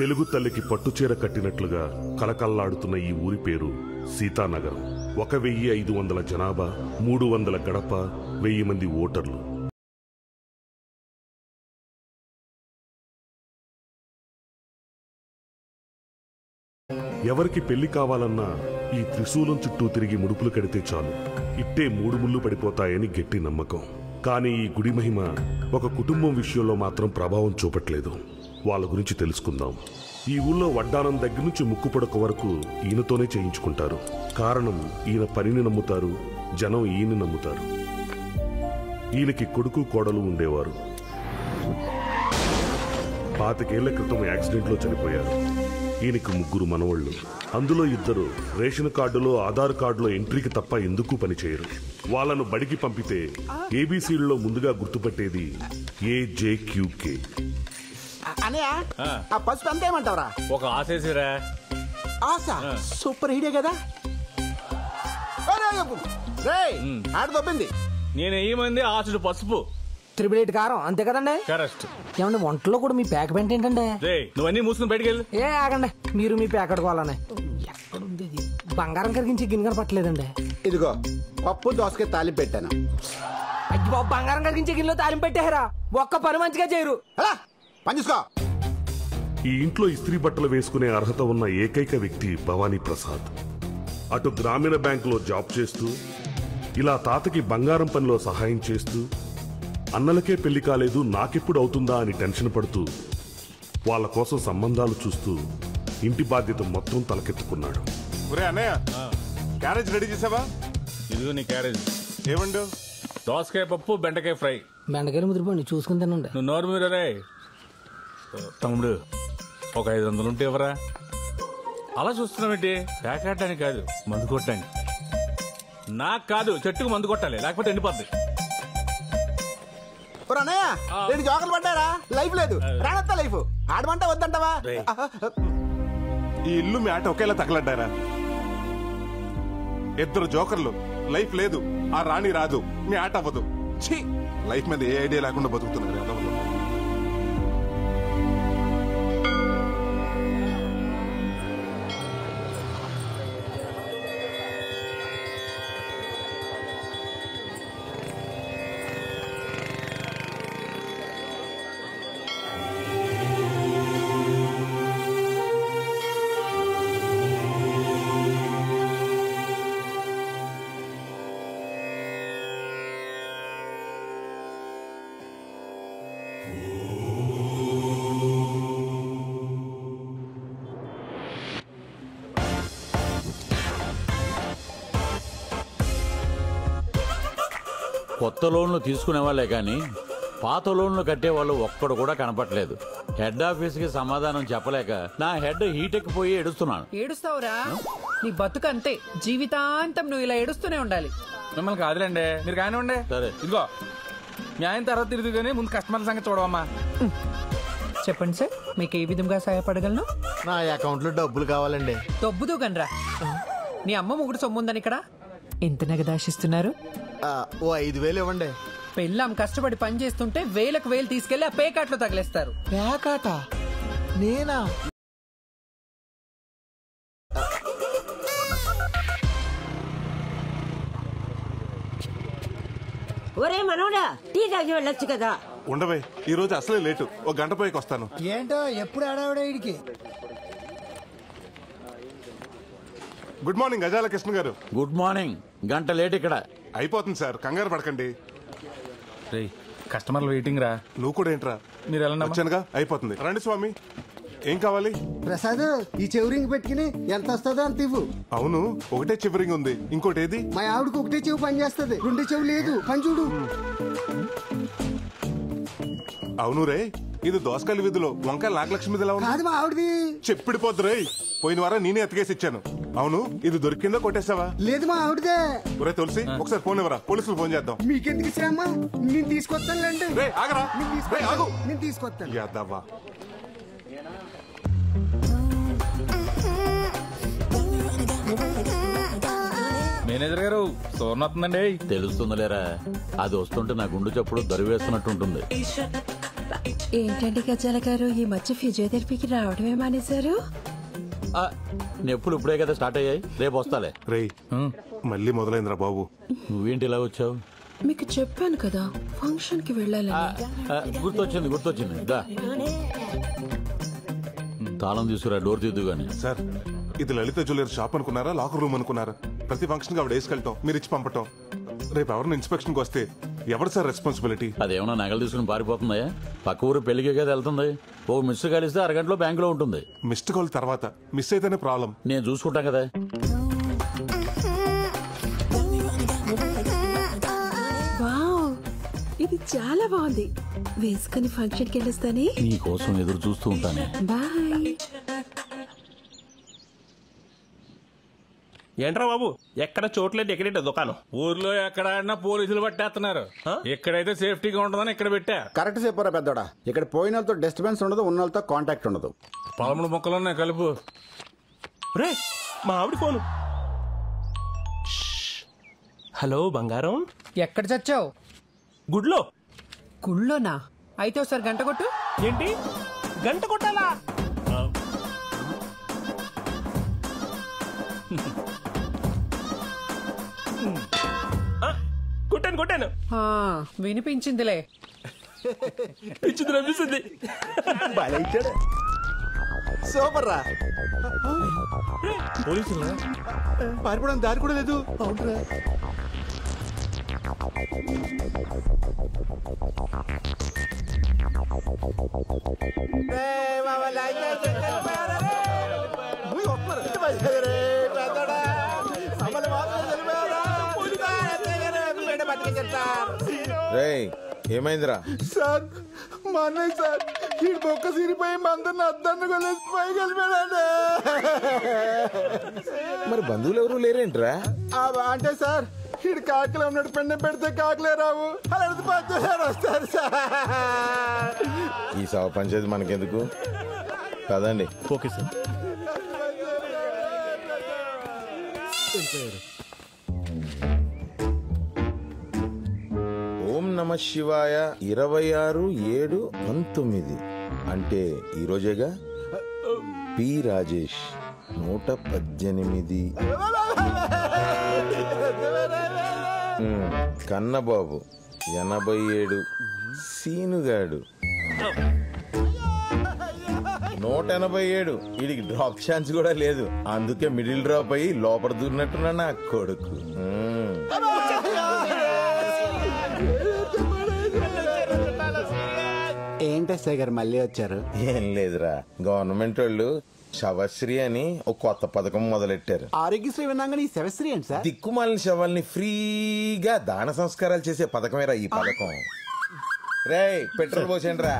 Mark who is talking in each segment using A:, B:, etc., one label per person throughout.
A: తెలుగు తల్లికి పట్టుచీర కట్టినట్లుగా కలకల్లాడుతున్న ఈ ఊరి పేరు సీతానగరం. 1500 జనాభా, 300 గడప, 1000 మంది ఓటర్లు. ఎవరికి పెళ్లి కావాలన్నా ఈ త్రిశూలం చుట్టూ తిరిగి ముడుపులు కడితే చాలు, ఇట్టే 3 ముళ్ళు పడిపోతాయని గట్టి నమ్మకం. కానీ ఈ గుడి మహిమ ఒక కుటుంబం విషయంలో మాత్రం ప్రభావం చూపట్లేదు. వాళ్ళ గురించి తెలుసుకుందాం. ఈ ఊళ్ళో వడ్డానం దగ్గర నుంచి ముక్కుపొడక వరకు ఈయనతోనే చేయించుకుంటారు. కారణం, ఈయన పనిని నమ్ముతారు, జనం ఈయన్ని నమ్ముతారు. ఈయనకి కొడుకు కోడలు ఉండేవారు. 25 ఏళ్ల క్రితం యాక్సిడెంట్లో చనిపోయారు. ఈయనకి 3 మనవళ్లు. అందులో 2 రేషన్ కార్డులో, ఆధార్ కార్డులో ఎంట్రీకి తప్ప ఎందుకు పనిచేయరు. వాళ్ళను బడికి పంపితే ఏబీసీల్లో ముందుగా గుర్తుపట్టేది AJQK.
B: పసుపు అంతా ఏమంటావరా?
C: ఒక ఆశేసిరా.
B: ఆశ సూపర్ హీడే కదా. ఆడదొబ్బింది.
C: నేను ఏమంది ఆశుడు పసుపు
D: 888 కారం అంతే కదండి.
C: కరెక్ట్.
D: ఏమండి వంటలో కూడా మీ ప్యాక్ పెంట్ ఏంటండి?
C: నువ్వన్నీ మూసుకుని బయటికి వెళ్ళు.
D: ఏ ఆగండి, మీరు మీ ప్యాక్ అడుకోవాలని. ఎక్కడుంది బంగారం కరిగించి గిన్నె కనపట్లేదండి.
B: ఇదిగో పప్పు దోసకాయ తాలింపు పెట్టాను.
D: అయ్యో బంగారం కరిగించే గిన్నెలో తాలింపు పెట్టారా? ఒక్క పని మంచిగా చేయరు.
B: పని చూసుకో.
A: ఈ ఇంట్లో ఇస్త్రీ బట్టలు వేసుకునే అర్హత ఉన్న ఏకైక వ్యక్తి భవానీ ప్రసాద్. అటు గ్రామీణ బ్యాంకులో జాబ్ చేస్తూ, ఇలా తాతకి బంగారం పనిలో సహాయం చేస్తూ, అన్నలకే పెళ్లి కాలేదు నాకెప్పుడు అవుతుందా అని టెన్షన్ పడుతూ, వాళ్ళ కోసం సంబంధాలు చూస్తూ ఇంటి బాధ్యత మొత్తం తలకెత్తుకున్నాడు.
E: క్యారేజ్ రెడీ చేసావా?
C: ఇదిగో నీ క్యారేజ్.
E: ఏమండు?
C: దోసకాయ పప్పు, బెండకాయ ఫ్రై.
D: బెండకాయలు ముదిరిపోండి, చూసుకుని తినండి.
C: నువ్వు నోరు మీరే. తమ్ముడు ఒక 500 ఉంటే ఎవరా? అలా చూస్తున్నావేంటి? ప్యాకెట్టానికి కాదు, మందు కొట్టడానికి. నాకు కాదు, చెట్టుకు మందు కొట్టాలి, లేకపోతే ఎండిపోద్ది.
B: రెండు జోకర్లు పడ్డారా? లైఫ్ లేదు, రానత్తా లైఫ్. ఆడమంటా వద్దంటావా?
E: ఈ ఇల్లు మీ ఆట ఒకేలా తగలడ్డారా? 2 జోకర్లు, లైఫ్ లేదు, ఆ రాణి రాదు, మీ ఆట అవ్వదు. ఛీ, లైఫ్ మీద ఏ ఐడియా లేకుండా బతుకుతున్నారు.
F: కొత్త లోన్లు తీసుకునే వాళ్ళే కానీ పాత లోన్లు కట్టేవాళ్ళు ఒక్కడు కూడా కనపట్లేదు. హెడ్ ఆఫీస్ కి సమాధానం చెప్పలేక నా హెడ్ హీట్ ఎక్కిపోయి ఏడుస్తున్నాను.
G: ఏడుస్తావురా? నీ బతుకు అంతే, జీవితాంతం నువ్వు ఇలా ఏడుస్తూనే ఉండాలి.
C: మిమ్మల్ని కాదులేండి, మీరు కానివ్వండి.
F: సరే
C: ఇదిగో మీ ఆయన తర్వాత తిరిగి కానీ ముందు కస్టమర్ల సంగతి చూడవమ్మా.
G: చెప్పండి సార్, మీకు ఏ విధంగా సహాయపడగలను?
H: నా అకౌంట్ లో డబ్బులు కావాలండి.
G: దొబ్బుదు గనరా. నీ అమ్మ ముగ్గురు సొమ్ముందని ఇక్కడ ఎంత నగదాశిస్తున్నారు?
H: ఓ 5000 ఇవ్వండి.
G: పెళ్ళాం కష్టపడి పని చేస్తుంటే 1000 తీసుకెళ్లి ఆ పేకాట్లో తగిలేస్తారు.
H: పేకాట? నేనా?
I: ఒరే మనోడా, టీ తాగి వెళ్ళొచ్చు కదా.
E: ఉండవే, ఈ రోజు అసలే లేటు, 1 గంట పోయికి వస్తాను.
H: ఏంటో ఎప్పుడు ఆడావిడే ఇడికి.
E: గుడ్ మార్నింగ్ గజాల కృష్ణ గారు.
F: Good morning. గంట లేట్ ఇక్కడ.
E: అయిపోతుంది సార్, కంగారు పడకండి.
C: కస్టమర్లు వెయిటింగ్ రా.
E: నువ్వు కూడా ఏంట్రా?
C: మీరు ఎలా
E: వచ్చానుగా, అయిపోతుంది. రండి స్వామి, ఏం కావాలి?
H: ప్రసాద్, ఈ చెవురింగ్ పెట్టుకుని ఎంత వస్తుందో అంత ఇవ్వు.
E: అవును, ఒకటే చివరింగ్ ఉంది, ఇంకోటి ఏది?
H: మా ఆవిడకి ఒకటే చెవు పని చేస్తుంది, 2 చెవు లేదు. పని చూడు.
E: అవును రే, ఇది దోసకాయల వీధిలో వంకాయ నాగలక్ష్మి
H: కాదు, మా ఆవిడది.
E: చెప్పిడిపోద్దు రే, పోయిన వారం నేనే ఎత్తుకేసి ఇచ్చాను. అవును, ఇది దొరికిందో కొట్టేసావా?
H: లేదు, మా ఆవిడదే.
E: ఒరే తులసి, ఒకసారి ఫోన్ ఇవ్వరా, పోలీసులు ఫోన్ చేద్దాం.
H: మీకెందుకు శ్రమ? నేను తీసుకొస్తానులేండి.
E: రే ఆగరా,
H: నేను తీసుకొస్తాను.
E: యాదవ్వా.
C: మేనేజర్ గారు సోర్ణ వస్తుందండి.
F: తెలుస్తుందిలేరా, అది వస్తుంటే నా గుండు చప్పుడు దరివేస్తున్నట్టుంటుంది.
J: ఏంటండి గజాల గారు ఈ మధ్య ఫిజియోథెరపీకి రావడమే మానేశారు?
F: నొప్పులు ఇప్పుడే కదా స్టార్ట్ అయ్యాయి, రేపు వస్తాలే.
E: రేయ్ మళ్ళీ మొదలైందిరా బాబు.
F: నువ్వేంటి ఇలా వచ్చావు?
J: మీకు చెప్పాను కదా ఫంక్షన్ కి వెళ్ళాలని.
F: గుర్తొచ్చింది దా. తాళం తీసుకురా, డోర్ తీద్దు గాని.
E: సార్ ఇది లలిత జ్యువెలరీ షాప్ అనుకున్నారా, లాకర్ రూమ్ అనుకున్నారా? ప్రతి ఫంక్షన్ కి ఆవిడ వేసుకెళ్తాం, మీరు ఇచ్చి పంపటం. రేపు ఎవరిని ఇన్స్పెక్షన్ కి వస్తే ఎవరు సార్ రెస్పాన్సిబిలిటీ?
F: అదేమన్నా నగలు తీసుకుని పారిపోతుందా? పక్క ఊరు పెళ్లికి కదా వెళ్తుంది. ఓ మిస్ కలిస్తే అరగంటలో బ్యాంకులో ఉంటుంది.
E: మిస్డ్ కాల్ తర్వాత మిస్ అయితేనే ప్రాబ్లం.
F: నేను చూసుకుంటాం కదా.
J: వావ్, ఇది చాలా బాగుంది. వేసుకుని ఫంక్షన్ కి వెళ్ళొస్తానే.
F: నీ కోసం ఎదురు చూస్తూ ఉంటానే.
J: బాయ్.
K: ఏంట్రా బాబు, ఎక్కడ చోట్లేదు, ఎక్కడేట దుకాణం?
C: ఊర్లో ఎక్కడ ఆడినా పోలీసులు పట్టేస్తున్నారు. ఎక్కడైతే సేఫ్టీగా ఉంటుందని ఇక్కడ పెట్టా.
B: కరెక్ట్ చెప్పారా పెద్దోడా. ఇక్కడ పోయిన వాళ్ళతో డిస్టర్బెన్స్ ఉండదు, ఉన్న వాళ్ళతో కాంటాక్ట్ ఉండదు.
C: 13 మొక్కలున్నాయి కలుపు.
K: రే మా ఆవిడ ఫోను. హలో బంగారం,
G: ఎక్కడ చచ్చావు?
K: గుడ్లో.
G: గుళ్ళోనా? అయితే ఒకసారి గంట కొట్టు.
K: ఏంటి గంట కొట్టాలా? కొట్టాను.
G: వినిపించిందిలే.
K: పిచ్చింది అనిపిస్తుంది.
B: సూపర్ రా.
K: పోలీసులు
B: పారిపోవడం దారి కూడా లేదు. అవునరా.
L: రేయ్ ఏమైందిరా?
B: సార్ మా అన్నయ్య సార్ ఈ బొక్క సిరిపోయి మందరిని అద్దాన్ని కొలేసి పైకి వెళ్ళిపోయాడు.
L: మరి బంధువులు ఎవరు లేరేంట్రా?
B: అంటే సార్ ఈడు కాకలు ఉన్నాడు, పెండ పెడితే కాకలే రావు, అలా వస్తారు సార్.
L: ఈ సవ పంచాయతీ మనకెందుకు కదండి.
K: Okay sir.
L: ఓం నమ శివాయ 26/7/19 అంటే ఈరోజేగా. పి రాజేష్ 118. కన్నబాబు 87. సీనుగాడు 187. వీడికి డ్రాప్ ఛాన్స్ కూడా లేదు, అందుకే మిడిల్ డ్రాప్ అయ్యి లోపల దూరినట్టున్నా నా కొడుకు.
B: ఏంటి ఎస్ఐ గారు మళ్ళీ వచ్చారు?
L: ఏం లేదురా, గవర్నమెంట్ వాళ్ళు శవశ్రీ అని ఒక కొత్త పథకం మొదలెట్టారు.
B: ఆరోగ్యశ్రీ విన్నాగానే ఈ శవశ్రీ ఏంటి సార్?
L: దిక్కుమాలిన శవాల్ని ఫ్రీగా దాన సంస్కారాలు చేసే పథకమేరా ఈ పథకం. రేయ్ పెట్రోల్ పోసేయండి రా.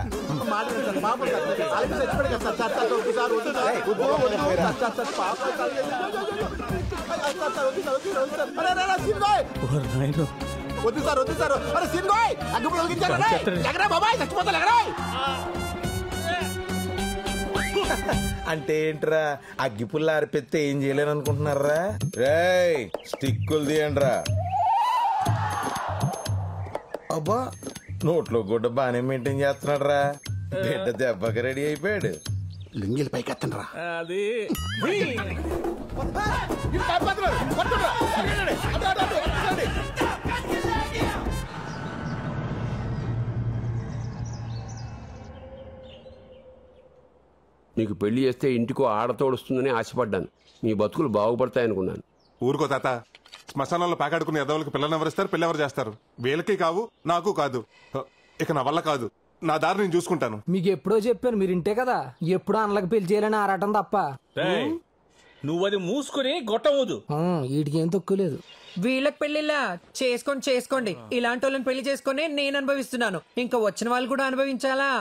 B: వద్దు సార్, వద్దు సార్. అరే సిన్గోయ్ అగ్గిపుల్ల వెలిగించారు. ఎగరా బాబాయ్, చచ్చిపోతా ఎగరా.
L: అంటే ఏంట్రా, అగ్గిపుల్ల ఆరిపెత్తే ఏం చేయలేను అనుకుంటున్నారా? రేయ్ స్టిక్కులు తీయండిరా. అబ్బా నోట్లో గుడ్డ బానే మెయింటైన్ చేస్తున్నాడు రా. బిడ్డ దెబ్బకి రెడీ అయిపోయాడు.
B: లింగిల్ పైకి ఎత్తండి రా.
C: అది
M: నీకు పెళ్లి చేస్తే ఇంటికో ఆడతోడుస్తుందని ఆశపడ్డాను. మీ బతుకులు బాగుపడతాయనుకున్నాను.
E: ఊరుకో తాత, శ్మశానంలో పాకాడుకుని ఎదవులకు పిల్లలు ఎవరిస్తారు, పిల్ల ఎవరు చేస్తారు? వీళ్ళకి కావు, నాకు కాదు. ఇక నా వల్ల కాదు, నా దారి నేను చూసుకుంటాను.
D: మీకు ఎప్పుడో చెప్పాను, మీరు ఇంటే కదా. ఎప్పుడో అన్నలకు పెళ్లి చేయాలని ఆరాటం తప్ప.
C: నువ్వు అది మూసుకుని గొట్టవద్దు.
D: వీటికి ఏం తక్కువలేదు.
G: వీళ్ళకి పెళ్లిలా చేసుకోండి. ఇలాంటి వాళ్ళని పెళ్లి చేసుకుని నేను అనుభవిస్తున్నాను, ఇంకా వచ్చిన వాళ్ళు కూడా అనుభవించాలా?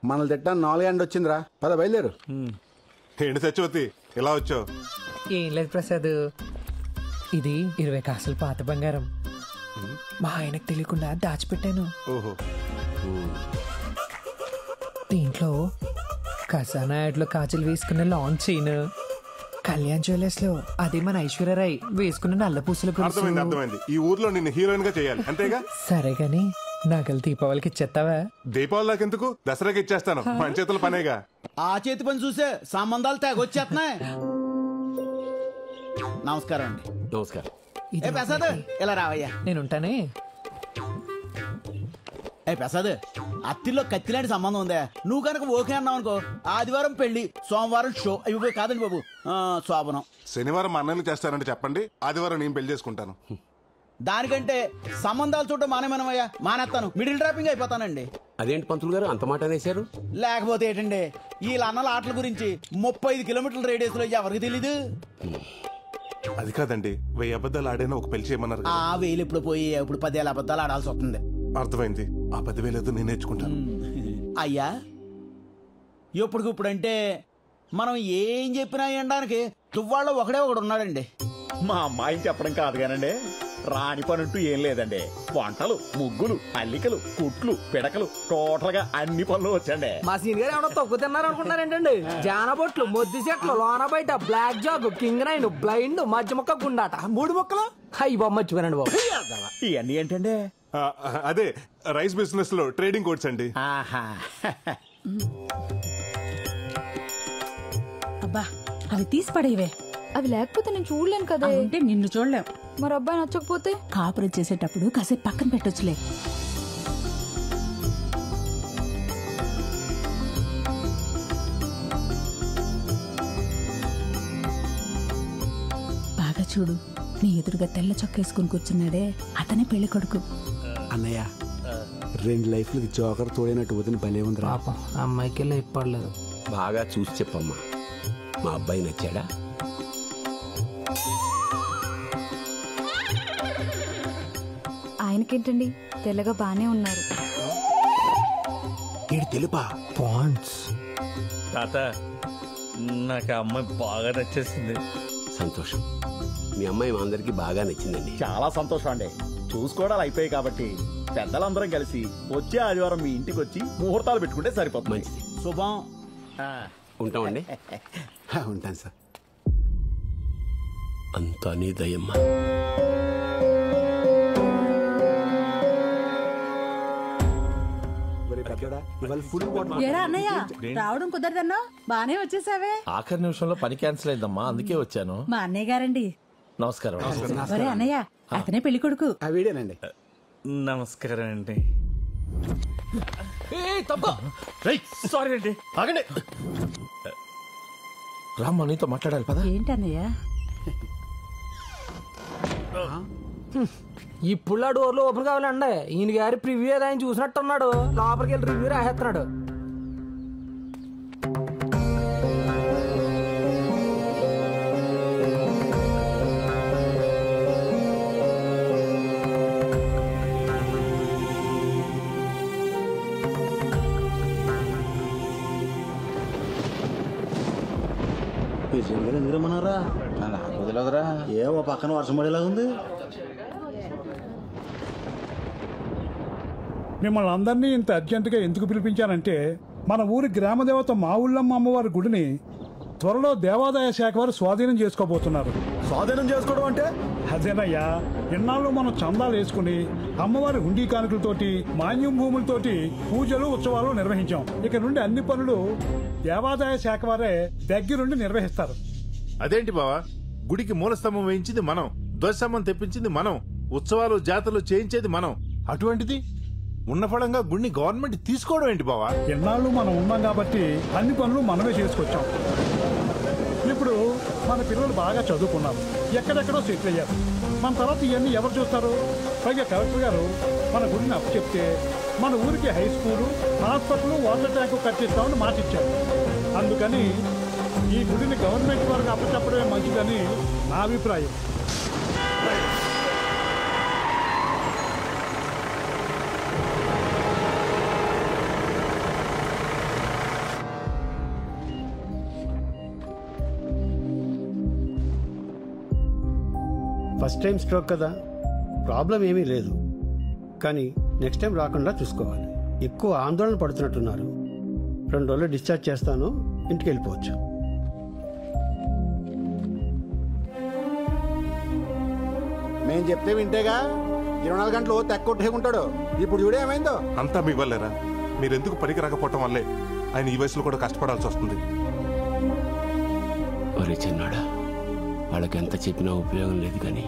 B: మనల్ని తిట్టా 4 గంటలు వచ్చిందిరా. పద బయలుదేరు.
E: ఏంటి సత్యవతి ఇలా వచ్చావు?
G: ఏం లేదు ప్రసాద్, ఇది 20 కాసులు పాత బంగారం మా ఆయనకు తెలియకుండా దాచిపెట్టాను.
E: ఓహో.
G: దీంట్లో ఖజానా యాడ్లో కాజులు వేసుకున్న లాంగ్ చైన్, కళ్యాణ్ జ్యువెలర్స్ లో అదే మన ఐశ్వర్యరాయ్ వేసుకున్న నల్ల పూసల.
E: అర్థమైంది. ఈ ఊర్లో నిన్ను హీరోయిన్ గా చేయాలి అంతేగా?
G: సరే గాని నాకెళ్ళి దీపావళికి ఇచ్చేస్తావా?
E: దీపావళి దాకెందుకు, దసరాకి ఇచ్చేస్తాను. మన చేతుల పనేగా.
N: ఆ చేతి పని చూసే సంబంధాలు తెగొచ్చేస్తున్నాయి. నమస్కారం అండి.
M: నమస్కారం.
N: ఏ ప్రసాద్ ఇలా రావయ్యా.
G: నేను ఉంటానే.
N: ఏ ప్రసాద్, అత్తిల్లో కత్తిలాంటి సంబంధం ఉందా? నువ్వు కనుక ఓకే అన్నావు అనుకో, ఆదివారం పెళ్లి, సోమవారం షో. ఇవి కాదండి బాబు, శోభనం.
E: శనివారం మా అన్నయ్యలు చేస్తానంటే చెప్పండి, ఆదివారం నేను పెళ్లి చేసుకుంటాను.
N: దానికంటే సంబంధాలు చూడటం మానేమనమయ్యా. మానేస్తాను, మిడిల్ డ్రాపింగ్ అయిపోతానండి.
M: అదేంటి పంతులు గారు అంత మాట అనేశారు?
N: లేకపోతే ఏంటండి, వీళ్ళ అన్నల ఆటల గురించి 35 కిలోమీటర్ల రేడియస్ లో ఎవరికి తెలీదు.
E: అది కాదండి, 1000 అబద్ధాలు ఆడైనా ఒక పెళ్లి చేయమన్నారు.
N: ఆ 1000 ఇప్పుడు పోయి ఇప్పుడు 10,000 అబద్ధాలు ఆడాల్సి వస్తుంది.
E: అర్థమైంది. ఆ 10,000 నేను నేర్చుకుంటాను.
N: అయ్యా ఇప్పుడు అంటే మనం ఏం చెప్పినా వినడానికి తువ్వాళ్ళలో ఒకడే ఒకడు ఉన్నాడండి.
O: మా అమ్మాయిని చెప్పడం కాదు కానండి, రాని పనంటూ ఏం లేదండి. వంటలు, ముగ్గులు, అల్లికలు, కుట్లు, పిడకలు, టోటల్ గా అన్ని పనులు వచ్చండి.
D: మా సీన్ గారు ఏమన్నా తక్కువ తిన్నారు అనుకున్నారేంటండి? జానబొట్లు, మొద్దు చెట్లు, లోన బయట, blackjack, king nine, blind, మధ్య మొక్క, గుండాట, 3 మొక్కలు. అయ్యి బాబు మర్చిపోయానండి బాబు.
O: ఇవన్నీ ఏంటండి?
E: అదే రైస్ బిజినెస్ లో ట్రేడింగ్ కోడ్స్ అండి.
J: అబ్బా అవి తీసి పడేవే.
P: అవి లేకపోతే నేను చూడలేను కదా.
J: అంటే నిన్ను చూడలేం.
P: మరి అబ్బాయి నచ్చకపోతే
J: కాపురం చేసేటప్పుడు కాసేపు పక్కన పెట్టొచ్చులే. బాగా చూడు, నీ ఎదురుగా తెల్ల చొక్కేసుకుని కూర్చున్నాడే అతనే పెళ్లి కొడుకు.
Q: అన్నయ్య 2 లైఫ్లకి జోకర్ తోడైనట్టు వదిన భలే ఉంది.
D: పాపం అమ్మాయికి వెళ్ళి ఇప్పడలేదు.
M: బాగా చూసి చెప్పమ్మా, మా అబ్బాయి నచ్చాడా?
P: ఆయనకేంటండి, తెల్లగా బానే ఉన్నారు.
Q: తెలుపా
D: పాయింట్స్.
C: తాత, నాకు ఆ అమ్మాయి బాగా నచ్చేసింది.
M: సంతోషం. మీ అమ్మాయి మా అందరికి బాగా నచ్చిందండి.
O: చాలా సంతోషం అండి. చూసుకోవడాలు అయిపోయాయి కాబట్టి పెద్దలందరం కలిసి వచ్చే ఆదివారం మీ ఇంటికి వచ్చి ముహూర్తాలు పెట్టుకుంటే సరిపోతుంది.
M: మంచిది.
N: శుభం.
M: ఉంటామండి.
Q: ఉంటాను సార్.
M: అంతా నీ దయమ్మా.
J: ఏరా అన్నయ్య, రావడం కుదరదన్నా బానే వచ్చేసావే.
O: ఆఖరి నిమిషంలో పని క్యాన్సిల్ అయిందమ్మా, అందుకే వచ్చాను.
J: మా అన్నయ్య గారండి.
O: నమస్కారం.
J: ఒరే అన్నయ్య, అతనే పెళ్లి కొడుకు.
Q: వీడేనండి.
C: నమస్కారం అండి.
O: సారీ అండి, ఆగండి. రామ్మా, నీతో మాట్లాడాలి పద.
J: ఏంటన్నయ్య?
D: ఇప్పుడు ఆ డోర్లు ఓపెన్ కావాలండి. ఈయన గారి ప్రివ్యూ ఏదో ఆయన చూసినట్టున్నాడు. లోపలికి వెళ్ళి రివ్యూ రాసేస్తున్నాడు.
N: ఎందుకు రమ్మన్నారా? నాకు వదిలేదురా. ఏమో పక్కన వర్షం పడేలాగా ఉంది.
R: మిమ్మల్ని అందరినీ ఇంత అర్జెంటుగా ఎందుకు పిలిపించానంటే, మన ఊరి గ్రామదేవత మా ఊళ్ళమ్మ అమ్మవారి గుడిని త్వరలో దేవాదాయ శాఖ వారు స్వాధీనం చేసుకోబోతున్నారు.
O: స్వాధీనం చేసుకోవడం అంటే?
R: అదేనయ్యా, ఇన్నాళ్ళు మనం చందాలు వేసుకుని అమ్మవారి హుండీ కానుకలతోటి, మాన్యం భూములతోటి పూజలు, ఉత్సవాలు నిర్వహించాం. ఇక నుండి అన్ని పనులు దేవాదాయ శాఖ వారే దగ్గరుండి నిర్వహిస్తారు.
S: అదేంటి బావా, గుడికి మూలస్తంభం వేయించింది మనం, ధ్వజస్తంభం తెప్పించింది మనం, ఉత్సవాలు జాతరలు చేయించేది మనం. అటువంటిది ఉన్న ఫలంగా గుడిని గవర్నమెంట్ తీసుకోవడం ఏంటి బావా?
R: ఎన్నాళ్ళు మనం ఉన్నాం కాబట్టి అన్ని పనులు మనమే చేసుకొచ్చాం. ఇప్పుడు మన పిల్లలు బాగా చదువుకున్నారు, ఎక్కడెక్కడో సెటిల్ అయ్యారు. మన తర్వాత ఇవన్నీ ఎవరు చూస్తారు? పైగా కలెక్టర్ గారు మన గుడిని అప్పు చెప్తే మన ఊరికి high school, hospital, water tank కట్టిస్తామని మాటిచ్చారు. అందుకని ఈ గుడిని గవర్నమెంట్ వారికి అప్పచెప్పడమే మంచిదని నా అభిప్రాయం.
Q: ఫస్ట్ టైం స్ట్రోక్ కదా, ప్రాబ్లం ఏమీ లేదు. కానీ నెక్స్ట్ టైం రాకుండా చూసుకోవాలి. ఎక్కువ ఆందోళన పడుతున్నట్టున్నారు. 2 రోజులు డిశ్చార్జ్ చేస్తాను, ఇంటికి వెళ్ళిపోవచ్చు.
N: మేం చెప్తే వింటేగా,
B: 24 గంటలు తెక్కొట్టేకుంటాడు. ఇప్పుడు చూడే ఏమైందో.
E: అంతా మీ వల్లేరా? మీరెందుకు పనికి రాకపోవటం వల్లే ఆయన ఈ వయసులో కూడా కష్టపడాల్సి వస్తుంది.
M: ఒరే చిన్నాడా, వాళ్ళకి ఎంత చెప్పినా ఉపయోగం లేదు, కానీ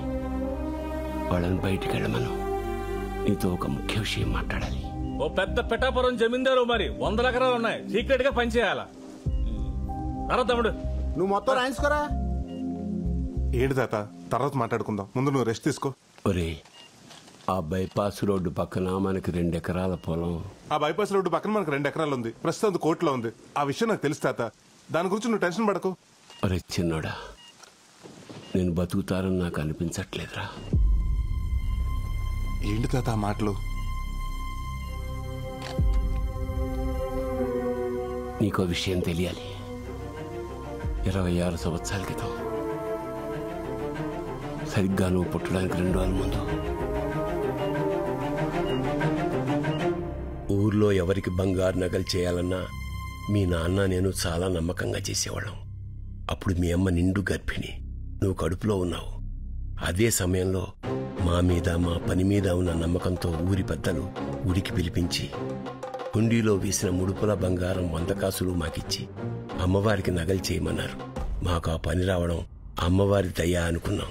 M: వాళ్ళని బయటికి వెళ్ళమను. నీతో ఒక ముఖ్య విషయం మాట్లాడాలి.
C: ఓ పెద్ద పిఠాపురం జమీందారు, మరి 100 ఎకరాలు ఉన్నాయి, సీక్రెట్ గా పనిచేయాలా? తమ్ముడు
B: నువ్వు మొత్తం రాయించుకోరా.
E: ఏంటి తాత, తర్వాత మాట్లాడుకుందాం, ముందు నువ్వు రెస్ట్ తీసుకో.
M: ఒరే, ఆ బైపాస్ రోడ్డు పక్కన మనకి 2 ఎకరాల పొలం.
E: ఆ బైపాస్ రోడ్డు పక్కన మనకు 2 ఎకరాలు ఉంది, ప్రస్తుతం కోర్టులో ఉంది. ఆ విషయం నాకు తెలుసు తాత, దాని గురించి నువ్వు టెన్షన్ పడకు.
M: ఒరే చిన్నోడా, నేను బతుకుతారని నాకు అనిపించట్లేదురా.
E: ఏంటి తాత ఆ మాటలు?
M: నీకో విషయం తెలియాలి. 26 సంవత్సరాల క్రితం, సరిగ్గా నువ్వు పుట్టడానికి 2 రోజుల ముందు, ఊర్లో ఎవరికి బంగారు నగలు చేయాలన్నా మీ నాన్న నేను చాలా నమ్మకంగా చేసేవాళ్ళం. అప్పుడు మీ అమ్మ నిండు గర్భిణి, నువ్వు కడుపులో ఉన్నావు. అదే సమయంలో మా మీద, మా పని మీద ఉన్న నమ్మకంతో ఊరి పెద్దలు గుడికి పిలిపించి హుండీలో వేసిన ముడుపుల బంగారం 100 కాసులు మాకిచ్చి అమ్మవారికి నగలు చేయమన్నారు. మాకు ఆ పని రావడం అమ్మవారి దయ అనుకున్నాం.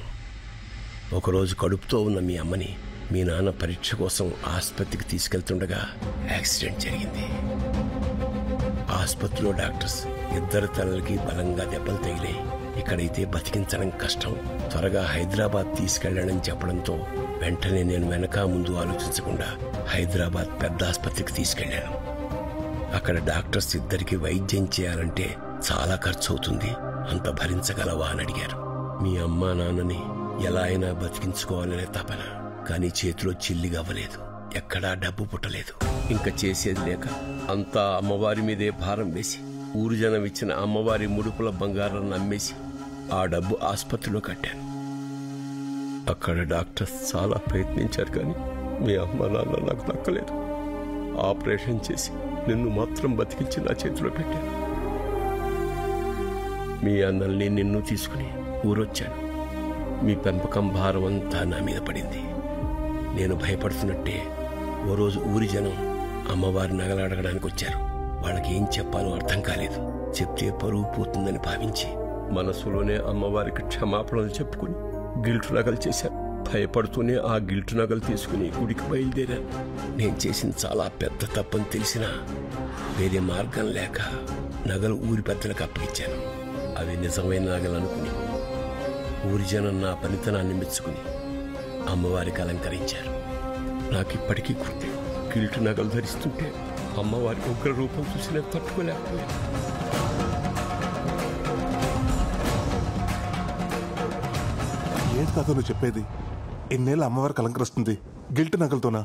M: ఒకరోజు కడుపుతో ఉన్న మీ అమ్మని మీ నాన్న పరీక్ష కోసం ఆసుపత్రికి తీసుకెళ్తుండగా యాక్సిడెంట్ జరిగింది. ఆసుపత్రిలో డాక్టర్స్ 2 తలలకి బలంగా దెబ్బలు తగిలాయి. ఇక్కడైతే బతికించడం కష్టం, త్వరగా హైదరాబాద్ తీసుకెళ్లాడని చెప్పడంతో వెంటనే నేను వెనక ముందు ఆలోచించకుండా హైదరాబాద్ పెద్ద ఆసుపత్రికి తీసుకెళ్లాను. అక్కడ డాక్టర్స్ 2కి వైద్యం చేయాలంటే చాలా ఖర్చు అవుతుంది, అంత భరించగలవా అని అడిగారు. మీ అమ్మా నాన్నని ఎలా అయినా బతికించుకోవాలనే తపన, కానీ చేతిలో చిల్లిగా అవ్వలేదు, ఎక్కడా డబ్బు పుట్టలేదు. ఇంకా చేసేది లేక అంతా అమ్మవారి మీదే భారం వేసి ఊరు జనం ఇచ్చిన అమ్మవారి ముడుపుల బంగారాన్ని అమ్మేసి ఆ డబ్బు ఆసుపత్రిలో కట్టాను. అక్కడ డాక్టర్స్ చాలా ప్రయత్నించారు, కానీ మీ అమ్మ నాన్న నాకు దక్కలేదు. ఆపరేషన్ చేసి నిన్ను మాత్రం బతికించి నా చేతిలో పెట్టాను. మీ అన్నల్ని నిన్ను తీసుకుని ఊరొచ్చాను. మీ పెంపకం భారం అంతా నా మీద పడింది. నేను భయపడుతున్నట్టే ఓ రోజు ఊరి జనం అమ్మవారి నగలు అడగడానికి వచ్చారు. వాళ్ళకి ఏం చెప్పాలో అర్థం కాలేదు. చెప్తే పరువు పోతుందని భావించి మనసులోనే అమ్మవారికి క్షమాపణలు చెప్పుకుని గిల్టు నగలు చేశాను. భయపడుతూనే ఆ గిల్టు నగలు తీసుకుని గుడికి బయలుదేరాను. నేను చేసిన చాలా పెద్ద తప్పని తెలిసినా వేరే మార్గం లేక నగలు ఊరి పెద్దలకు అప్పగించాను. అవి నిజమైన నగలు అనుకుని ఊరి జనం నా పనితనాన్ని మెచ్చుకుని అమ్మవారికి అలంకరించారు. నాకిప్పటికీ గుర్తే, గిల్టు నగలు ధరిస్తుంటే అమ్మవారికి ఉగ్ర రూపం చూసి నేను తట్టుకోలేకపోయాను.
E: ఏంటి తాత నువ్వు చెప్పేది? ఎన్నేళ్ళ అమ్మవారికి అలంకరిస్తుంది గిల్ట్ నగలతోనా?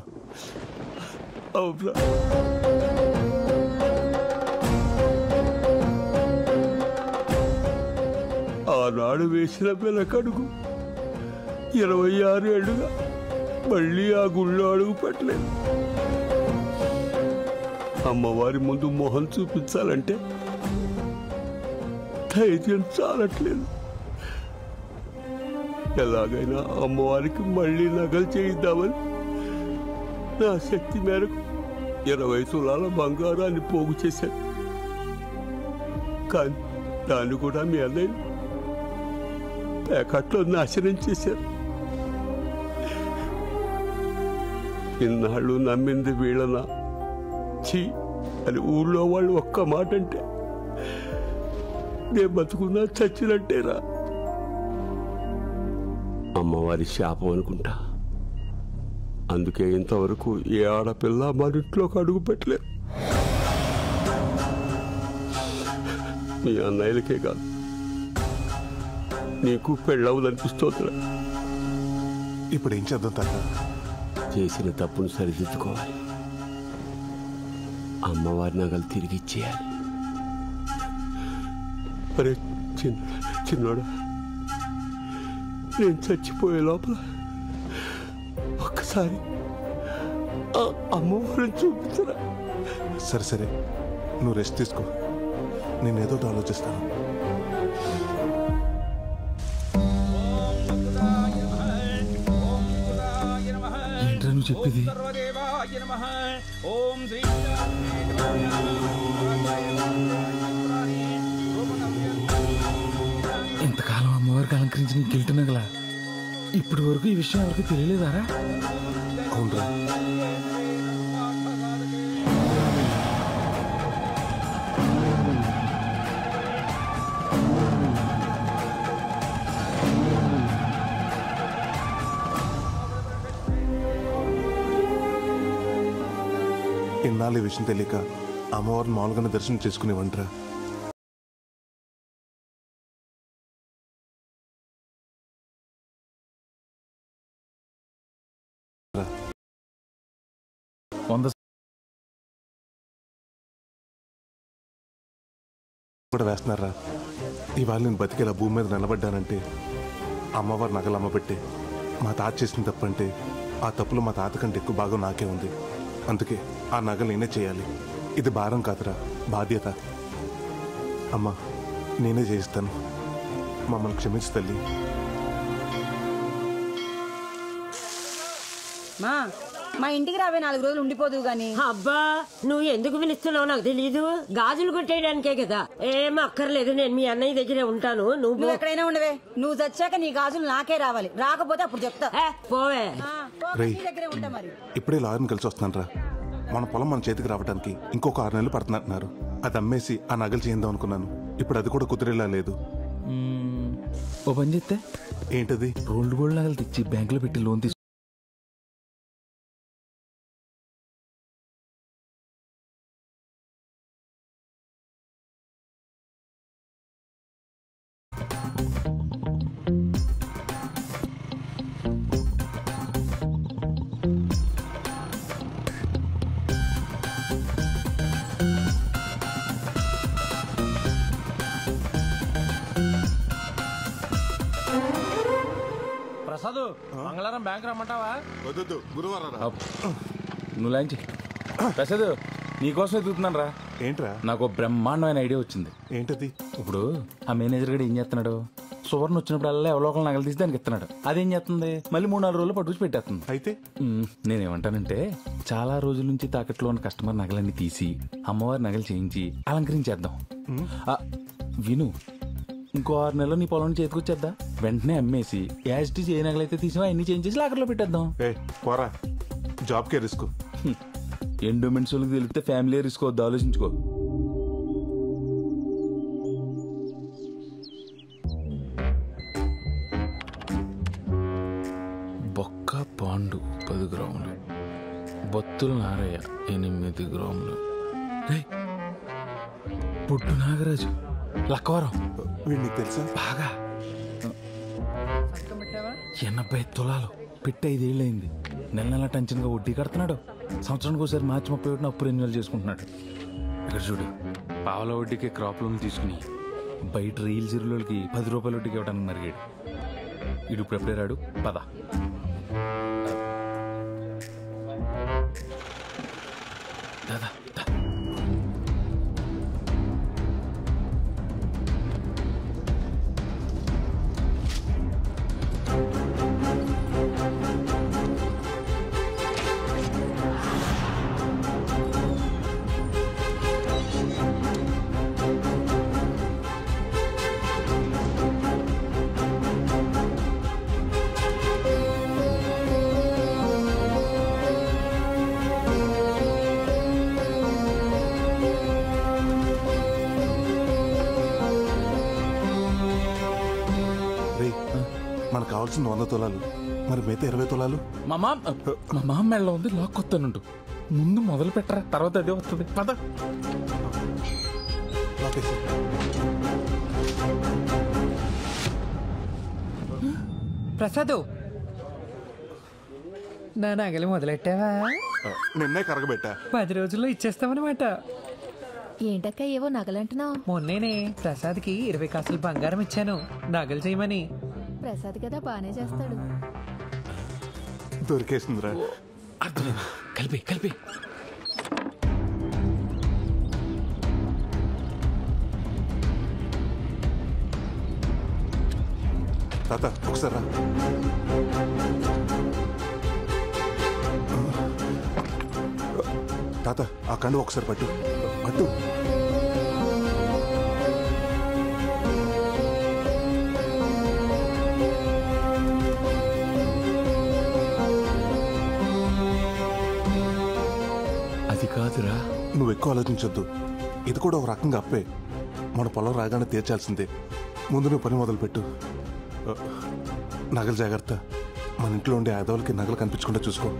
M: ఆనాడు వేసిన వెనకడుగు 26 ఏళ్లుగా మళ్ళీ ఆ గుళ్ళో అడుగు పెట్టలేదు. అమ్మవారి ముందు మొహం చూపించాలంటే ధైర్యం చాలట్లేదు. ఎలాగైనా అమ్మవారికి మళ్ళీ నగలు చేయిద్దామని నా శక్తి మేరకు 20 తులాల బంగారాన్ని పోగు చేశాను. కానీ దాన్ని కూడా మీ అన్నయ్య ప్యాకెట్లో నాశనం చేశారు. ఇన్నాళ్ళు నమ్మింది వీళ్ళనా చీ అని ఊళ్ళో వాళ్ళు ఒక్క మాట అంటే నేను బతుకున్నా చచ్చినట్టేరా. అమ్మవారి శాపం అనుకుంటా. అందుకే ఇంతవరకు ఏ ఆడపిల్ల మన ఇంట్లోకి అడుగు పెట్టలేదు. మీ అన్నయ్యలకే కాదు, నీకు పెళ్ళవులనిపిస్తోందిరా.
E: ఇప్పుడు ఏం చేద్దాం తాత?
M: చేసిన తప్పును సరిదిద్దుకోవాలి. అమ్మవారి నగలు తిరిగి ఇచ్చేయాలి. అరే చిన్నోడా, నేను చచ్చిపోయే లోపల ఒక్కసారి అమ్మవారిని చూపించరా.
E: సరే సరే, నువ్వు రెస్ట్ తీసుకో, నేనేదో ఆలోచిస్తాను.
C: ఏంట్రా నువ్వు చెప్పేది? ఇంతకాలం అమ్మవారికి అలంకరించిన గిల్ట్ నగల ఇప్పటి వరకు ఈ విషయం ఎవరికి తెలియలేదారా?
E: అవునరా. ఇన్నాళ్ళు ఈ విషయం తెలియక అమ్మవారిని మామూలుగానే దర్శనం చేసుకునేవంటరా. కూడా వేస్తున్నారా. ఇవాళ నేను బతికేలా భూమి మీద నిలబడ్డానంటే అమ్మవారి నగలు అమ్మబెట్టే. మా తాత చేసిన తప్పంటే ఆ తప్పులో మా తాత కంటే ఎక్కువ భాగం నాకే ఉంది. అందుకే ఆ నగలు నేనే చేయాలి. ఇది భారం కాదురా, బాధ్యత. అమ్మా, నేనే చేయిస్తాను. మమ్మల్ని క్షమించు తల్లి.
I: మా ఇంటికి రావే 4 రోజులు ఉండిపోదు గాని. అబ్బా, నువ్వు ఎందుకు పిలుస్తున్నావు నాకు తెలీదు. గాజులు కొట్టేయడానికే కదా. ఏం అక్కర్లేదు, నేను మీ అన్నయ్య దగ్గరే ఉంటాను. నువ్వు ఎక్కడైనా ఉండవే. నువ్వు చచ్చాక నీ గాజులు నాకే రావాలి. రాకపోతే అప్పుడు చెప్తా. పోవే. దగ్గరే ఉంటా. మరి
E: ఇప్పుడే లాయర్ని కలిసి వస్తాను రా. మన పొలం మన చేతికి రావడానికి ఇంకొక 6 నెలలు పడుతున్నట్టున్నారు. అది అమ్మేసి ఆ నగలు చేద్దాం అనుకున్నాను. ఇప్పుడు అది కూడా కుదిరేలా లేదు.
C: ఓ పని చేస్తే
E: ఏంటది?
C: రోల్డ్ గోల్డ్ నగలు తెచ్చి బ్యాంకులో పెట్టి లోన్ తీసు. ప్రసాద్, మంగళవారం బ్యాంక్ రమ్మంటావా?
E: వద్దు, గురువారం.
C: నువ్వు లాంచి. ప్రసాద్, నీకోసం ఎదుగుతున్నాను రా.
E: ఏంట్రా?
C: నాకు బ్రహ్మాండమైన ఐడియా వచ్చింది.
E: ఏంటది?
C: ఇప్పుడు ఆ మేనేజర్ గడు ఏం చేస్తున్నాడు? సువర్ణ వచ్చినప్పుడల్లా ఎవరో ఒకళ్ళు నగలు తీసి దానికి ఇస్తున్నాడు. అదేం చేస్తుంది? మళ్ళీ 3-4 రోజులు పట్టుకుని పెట్టేస్తుంది.
E: అయితే
C: నేనేమంటానంటే, చాలా రోజుల నుంచి తాకట్లో ఉన్న కస్టమర్ నగలన్నీ తీసి అమ్మవారి నగలు చేయించి అలంకరించేద్దాం. విను, ఇంకో 6 నెలలు నీ పొలం చేతికొచ్చేద్దా. వెంటనే అమ్మేసి యాజిటీ ఏ నగలైతే తీసినా అన్ని చేంజ్ చేసి లాకర్లో పెట్టేద్దాం.
E: పోరా, జాబ్ కే రిస్క్.
C: ఎండోమెంట్స్ వాళ్ళకి తెలిపితే ఫ్యామిలీ రిస్క్ వద్దు, ఆలోచించుకో. బొక్క పాండు 10 గ్రాములు, బొత్తుల నారయ్య 8 గ్రాములు, పొట్టు నాగరాజు లక్కవరం.
E: వీడిని తెలుసా?
C: బాగా 80 తులాలు పెట్టి 5 ఏళ్ళయింది. నెల టెన్షన్గా వడ్డీ కడుతున్నాడు. సంవత్సరానికి ఒకసారి మార్చి 31 అప్పు రెన్యువల్ చేసుకుంటున్నాడు. ఇక్కడ చూడు, పావుల వడ్డీకి క్రాప్ లోన్ తీసుకుని బయట రీల్ జీరోలకి 10 రూపాయల వడ్డీకి ఇవ్వడానికి మరిగాడు. ఇడు ఇప్పుడు ఎప్పుడే రాడు. పద. దాదా
E: మనకు కావాల్సింది 100 తులాలు. మరి మిగతా 20 తులాలు
C: మా మామ మెళ్ళ ఉంది, లాక్కొస్తానుంటు. ముందు మొదలు పెట్టరా, తర్వాత అదే వస్తుంది. పద.
G: ప్రసాద్, నా నగలు మొదలెట్టావా?
E: నిన్నే కరగబెట్టా.
G: 10 రోజుల్లో ఇచ్చేస్తామన్నమాట.
J: ఏంటక్క ఏవో నగలంటున్నావు?
G: మొన్నేనే ప్రసాద్కి 20 కాసులు బంగారం ఇచ్చాను నగలు చేయమని.
J: ప్రసాద్ కదా, బానే చేస్తాడు.
E: దొరికేసిందిరా.
C: కలిపి కలిపి.
E: తాత ఒకసారి తాత ఆ కండు ఒకసారి పట్టు పట్టు.
F: అది కాదురా.
E: నువ్వు ఎక్కువ ఆలోచించొద్దు. ఇది కూడా ఒక రకంగా అప్పే. మన పొలం రాగానే తీర్చాల్సిందే. ముందు నువ్వు పని మొదలుపెట్టు. నగలు జాగ్రత్త. మన ఇంట్లో ఉండే ఆదవులకి నగలు కనిపించకుండా చూసుకో.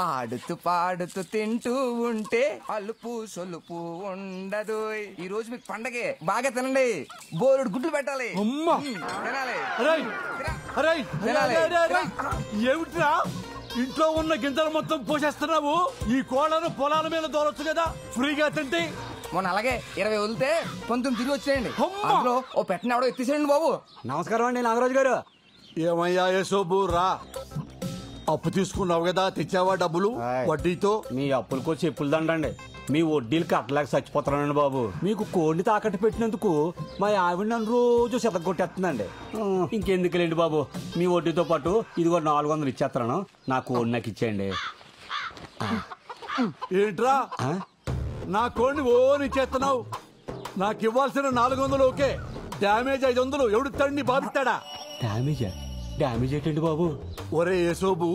T: ఆడుతూ పాడుతూ తింటూ ఉంటే అలుపు సొలుపు ఉండదు. ఈ రోజు మీకు పండగే. బాగా తినండి. బోరుడు గుడ్లు పెట్టాలి.
U: ఏమిట్రా ఇంట్లో ఉన్న గింజలు మొత్తం పోసేస్తున్నావు? ఈ కోళ్ళను పొలాల మీద దోలొచ్చు కదా ఫ్రీగా తింటే.
T: మొన్న అలాగే 20 వదిలితే 19 తిరిగి వచ్చేయండి. అందులో ఓ పెట్టిన ఎవడో ఎత్తేసేయండి బాబు.
U: నమస్కారం అండి నాగరాజు గారు. ఏమయ్యా యశోబు రా. అప్పు తీసుకున్నావు కదా, తెచ్చావా డబ్బులు వడ్డీతో?
N: మీ అప్పులకో చెప్పులు దండండి. మీ వడ్డీలు కట్టలేక చచ్చిపోతున్నానండి బాబు. మీకు కోడిని తాకట్టు పెట్టినందుకు మా ఆవిడ నన్ను రోజు కొట్టేస్తుందండి. ఇంకెందుకులేండి బాబు, మీ వడ్డీతో పాటు ఇదిగో 400 ఇచ్చేస్తున్నాను. నా కోడి నాకు ఇచ్చేయండి.
U: ఏంట్రా నా కోడిని ఓని ఇచ్చేస్తున్నావు? నాకు ఇవ్వాల్సిన 400 ఓకే, డ్యామేజ్ 500 ఎవడుతాడు? బాబిస్తాడా?
N: డ్యామేజ్ ఏంటండి బాబు?
U: ఒరే యేసోబు,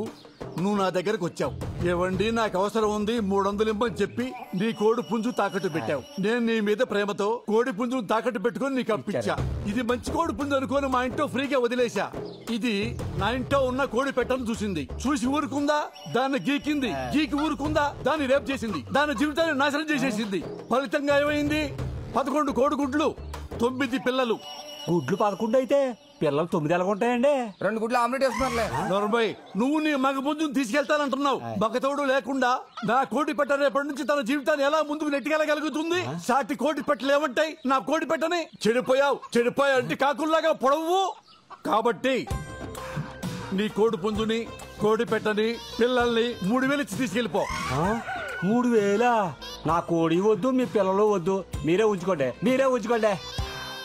U: నువ్వు నా దగ్గరకు వచ్చావు. ఏవండి నాకు అవసరం ఉంది 300 ఇమ్మని చెప్పి నీ కోడి పుంజు తాకట్టు పెట్టావు. నేను నీ మీద ప్రేమతో కోడి పుంజును తాకట్టు పెట్టుకుని నీకు అప్పించా. ఇది మంచి కోడి పుంజు అనుకోని మా ఇంట్లో ఫ్రీగా వదిలేశా. ఇది నా ఇంట్లో ఉన్న కోడి పెట్టను చూసింది. చూసి ఊరుకుందా? దాన్ని గీకింది. గీకి ఊరుకుందా? దాన్ని రేపు చేసింది. దాని జీవితాన్ని నాశనం చేసేసింది. ఫలితంగా ఏమైంది? 11 కోడి గుడ్లు, 9 పిల్లలు.
N: గుడ్లు 11 అయితే పిల్లలు 9 ఎలాగుంటాయండి?
T: 2 గుడ్లు ఆమ్లెట్ వేస్తున్నారులే.
U: నోర్మై, నువ్వు నీ మగ పుంజును తీసుకెళ్తానంటున్నావు. మగతోడు లేకుండా నా కోడి పెట్ట రేపటి నుంచి తన జీవితాన్ని ఎలా ముందుకు నెట్టుకెళ్ళగలుగుతుంది? సాటి కోడి పెట్టలు ఏమంటాయి? నా కోడి పెట్టని చెడిపోయావు అంటే కాకుల్లాగా పొడవు. కాబట్టి నీ కోడి పుంజుని, కోడి పెట్టని, పిల్లల్ని 3000 ఇచ్చి తీసుకెళ్లిపో.
N: 3000? నా కోడి వద్దు, మీ పిల్లలు వద్దు. మీరే ఉంచుకోండి.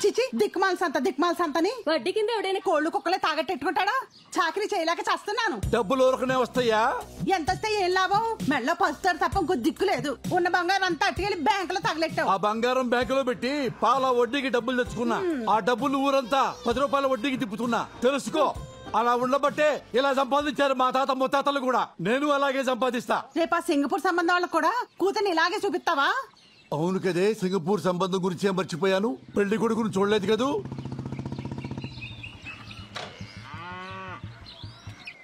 V: చిచి దిక్మాల్ సంతని వడ్డీ కింద ఎవడైనా కోళ్లు కుక్కలే తాగట్టెట్టుకుంటాడా? చాకరీ చేయలేక చేస్తున్నాను.
U: డబ్బులు ఊరకనే వస్తాయా?
V: ఎంత వస్తే ఏం లాభం? మెళ్ళో పసుతారు తప్ప ఇంకో దిక్కు లేదు. ఉన్న బంగారం అంతా అట్టుకెళ్ళి బ్యాంకులో తగలెట్టావు.
U: ఆ బంగారం బ్యాంకులో పెట్టి పాల వడ్డీకి డబ్బులు తెచ్చుకున్నా. ఆ డబ్బులు ఊరంతా 10 రూపాయల వడ్డీకి తిప్పుతున్నా. తెలుసుకో. అలా ఉండబట్టే ఇలా సంపాదించారు మా తాత ముత్తాతలు కూడా. నేను అలాగే సంపాదిస్తా.
V: రేపు ఆ సింగపూర్ సంబంధం వాళ్ళకు కూడా కూతుర్ని ఇలాగే చూపిస్తావా?
U: అవును కదే, సింగపూర్ సంబంధం గురించి మర్చిపోయాను. పెళ్లి కొడుకును చూడలేదు కదూ.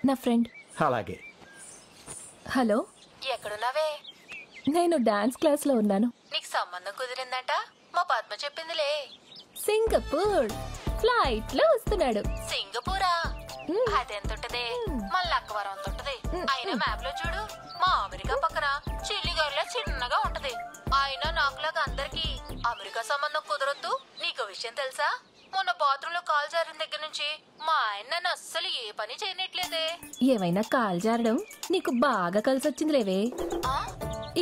W: నా ఫ్రెండ్.
U: అలాగే.
W: హలో, ఎక్కడున్నావే? నేను డాన్స్ క్లాస్ లో ఉన్నాను. నీకు సంబంధం కుదిరిందంట మా పద్మ చెప్పిందిలే. సింగపూర్ ఫ్లైట్ లో వస్తున్నాడు. సింగపూరా? అదెంతుంటదే? మన లక్కవరం అంత ఉంటది. అయినా మ్యాప్ లో చూడు, మా అమెరికా పక్కన చిల్లిగారిలో చిన్నగా ఉంటది. అయినా నాకులాగా అందరికి అమెరికా సంబంధం కుదరొద్దు. నీకు విషయం తెలుసా? మొన్న బాత్రూమ్ లో కాల్ జారిన దగ్గర నుంచి మా ఆయన నన్ను అస్సలు ఏ పని చేయనట్లేదే. ఏమైనా కాల్ జారడం నీకు బాగా కలిసి వచ్చింది లేవే.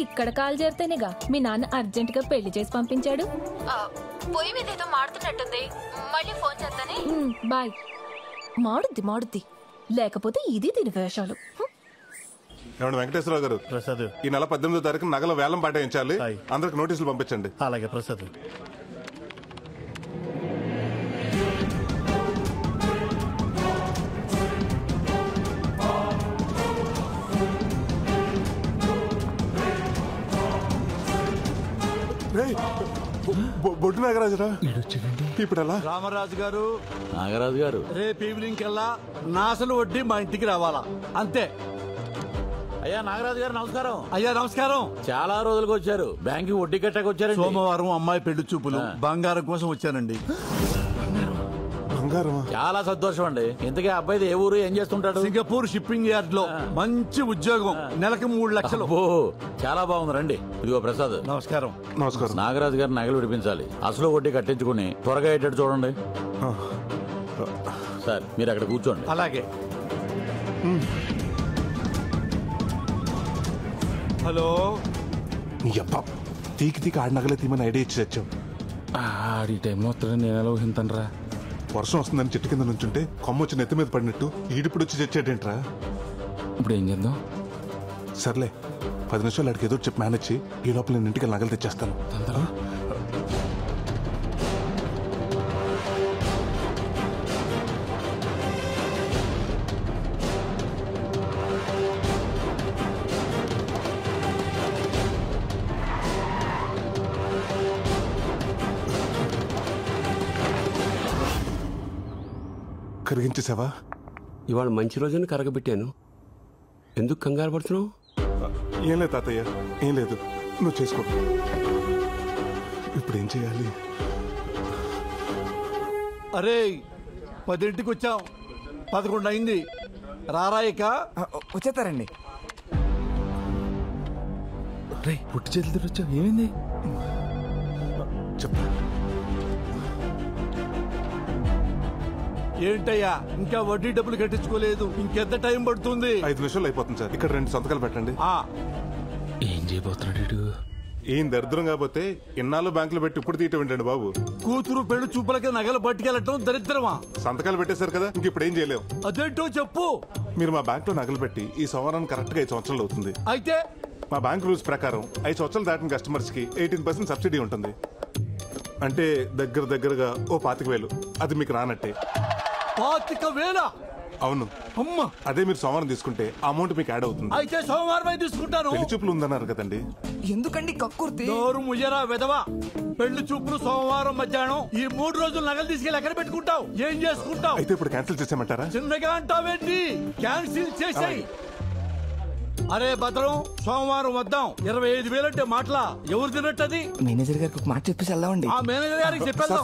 W: ఇక్కడ కాల్ జారితేనేగా మీ నాన్న అర్జెంట్ గా పెళ్లి చేసి పంపించాడు. పొయ్యి మీద ఏదో మాడుతున్నట్టుంది. మళ్ళీ ఫోన్ చేస్తానే. బాయ్. మాడుద్ది లేకపోతే ఇది దీని వేషాలు.
E: ఏమండి వెంకటేశ్వరరావు గారు,
O: ప్రసాద్,
E: ఈ నెల 18వ తారీఖు నగల వేలం పాటించాలి. అందరికి నోటీసులు పంపించండి.
O: అలాగే ప్రసాద్.
E: బొడ్డు నాగరాజురా, ఇప్పుడు ఎలా?
U: రామరాజు గారు,
F: నాగరాజు గారు,
U: రేపు ఈవినింగ్ కల్లా నా అసలు వడ్డీ మా ఇంటికి రావాలా, అంతే.
F: అయ్యా నాగరాజు గారు నమస్కారం.
U: అయ్యా నమస్కారం.
F: చాలా రోజులకు వచ్చారు. బ్యాంకు వడ్డీ కట్టకు వచ్చారు.
U: సోమవారం అమ్మాయి పెళ్లి చూపులు, బంగారం కోసం వచ్చానండి.
F: చాలా సంతోషం అండి. ఇంతకీ అబ్బాయిది ఏ ఊరు, ఏం చేస్తుంటాడు?
U: సింగపూర్ షిప్పింగ్ యార్డ్ లో మంచి ఉద్యోగం, నెలకు 3 లక్షలు.
F: చాలా బాగుంది. రండి. ఇదిగో ప్రసాద్.
U: నమస్కారం.
E: నమస్కారం.
F: నాగరాజు గారు నగలు విడిపించాలి. అసలు వడ్డీ కట్టించుకుని త్వరగా అయ్యేటట్టు చూడండి. సార్ మీరు అక్కడ కూర్చోండి.
U: అలాగే. హలో.
E: తీకి ఆడి నగలే తీమని ఐడియా ఇచ్చి తెచ్చాం.
C: ఆడి టైంలో వస్తాడని నేను ఎలా ఊహింతనరా?
E: వర్షం వస్తుందని చెట్టు కింద నుంచుంటే కొమ్మ వచ్చి నెత్తి మీద పడినట్టు ఈడిప్పుడు వచ్చి తెచ్చాడేంట్రా?
C: ఇప్పుడు ఏం చేద్దాం?
E: సర్లే 10 నిమిషాలు అడిగి ఏదో చెప్పి మేనేజ్ చేయి. ఈ లోపల నేను ఇంటికి నగలు తెచ్చేస్తాను. కరిగించేసావా?
M: ఇవాళ మంచి రోజుని కరగబెట్టాను. ఎందుకు కంగారు పడుతున్నావు?
E: ఏం లేదు తాతయ్య, ఏం లేదు. నువ్వు చేసుకో. ఇప్పుడు ఏం చేయాలి?
U: అరే 10ంటికి వచ్చాం, 11 అయింది. రారాయిక
T: వచ్చేస్తారండి.
C: రే పుట్టి చేతులతో వచ్చావు, ఏమైంది?
E: చెప్పు.
U: ఏంటయ్యా ఇంకా వడ్డీ డబ్బులు కట్టించుకోలేదు? ఇంకెంత టైం పడుతుంది?
E: 5 నిమిషాలు అయిపోతుంది సార్. ఇక్కడ 2 సంతకాలు పెట్టండి.
C: ఏం చేయబోతున్నాడు?
E: ఏం దరిద్రం కాకపోతే ఇన్నాళ్ళు బ్యాంకులో పెట్టి ఇప్పుడు తీయటం ఏంటండి బాబు?
U: కూతురు పెళ్లి చూపులకి నగలు పట్టుకెళ్ళటం దరిద్రమా?
E: సంతకాలు పెట్టేశారు కదా, ఇంక ఇప్పుడు ఏం చేయలేవు.
U: అదేంటో చెప్పు.
E: మీరు మా బ్యాంక్ లో నగలు పెట్టి ఈ సంవత్సరానికి కరెక్ట్ గా 5 సంవత్సరాలు అవుతుంది.
U: అయితే
E: మా బ్యాంక్ రూల్స్ ప్రకారం 5 సంవత్సరాలు దాటిన కస్టమర్స్ కి 18% సబ్సిడీ ఉంటుంది. అంటే దగ్గరగా ఓ 25,000. అది మీకు రానట్టే.
U: 25,000?
E: అవును.
U: అమ్మా,
E: అదే మీరు సోమవారం తీసుకుంటే అమౌంట్ మీకు యాడ్ అవుతుంది.
U: అయితే సోమవారం తీసుకుంటాను.
E: పెళ్లి చూపులు ఉందన్నారు కదండి.
T: ఎందుకండి కక్కుర్తి?
U: నోరు ముయ్యరా వెదవా. పెళ్లి చూపులు సోమవారం మధ్యాహ్నం. ఈ 3 రోజులు నగలు తీసుకెళ్ళి ఎక్కడ పెట్టుకుంటావు? ఏం చేసుకుంటావు?
E: అయితే ఇప్పుడు క్యాన్సిల్ చేసేయమంటారా?
U: చిన్నగా అంటావేంటి? క్యాన్సిల్ చేసేయ్. అరే భద్రం, సోమవారం వద్దాం. 25,000 అంటే మాటలా? ఎవరు తిన్నట్టది?
T: మేనేజర్ గారికి ఒక మాట చెప్పేసి వెళ్దామండి.
U: ఆ మేనేజర్ గారికి చెప్పేద్దాం.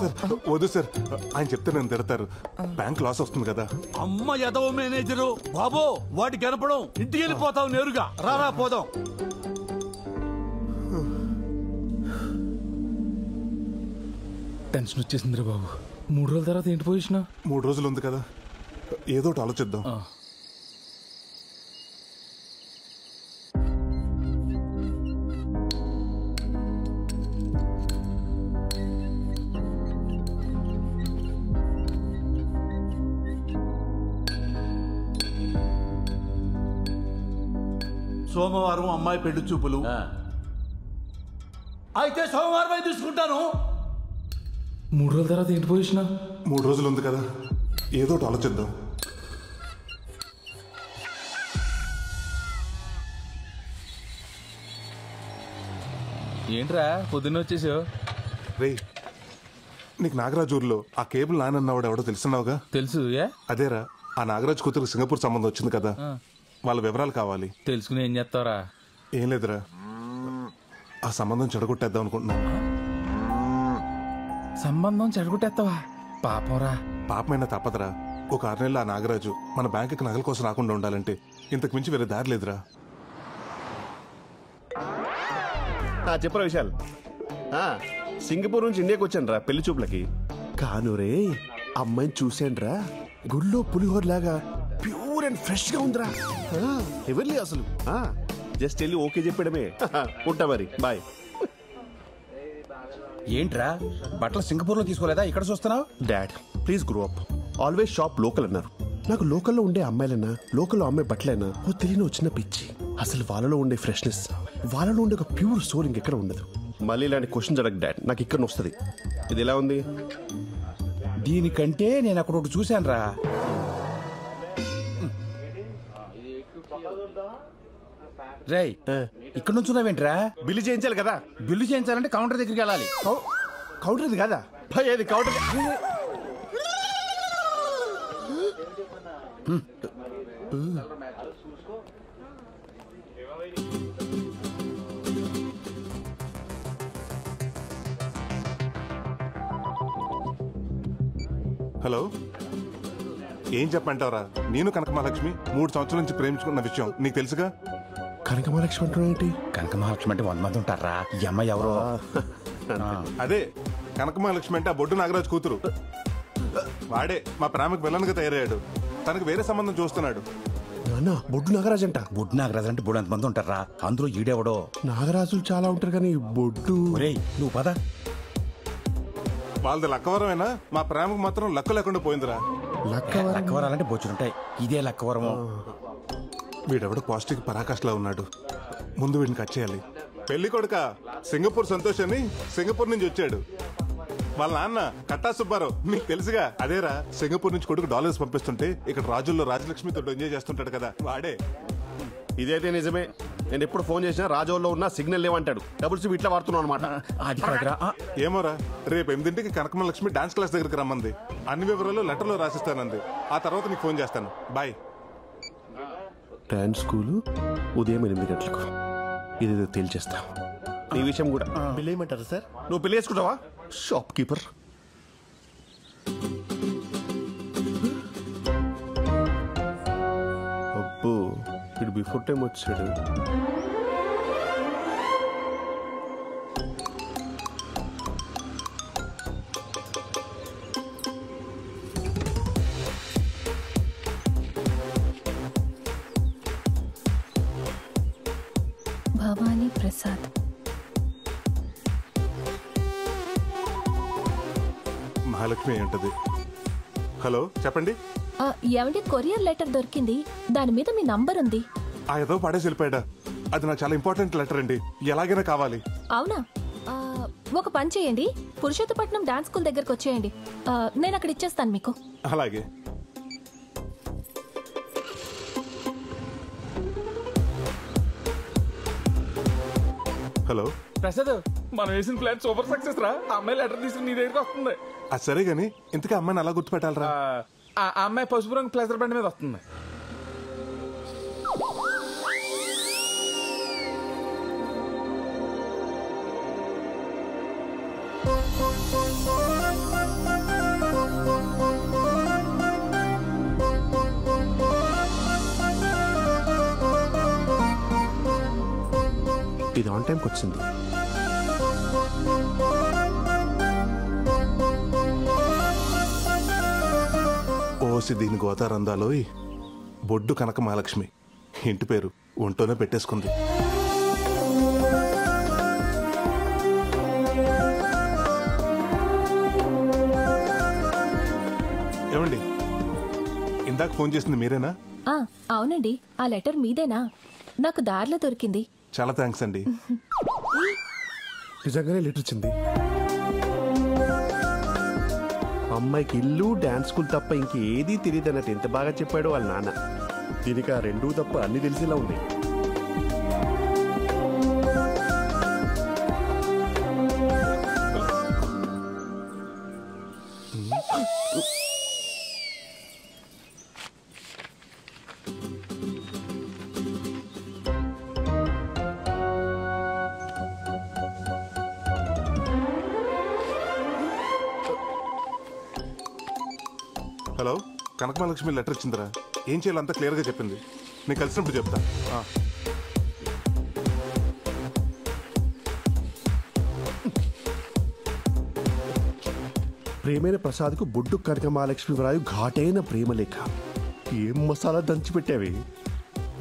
E: వద్దు సార్, ఆయన చెప్తే నన్ను తిడతారు. బ్యాంక్ లాస్ వస్తుంది కదా.
U: అమ్మ ఎదవ మేనేజరు బాబో, వాటి కనపడం. ఇంటికి వెళ్ళిపోతావు నేరుగా. రారా పోదాం.
C: టెన్షన్ వచ్చేసిందిరా బాబు. 3 రోజుల తర్వాత ఏంటి పొజిషన్?
E: 3 రోజులు ఉంది కదా, ఏదో ఒకటి ఆలోచిద్దాం.
U: సోమవారం అమ్మాయి పెళ్లి చూపులు. అయితే సోమవారం తీసుకుంటాను.
C: 3 రోజుల తర్వాత ఏంటి పొజిషన్?
E: 3 రోజులు ఉంది కదా, ఏదో ఒకటి ఆలోచిద్దాం.
C: ఏంట్రా పొద్దున్న వచ్చేసావు?
E: రే, నీకు నాగరాజు ఊర్లో ఆ కేబుల్ నానన్నవాడు ఎవడో తెలుసున్నావుగా?
C: తెలుసు.
E: అదేరా, ఆ నాగరాజు కూతురు సింగపూర్ సంబంధం వచ్చింది కదా, వాళ్ళ వివరాలు కావాలి.
C: తెలుసుకుని ఏం చేస్తావరా?
E: ఏం లేదురా, ఆ సంబంధం చెడగొట్టేద్దాం అనుకుంటున్నాను.
C: సంబంధం చెడగొట్టేస్తావా? పాపంరా.
E: పాపమైనా తప్పదురా. ఒక 6 నెలలు ఆ నాగరాజు మన బ్యాంకుకి నగల కోసం రాకుండా ఉండాలంటే ఇంతకు మించి వేరే దారి లేదురా.
A: చెప్పరా విశాల్, సింగపూర్ నుంచి ఇండియాకి వచ్చాను రా పెళ్లి చూపులకి. కాను రే, అమ్మాయిని చూశాను రా, గుళ్ళో పులిహోర లాగా ప్యూర్ అండ్ ఫ్రెష్ గా ఉందిరా. ఎవరి అసలు జస్ట్ వెళ్ళి ఓకే చెప్పడమే. ఉంటా మరి, బాయ్.
O: ఏంట్రా బట్టలు సింగపూర్ లో తీసుకోలేదా, ఇక్కడ చూస్తున్నావు?
A: Dad please grow up. Always shop local అన్నారు. నాకు లోకల్లో ఉండే అమ్మాయిలైనా, లోకల్లో అమ్మాయి బట్టలైనా ఓ తెలియని వచ్చిన పిచ్చి. అసలు వాళ్ళలో ఉండే ఫ్రెష్నెస్, వాళ్ళలో ఉండే ఒక ప్యూర్ సోల్ ఇంకెక్కడ ఉండదు. మళ్ళీ ఇలాంటి క్వశ్చన్ అడగ డాడ్, నాకు ఇక్కడ వస్తుంది. ఇది ఎలా ఉంది?
O: దీనికంటే నేను అక్కడ ఒకటి చూశాను రా. రేయ్, ఇక్కడ నుంచి ఉన్నావేంట్రా?
A: బిల్లు చేయించాలి కదా.
O: బిల్లు చేయించాలంటే కౌంటర్ దగ్గరికి వెళ్ళాలి.
A: కౌంటర్ ఇది కదా భయ్, అది కౌంటర్.
E: హలో, ఏం చెప్పంటావురా? నేను కనకమహాలక్ష్మి 3 సంవత్సరాల నుంచి ప్రేమించుకున్న విషయం నీకు తెలుసుగా.
A: కనకమహాలక్ష్మి అంటే ఏంటి?
O: కనకమహాలక్ష్మి అంటే 100 మంది ఉంటారా? ఈ అమ్మాయి ఎవరో.
E: అదే కనకమహాలక్ష్మి అంటే ఆ బొడ్డు నాగరాజు కూతురు. వాడే మా ప్రేమకు విలన్గా తయారయ్యాడు. తనకు వేరే సంబంధం చూస్తున్నాడు.
A: నాన్న బొడ్డు నాగరాజు అంట.
O: బొడ్డు నాగరాజు అంటే బొడ్డు అంతమంది ఉంటారా, అందులో ఈడెవడో.
A: నాగరాజులు చాలా ఉంటారు కానీ బొడ్డు.
O: నువ్వు పద.
E: వాళ్ళది లక్కవరమేనా? మా ప్రేమకు మాత్రం లక్క లేకుండా పోయిందిరా.
O: లక్కవరాలంటే బొచ్చులుంటాయి, ఇదే లక్కవరము.
E: వీడెవడో పాజిటివ్ పరాకాష్లా ఉన్నాడు. ముందు వీడిని కట్ చేయాలి. పెళ్లి కొడుక సింగపూర్ సంతోష్ అని సింగపూర్ నుంచి వచ్చాడు. వాళ్ళ నాన్న కట్టా సుబ్బారావు మీకు తెలుసుగా, అదేరా సింగపూర్ నుంచి కొడుకు డాలర్స్ పంపిస్తుంటే ఇక్కడ రాజుల్లో రాజలక్ష్మితో ఎంజాయ్ చేస్తుంటాడు కదా, వాడే.
A: ఇదైతే నిజమే. నేను ఎప్పుడు ఫోన్ చేసినా రాజోల్లో ఉన్న సిగ్నల్ లేవంటాడు. డబుల్ సిమ్ ఇట్లా వాడుతున్నావు అనమాట.
E: ఏమోరా, రేపు 8ంటికి కనకమ్మ లక్ష్మి డాన్స్ క్లాస్ దగ్గరికి రమ్మంది. అన్ని వివరాలు లెటర్లో రాసిస్తానంది. ఆ తర్వాత నీకు ఫోన్ చేస్తాను. బాయ్.
A: డాన్స్ స్కూలు ఉదయం 8 గంటలకు. ఇది తేల్చేస్తా. ఈ విషయం కూడా
B: బిల్ ఏమంటారు సార్?
A: నువ్వు పెళ్లి చేసుకుంటావా? Shop keeper. అబ్బో, ఇటు బిఫోర్ టైం వచ్చాడు.
W: భవానీ ప్రసాద్.
E: మహాలక్ష్మి అయి ఉంటది. హలో, చెప్పండి.
W: ఏమంటే కొరియర్ లెటర్ దొరికింది, దాని మీద మీ నంబర్ ఉంది.
E: ఆ ఏదో పడేసి వెళ్ళిపోయాడా? అది నాకు చాలా ఇంపార్టెంట్ లెటర్ అండి, ఎలాగైనా కావాలి.
W: అవునా? ఒక పని చేయండి, పురుషోత్తపట్నం డాన్స్ స్కూల్ దగ్గరకు వచ్చేయండి, నేను అక్కడ ఇచ్చేస్తాను మీకు.
E: అలాగే. హలో
C: ప్రసాద్, మనం వేసిన ప్లాన్ సూపర్ సక్సెస్ రా. ఆ అమ్మాయి లెటర్ తీసుకుని నీ దగ్గరికి వస్తుంది.
E: అది సరే గాని ఇంతకీ అమ్మాయిని అలా గుర్తుపెట్టాలరా?
C: ఆ అమ్మాయి పసుపు రంగు ప్లేసర్ బండి మీద వస్తుంది.
A: ఇది ఆన్ టైంకి వచ్చింది.
E: ఓసి దీని గోతారందాలో బొడ్డు కనక మహాలక్ష్మి ఇంటి పేరు ఒంటోనే పెట్టేసుకుంది. ఏమండి, ఇందాక ఫోన్ చేసింది మీరేనా?
W: అవునండి, ఆ లెటర్ మీదేనా? నాకు దారిలో దొరికింది.
E: చాలా థ్యాంక్స్ అండి.
A: నిజంగానే లెటర్ వచ్చింది. అమ్మాయికి ఇల్లు డాన్స్ స్కూల్ తప్ప ఇంకేదీ తెలియదు అన్నట్టు ఎంత బాగా చెప్పాడు వాళ్ళ నాన్న. దీనికి ఆ రెండూ తప్ప అన్ని తెలిసేలా ఉంది.
E: హలో, కనకమహాలక్ష్మి లెటర్ ఇచ్చిందిరా. ఏం చేయాలో అంతా క్లియర్గా చెప్పింది. నేను కలిసినప్పుడు చెప్తా.
A: ప్రేమైన ప్రసాద్కు బొడ్డు కనక మహాలక్ష్మి వ్రాయు ఘాటైన ప్రేమలేఖ. ఏం మసాలా దంచిపెట్టావి.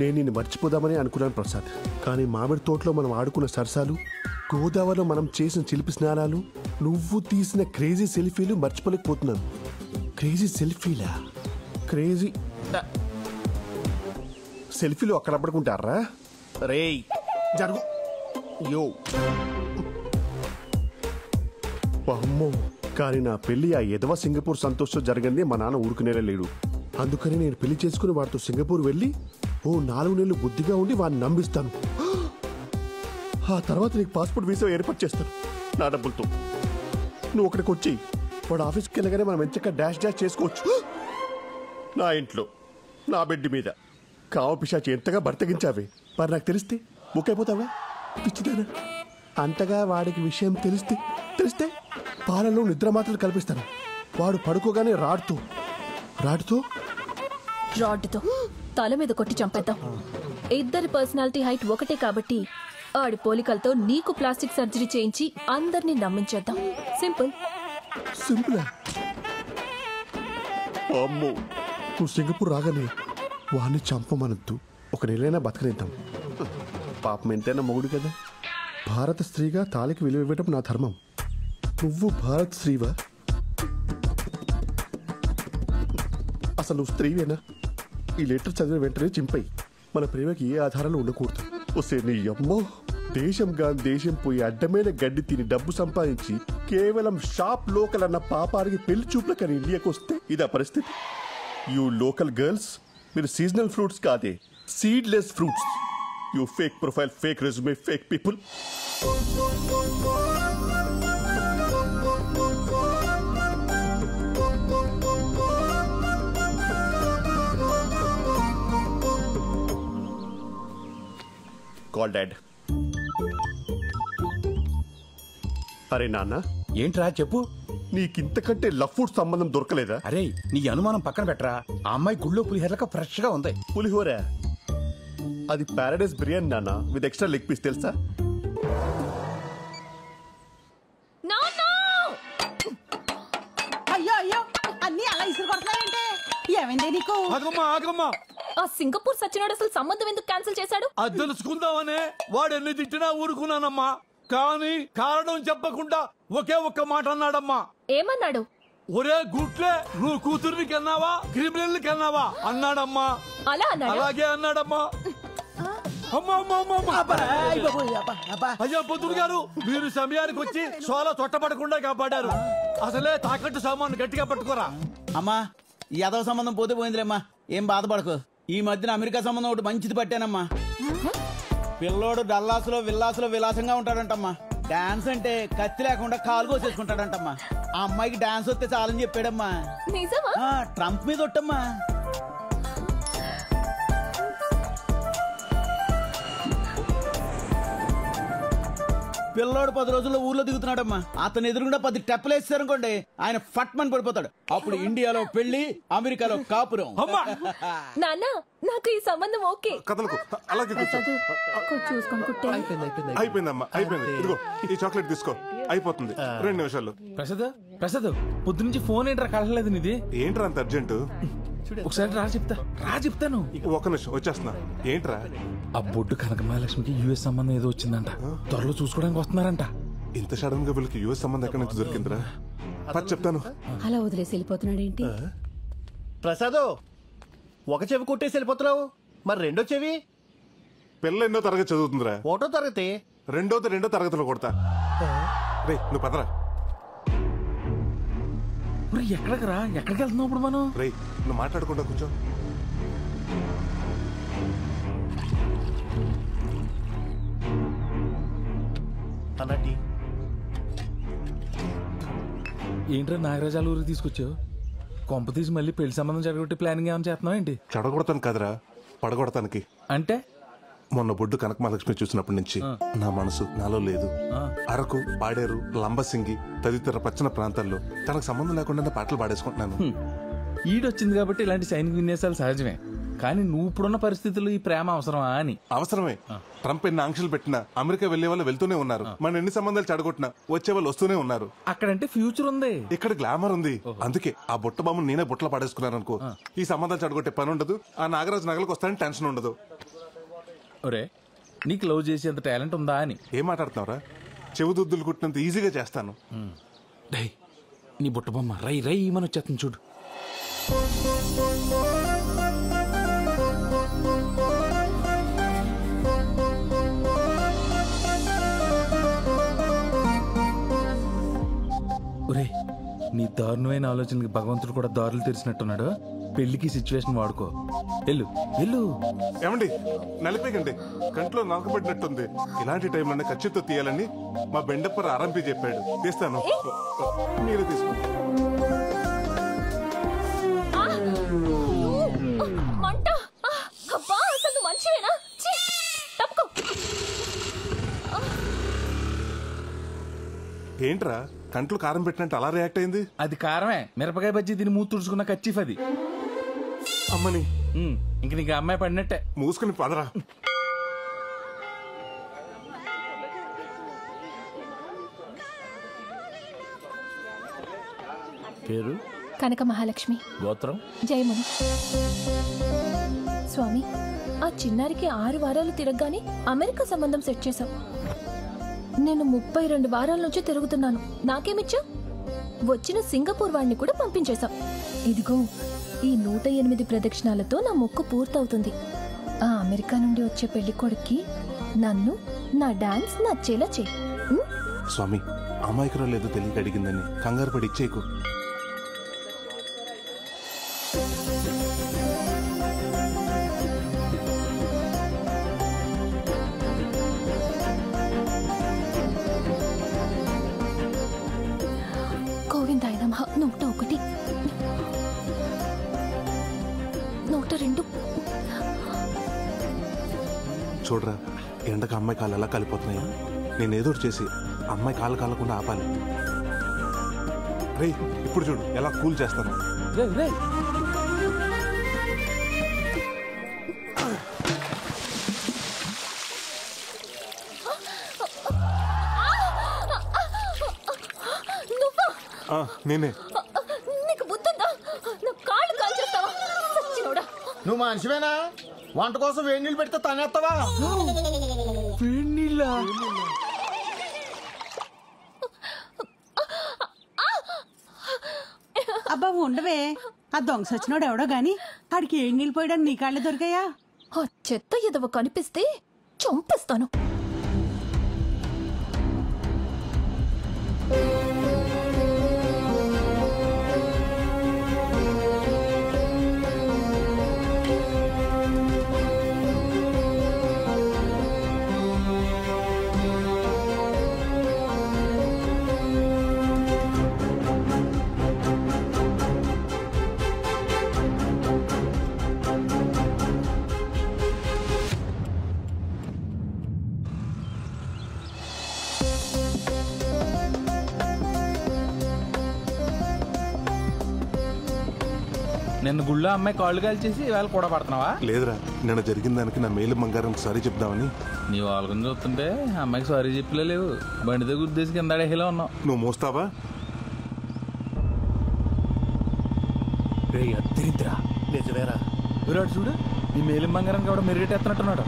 A: నేను నిన్ను మర్చిపోదామని అనుకున్నాను ప్రసాద్, కానీ మామిడి తోటలో మనం ఆడుకున్న సరసాలు, గోదావరిలో మనం చేసిన చిలిపి స్నానాలు, నువ్వు తీసిన క్రేజీ సెల్ఫీలు మర్చిపోలేకపోతున్నాను. క్రేజీ సెల్ఫీలా? క్రేజీ సెల్ఫీలు అక్కడ పడుకుంటారా? రేయ్ జరుగు. యో అమ్మో, కానీ నా పెళ్లి ఆ ఎదవ సింగపూర్ సంతోష్ జరిగింది మా నాన్న ఊరుకునేలా లేడు. అందుకని నేను పెళ్లి చేసుకుని వాడితో సింగపూర్ వెళ్ళి ఓ 4 నెలలు బుద్ధిగా ఉండి వాడిని నమ్మిస్తాను. ఆ తర్వాత నీకు పాస్పోర్ట్ వీసా ఏర్పాటు చేస్తాను నా డబ్బులతో. నువ్వు అక్కడికి వచ్చి వాడు ఆఫీస్కి వెళ్ళగానే మనం ఎంచక్క డాష్ డాష్ చేసుకోవచ్చు. నా ఇంట్లో నా బెడ్ మీద కావ పిశాచి ఎంతగా బర్తగించావే. మరి నాకు తెలిస్తే ముక్కైపోతావా? పిచ్చిదానా. అంతగా వాడికి విషయం తెలిస్తే పాలలో నిద్ర మాత్రలు కల్పిస్తాను. వాడు పడుకోగానే రాడ్తో
W: తల మీద కొట్టి చంపేద్దాం. ఇద్దరి పర్సనాలిటీ హైట్ ఒకటే కాబట్టి ఆడి పోలికలతో నీకు ప్లాస్టిక్ సర్జరీ చేయించి అందరినీ నమ్మించేద్దాం. సింపుల్.
A: సింపుల్. అమ్మో, నువ్వు సింగపూర్ రాగానే వాడిని చంపమనొద్దు, ఒక నెలైనా బతకనిద్దాం. పాపం ఎంతైనా మొగుడు కదా. భారత స్త్రీగా తాళికి విలువ ఇవ్వడం నా ధర్మం. నువ్వు భారత స్త్రీవా? అసలు నువ్వు స్త్రీవేనా? ఈ లెటర్ చదివిన వెంటనే చింపై. మన ప్రేమకి ఏ ఆధారాలు ఉండకూడదు. వస్తే నీ అమ్మో, దేశం పోయి అడ్డమైన గడ్డి తిని డబ్బు సంపాదించి కేవలం షాప్ లోకల్ అన్న పాపానికి పెళ్లి చూపులకని ఇండియాకి వస్తే ఇదా పరిస్థితి. యూ లోకల్ గర్ల్స్, మీరు సీజనల్ ఫ్రూట్స్ కాదే, seedless fruits. You fake profile, fake resume, fake people. Call dad. అరే నాన్న.
H: ఏంట్రా చెప్పు.
A: నీకింతకంటే లవ్ ఫుడ్ సంబంధం దొరకలేదా?
H: అరే నీ అనుమానం పక్కన పెట్టరా, ఆ అమ్మాయి గుళ్ళో పులిహోరలక ఫ్రెష్ గా ఉంది.
A: పులిహోర? అది పారాడైస్ బిర్యానీ నాన్న, విత్ ఎక్స్ట్రా లెగ్ పీస్, తెలుసా?
V: అయ్యో అయ్యో, అన్ని అలా ఇసురు కొడుతున్నాయంటే ఏమైంది నీకు?
U: ఆగమ్మా.
W: ఆ సింగపూర్ సచ్చినాడు అసలు సంబంధం ఎందుకు క్యాన్సిల్ చేశాడు?
U: అది తెలుసుకుందామనే వాడు ఎన్ని తిట్టినా ఊరుకున్నానమ్మా. కానీ కారణం చెప్పకుండా ఒకే ఒక్క మాట అన్నాడమ్మా.
W: ఏమన్నాడు?
U: ఒరే గుట్లే, నువ్వు కూతుర్ని కన్నావా క్రిమినల్ కన్నావా అన్నాడమ్మా.
W: అలా అన్నాడు?
U: అలాగే అన్నాడమ్మా. అయ్యా పొద్దుడు గారు, మీరు సమయానికి వచ్చి సోలా చొట్టపడకుండా కాపాడారు. అసలే తాకట్టు సామాను గట్టిగా పట్టుకోరా.
K: అమ్మా ఈ యాదవ సంబంధం పోతే పోయిందిలేమ్మా, ఏం బాధపడకు. ఈ మధ్యన అమెరికా సంబంధం ఒకటి మంచిది పట్టానమ్మా. పిల్లోడు డల్లాసులో విల్లాసులో విలాసంగా ఉంటాడంటమ్మా. డాన్స్ అంటే కత్తి లేకుండా కాలు కోసేసుకుంటాడంటమ్మా. ఆ అమ్మాయికి డాన్స్ వస్తే చాలని చెప్పాడమ్మా. ట్రంప్ మీద ఒట్టమ్మా. పిల్లోడు 10 రోజుల్లో ఊర్లో దిగుతున్నాడమ్మా. అతను ఎదురుగుండా 10 టెప్పలు వేస్తారనుకోండి, ఆయన ఫట్ మని పడిపోతాడు. అప్పుడు ఇండియాలో పెళ్లి, అమెరికాలో కాపురం.
W: నాన్న నాకు ఈ సంబంధం ఓకే.
E: కథలకు అలాగే
W: చూసుకుంటే
E: అయిపోయిందమ్మా, అయిపోయింది. ఇదిగో ఈ చాక్లెట్ తీసుకో, అయిపోతుంది 2 నిమిషాల్లో.
C: ప్రసాద్ పొద్దు నుంచి ఫోన్ ఏంట్రా కలగలేదు నీది?
E: ఏంట్రా అంత అర్జెంటు?
C: ఒకసారి చెప్తాను.
E: ఒక్క నిమిషం వచ్చేస్తున్నా. ఏంట్రా?
C: ఆ బొడ్డు కనకమహాలక్ష్మికి యుఎస్ సంబంధం ఏదో వచ్చిందంట, త్వరలో చూసుకోవడానికి వస్తున్నారంట.
E: ఇంత సడన్ గా వీళ్ళకి యుఎస్ సంబంధం ఎక్కడి నుంచి దొరికిందిరా? చెప్తాను.
I: అలా వదిలేసి వెళ్ళిపోతున్నాడు ఏంటి?
L: ప్రసాద్, ఒక చెవి కొట్టేసి వెళ్ళిపోతున్నావు, మరి రెండో చెవి?
E: పిల్ల ఎన్నో తరగతి చదువుతుందిరా?
L: 1వ తరగతి.
E: రెండో తరగతిలో కొడతా. రే నువ్వు పదరా.
C: ఎక్కడికి వెళ్తున్నావు ఇప్పుడు మనం?
E: రే నువ్వు మాట్లాడకుండా కూర్చో.
L: అన్నటి
C: ఏంట్రా నాగరాజాల ఊరికి తీసుకొచ్చావు? కొంప తీసి మళ్ళీ పెళ్లి సంబంధం జరగొట్టి ప్లానింగ్ ఏమైనా చేస్తున్నావు ఏంటి?
E: చెడగొడతాను కదరా, పడగొడతానికి.
C: అంటే
E: మొన్న బొడ్డు కనకమహాలక్ష్మి చూసినప్పటి నుంచి నా మనసు నాలో లేదు. అరకు, పాడేరు, లంబసింగి తదితర పచ్చని ప్రాంతాల్లో తనకు సంబంధం లేకుండా పాటలు పాడేసుకుంటున్నాను.
C: ఈడొచ్చింది కాబట్టి ఇలాంటి సైనిక విన్యాసాలు సహజమే. కానీ నువ్వు ఇప్పుడున్న పరిస్థితుల్లో ఈ ప్రేమ అవసరమా అని?
E: అవసరమే. ట్రంప్ ఎన్ని ఆంక్షలు పెట్టినా అమెరికా వెళ్లే వాళ్ళు వెళ్తూనే ఉన్నారు. మన ఎన్ని సంబంధాలు చెడగొట్టినా వచ్చే వాళ్ళు వస్తూనే ఉన్నారు.
C: అక్కడంటే ఫ్యూచర్ ఉంది,
E: ఇక్కడ గ్లామర్ ఉంది. అందుకే ఆ బుట్ట బామ్మను నేనే బుట్టలో పడేసుకున్నాను అనుకో, ఈ సంబంధాలు చెడగొట్టే పని ఉండదు. ఆ నాగరాజు నగలకు వస్తానని టెన్షన్ ఉండదు.
C: ఒరే నీకు లవ్ చేసేంత టాలెంట్ ఉందా అని?
E: ఏం మాట్లాడుతున్నావురా? చెవుదుద్దులు కుట్టినంత ఈజీగా చేస్తాను.
C: డై నీ బుట్ట బొమ్మ రై రై మన వచ్చేస్తుంది చూడు. ఒరే నీ దారుణమైన ఆలోచనకి భగవంతుడు కూడా దారులు తెరిచినట్టున్నాడు. పెళ్లికి సిచ్యువేషన్ వాడుకో. వెళ్ళు.
E: ఏమండి నలిపేకండి, కంట్లో నలకబడినట్టుంది. ఇలాంటి టైంలోనే ఖచ్చితంగా తీయాలని మా బెండప్పర్ ఆరంపి చెప్పాడు. తీస్తాను, మీరే తీసుకోండి. ఏంట్రా కంట్లో కారం పెట్టినట్టు అలా రియాక్ట్ అయింది?
C: అది కారమే, మిరపకాయ బజ్జీ తిని మూతి తుడుచుకున్న కచ్చిఫ్ అది.
E: అమ్మని
C: ఇంక నీకు అమ్మాయి పడినట్టే.
E: మూసుకుని పదరా.
C: పేరు
W: కనక మహాలక్ష్మి,
C: గోత్రం
W: జయముని. స్వామి, ఆ చిన్నారికి 6 వారాలు తిరగగానే అమెరికా సంబంధం సెట్ చేశాం. నేను 32 వారాల నుంచి తిరుగుతున్నాను. నాకేమిచ్చా? వచ్చిన సింగపూర్ వాడిని కూడా పంపించేశాం. ఇదిగో ఈ 108 ప్రదక్షిణాలతో నా మొక్కు పూర్తవుతుంది. ఆ అమెరికా నుండి వచ్చే పెళ్లి కొడుక్కి నన్ను నా డాన్స్ నచ్చేలా చేయి.
E: స్వామి, అమాయకురాలు లేదో తెలియక అడిగిందని కంగారు పడి ఇచ్చేయకు.
W: గోవిందాయ నమః. 101, 102.
E: చూడరా, ఎండకు అమ్మాయి కాళ్ళు ఎలా కాలిపోతున్నాయా? నేను ఏదో చేసి అమ్మాయి కాళ్ళు కాలకుండా ఆపాలి. రే, ఇప్పుడు చూడు ఎలా కూల్ చేస్తాను. నేనే.
W: నీకు బుద్ధుందా? నా కాళ్ళు కాల్చేస్తావా? సచ్చినోడా.
L: నువ్వు మనిషివేనా? వంట కోసం వేడి నీళ్ళు పెడితే తనేస్తావా?
N: వేడి నీళ్ళ?
V: అబ్బా ఉండవే, ఆ దొంగ సచ్చినోడు ఎవడో గాని ఆడికి ఏడు నీళ్ళు పోయడానికి నీ కాళ్ళే దొరికాయా?
W: ఆ చెత్త ఎదవ కనిపిస్తే చంపేస్తాను.
C: నిన్న గుళ్ళో అమ్మాయి కాళ్ళు కాల్చేసి ఇవాళ కూడా పడుతున్నావా?
E: లేదురా, నిన్న జరిగిన దానికి నా మేలు బంగారం సారీ చెప్దామని.
C: నీ వాళ్ళని చూస్తుంటే అమ్మాయికి సారీ చెప్పలే లేవు. బండితో గుద్దేసి కింద అడేలా ఉన్నావు.
E: నువ్వు మోస్తావా?
N: అద్దరిద్రా.
L: నిజమేరా.
C: విరాడు చూడు, నీ మేలు బంగారానికి కూడా మెరుగెట్టేస్తున్నట్టున్నాడు.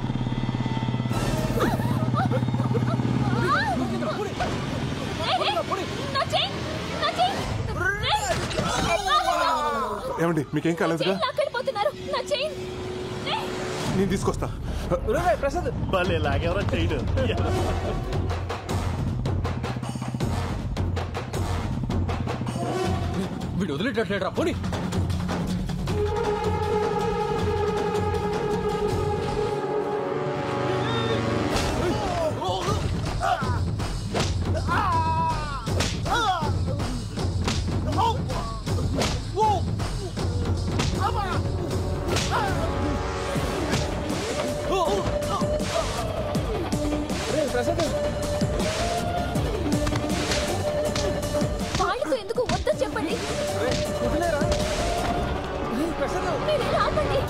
E: ఏమండి, మీకేం కాలేదుగా? నేను తీసుకొస్తా.
L: ప్రసాద్ భలే లాగేవరా చేయడు.
N: వీడు వదిలేటట్లేడు. పోనీ
W: వాళ్ళతో ఎందుకు వద్దని చెప్పండి. నేనే ఆపండి.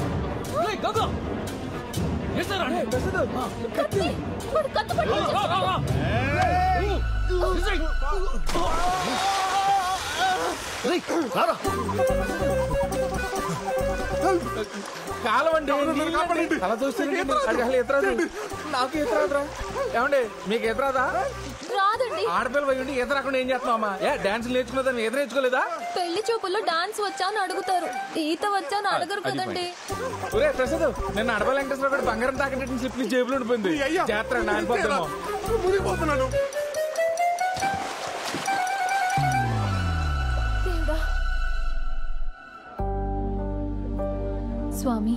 W: కత్తి, వాడు కత్తి
C: కాలవండి అలా చూస్తే నాకు ఈత రాదురా. ఏమండి మీకు ఈత రాదా?
W: రాదండి.
C: ఆడపిల్ల పోయి ఈత రాకుండా ఏం చేస్తున్నావమ్మా? డాన్స్ నేర్చుకున్నదాన్ని ఈత నేర్చుకోలేదా?
W: పెళ్లి చూపుల్లో డాన్స్ వచ్చా అని అడుగుతారు, ఈత వచ్చా అని అడగరు కదండి.
C: ఒరే ప్రసాద్, నిన్న అడవ వెంకటేశ్వర గారు బంగారం తాకట్టు స్లిప్ జేబులో ఉండిపోయింది. జాతర నానిపోతున్నాను.
W: స్వామి,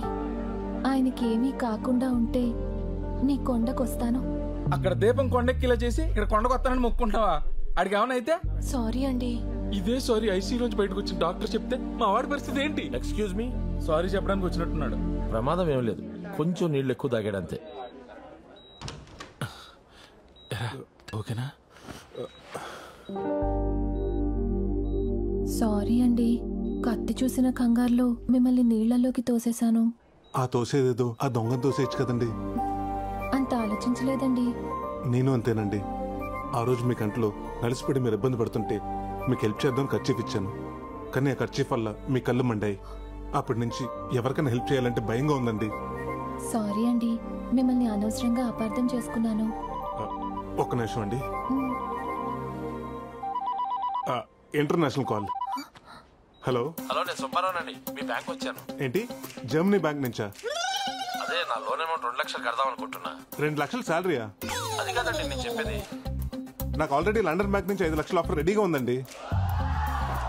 W: ఆయనకి ఏమీ కాకుండా ఉంటే నీ కొండకొస్తాను.
C: అక్కడ దీపం కొండెక్కిలా చేసి ఇక్కడ కొండకు వస్తానని మొక్కుంటావా? అడిగి ఏమన్నా అయితే?
W: సారీ అండి.
C: ఇదే సారీ ఐసీయూలోంచి బయటకు వచ్చిన డాక్టర్ చెప్తే మా వాడి పరిస్థితి ఏంటి?
D: ఎక్స్క్యూజ్ మీ,
C: సారీ చెప్పడానికి వచ్చినట్టున్నాడు.
D: ప్రమాదం ఏం లేదు, కొంచెం నీళ్ళు ఎక్కువ తాగాడంతే.
C: ఓకేనా?
W: సారీ అండి, కత్తి చూసిన కంగారులో మిమ్మల్ని నీళ్లలోకి తోసేశాను.
E: ఆ తోసేదేదో ఆ దొంగను తోసేయచ్చు కదండి.
W: అంత ఆలోచించలేదండి.
E: నేను అంతేనండి. ఆ రోజు మీ కంట్లో నలిసిపడి మీరు ఇబ్బంది పడుతుంటే మీకు హెల్ప్ చేద్దాం కర్చీఫ్ ఇచ్చాను. కానీ ఆ కర్చీఫ్ వల్ల మీ కళ్ళు మండాయి. అప్పటి నుంచి ఎవరికైనా హెల్ప్ చేయాలంటే భయంగా ఉందండి.
W: సారీ అండి, మిమ్మల్ని అనవసరంగా అపార్థం చేసుకున్నాను.
E: ఒక్క నిమిషం అండి. International call. హలో
D: హలో, నేను సుబ్బారావునండి. మీ బ్యాంక్ వచ్చాను.
E: ఏంటి, జర్మనీ బ్యాంక్ నుంచా?
D: అదే నా లోన్ అమౌంట్ 2 లక్షలు కడదాం అనుకుంటున్నా.
E: 2 లక్షలు శాలరీయా?
D: అది కాదండి నేను చెప్పేది.
E: నాకు ఆల్రెడీ లండన్ బ్యాంక్ నుంచి 5 లక్షల ఆఫర్ రెడీగా ఉందండి.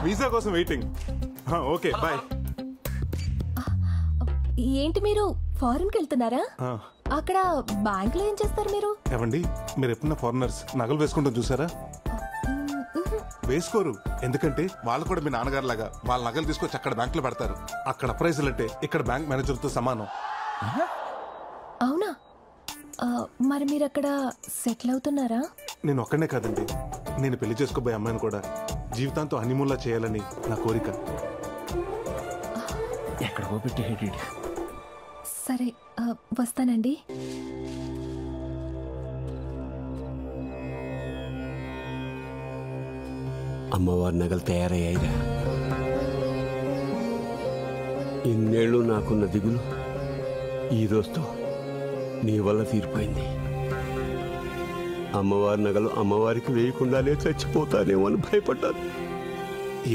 E: వీసా కోసం వెయిటింగ్. Okay bye.
W: ఏంటి మీరు ఫారెన్కి వెళ్తున్నారా? అక్కడ బ్యాంక్ లో ఏం చేస్తారు మీరు?
E: ఏవండి, మీరు ఎప్పుడన్నా ఫారినర్స్ నగలు వేసుకుంటాం చూసారా? వేసుకోరు. ఎందుకంటే వాళ్ళు కూడా మీ నాన్నగారు లాగా వాళ్ళ నగలు తీసుకొచ్చి అక్కడ బ్యాంక్ లో పెడతారు. అక్కడ ప్రైజులు అంటే ఇక్కడ బ్యాంక్ మేనేజర్ తో సమానం.
W: అవునా? మరి మీరు అక్కడ సెటిల్ అవుతున్నారా?
E: నేను ఒక్కనే కాదండి, నేను పెళ్లి చేసుకోబోయే అమ్మాయిని కూడా జీవితాంతో హనీమూన్లా చేయాలని నా కోరిక.
H: ఎక్కడికో పెట్టి
W: సరే, వస్తానండి.
M: అమ్మవారి నగలు తయారయ్యాయిరా. ఇన్నేళ్ళు నాకున్న దిగులు ఈ రోజుతో నీ వల్ల తీరిపోయింది. అమ్మవారి నగలు అమ్మవారికి వేయకుండానే చచ్చిపోతానేమో అని భయపడ్డాను.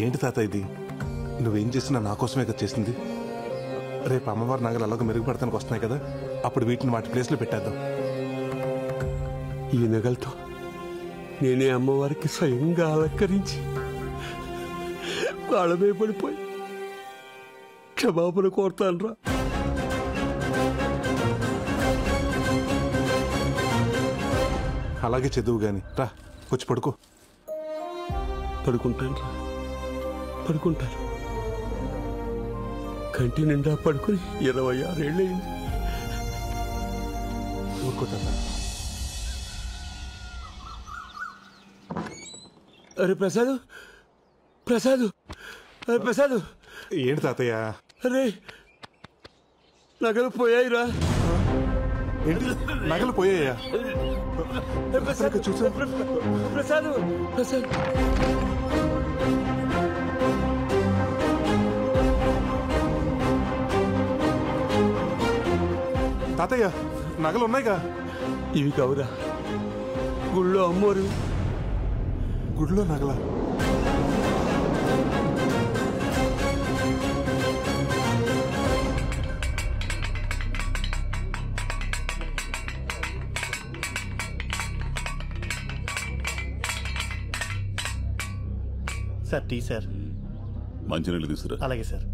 E: ఏంటి తాత ఇది? నువ్వేం చేసినా నా కోసమే కదా చేసింది. రేపు అమ్మవారి నగలు అలాగ మెరుగుపడతానికి వస్తున్నాయి కదా, అప్పుడు వీటిని వాటి ప్లేస్లో పెట్టేద్దాం.
M: ఈ నగలతో నేనే అమ్మవారికి స్వయంగా అలంకరించి వాళ్ళమే పడిపోయి క్షమాపణ కోరుతాను రా.
E: అలాగే చదువు గాని రా, వచ్చి పడుకో.
M: పడుకుంటాను రా, పడుకుంటాను. కంటి నిండా పడుకుని 26 ఏళ్ళయింది.
E: ఊరుకోతా.
M: అరే ప్రసాద్, ప్రసాద్, ప్రసాద్.
E: ఏంటి తాతయ్య?
M: అరే నగలు పోయాయిరా.
E: ఏంటి నగలు పోయాయా?
M: చూసా ప్రసాద్, ప్రసాద్.
E: తాతయ్య నగలు ఉన్నాయిగా?
M: ఇవి కావురా, గుళ్ళో అమ్మోరు.
E: గుడిలో నగల?
L: Sir tea sir.
P: మంచినీళ్ళు తీసుకురా.
L: అలాగే సార్.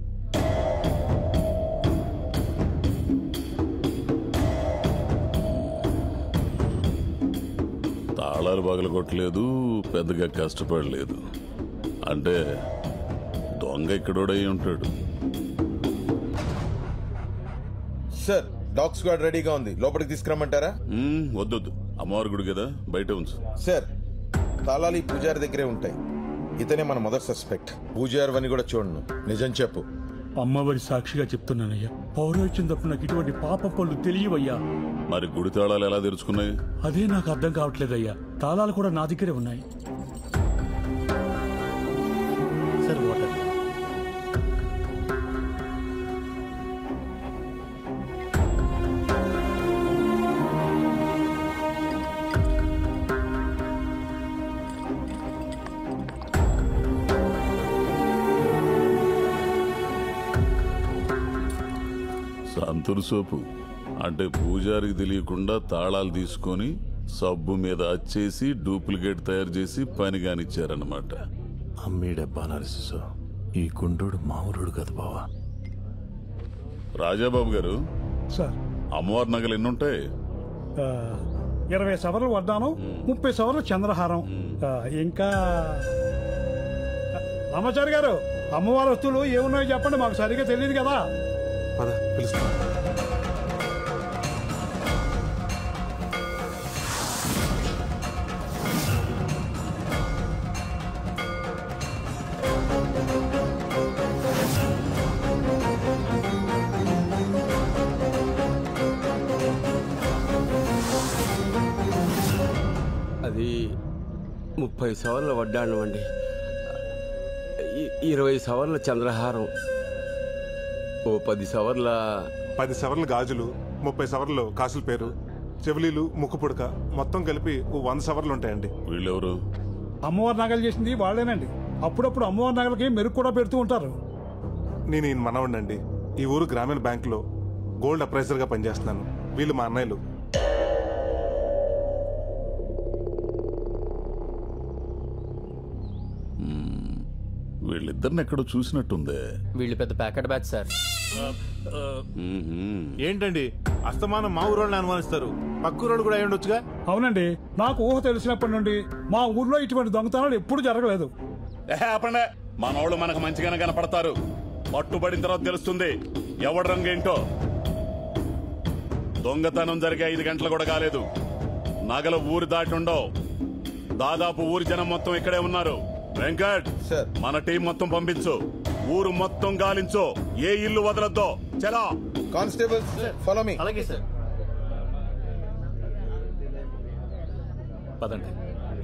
P: తాళాలు పగలగొట్టలేదు, పెద్దగా కష్టపడలేదు. అంటే దొంగ ఇక్కడోడై ఉంటాడు.
R: సార్ డాగ్ స్క్వాడ్ రెడీగా ఉంది, లోపలికి తీసుకురమ్మంటారా?
P: వద్దొద్దు, అమ్మవారి గుడి కదా, బయట ఉంచు.
R: సార్ తాళాలు ఈ పూజారి దగ్గరే ఉంటాయి. ఇతనే మన మొదటి సస్పెక్ట్. పూజారి అని కూడా చూడను. నిజం చెప్పు.
C: అమ్మవారి సాక్షిగా చెప్తున్నానయ్యా, పౌరోహిత్యం తప్ప నాకు ఇటువంటి పాప పనులు తెలియవయ్యా.
P: మరి గుడి తాళాలు ఎలా తెరుచుకున్నాయి?
C: అదే నాకు అర్థం కావట్లేదయ్యా. తాళాలు కూడా నా దగ్గరే ఉన్నాయి.
L: Sir water.
P: సంతూర్ సోపు అంటే పూజారికి తెలియకుండా తాళాలు తీసుకొని సబ్బు మీద అచ్చేసి డూప్లికేట్ తయారు చేసి పని కానిచ్చారన్నమాట.
D: అమ్మీడబ్బా నరసిసో, ఈ గుండోడు మామూలుడు కదా బావా.
P: రాజాబాబు గారు
S: సార్,
P: అమ్మవారి నగలు ఎన్నుంటాయి?
S: 20 సవర్లు వడ్డానం, 30 సవర్లు చంద్రహారం, ఇంకా రామాచారి గారు అమ్మవారి వస్తువులు ఏమున్నాయో చెప్పండి, మాకు సరిగ్గా తెలియదు కదా.
E: పిలుస్తా.
M: అది 30 సవర్ల వడ్డాణం అండి, 20 సవర్ల చంద్రహారం, ఓ 10 సవర్ల
E: 10 సవర్ల గాజులు, 30 సవర్లు కాసుల పేరు, చెవిలీలు, ముక్కు పుడక మొత్తం కలిపి 100 సవర్లు ఉంటాయండి.
P: వీళ్ళెవరు?
S: అమ్మవారి నగలు చేసింది వాళ్ళేనండి. అప్పుడప్పుడు అమ్మవారి నగలకి మెరుగు కూడా పెడుతూ ఉంటారు.
E: నేను ఈయన మనవడినండి. ఈ ఊరు గ్రామీణ బ్యాంకులో గోల్డ్ అప్రైజర్గా పనిచేస్తున్నాను. వీళ్ళు మా అన్నయ్యలు.
P: వీళ్ళిద్దరిని ఎక్కడో చూసినట్టుందే.
G: వీళ్ళు పెద్ద ప్యాకెట్ బ్యాచ్ సార్.
D: ఏంటండి అస్తమానం మా ఊరోళ్ళని అనుమానిస్తారు? పక్కూరోళ్ళు కూడా అయి ఉండొచ్చుగా.
S: అవునండి, నాకు ఊహ తెలిసినప్పటి నుండి మా ఊర్లో ఇటువంటి దొంగతనాలు ఎప్పుడు జరగలేదు.
P: ఆపండి, మనోళ్ళు మనకు మంచిగానే కనపడతారు. పట్టుబడిన తర్వాత తెలుస్తుంది ఎవడి రంగేంటో. దొంగతనం జరిగే 5 గంటలు కూడా కాలేదు. నగలు ఊరు దాటి ఉండవు. దాదాపు ఊరి జనం మొత్తం ఇక్కడే ఉన్నారు. వెంకట్, మన టీం మొత్తం పంపించు. ఊరు మొత్తం గాలించు. ఏ ఇల్లు వదలొద్దో. చలా
R: కానిస్టేబుల్, ఫాలో మీ.
G: అలాగే సార్.
C: పదండి.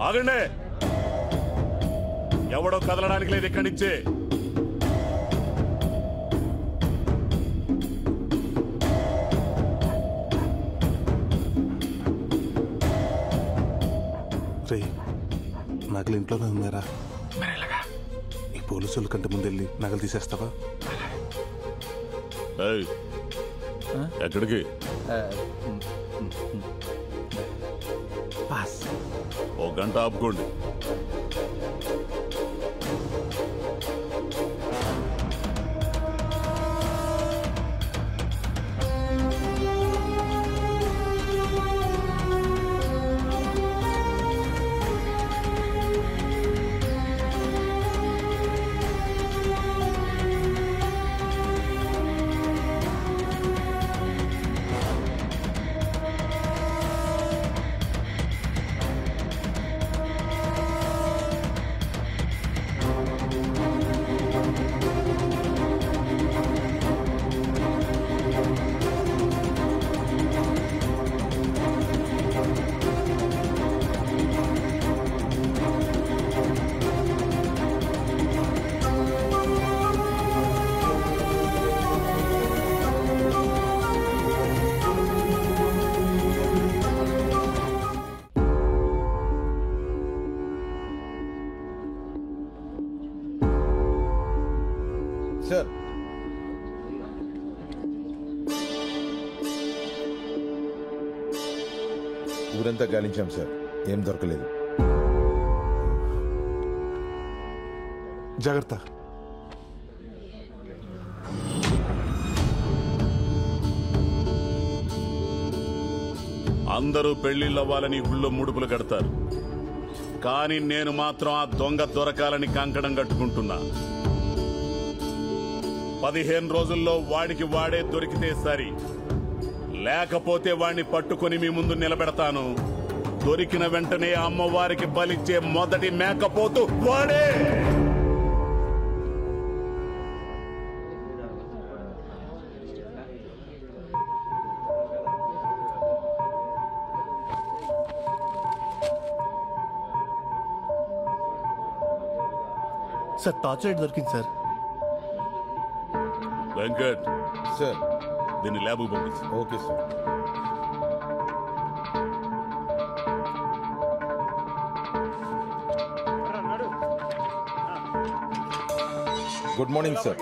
P: ఆగండి, ఎవడో కదలడానికి లేదు ఇక్కడి నుంచి.
E: రే, నగలు ఇంట్లోనే ఉన్నారా? ఈ పోలీసుల కంటే ముందెళ్ళి నగలు తీసేస్తావా?
P: ఎక్కడికి? ఓ గంట ఆపుకోండి.
R: సార్, ఊరంతా గాలించాం సార్, ఏం దొరకలేదు.
E: జాగ్రత్త.
P: అందరూ పెళ్లిళ్ళవ్వాలని గుళ్ళో ముడుపులు కడతారు. కానీ నేను మాత్రం ఆ దొంగ దొరకాలని కంకణం కట్టుకుంటున్నా. 15 రోజుల్లో వాడికి వాడే దొరికితే సరి, లేకపోతే వాడిని పట్టుకొని మీ ముందు నిలబెడతాను. దొరికిన వెంటనే అమ్మవారికి బలిచ్చే మొదటి మేకపోతు వాడే.
D: సార్, టార్చ్ లైట్ దొరికింది సార్.
P: వెంకట్
R: సార్,
P: దీన్ని ల్యాబ్ పంపించు.
R: Okay sir. Good morning sir.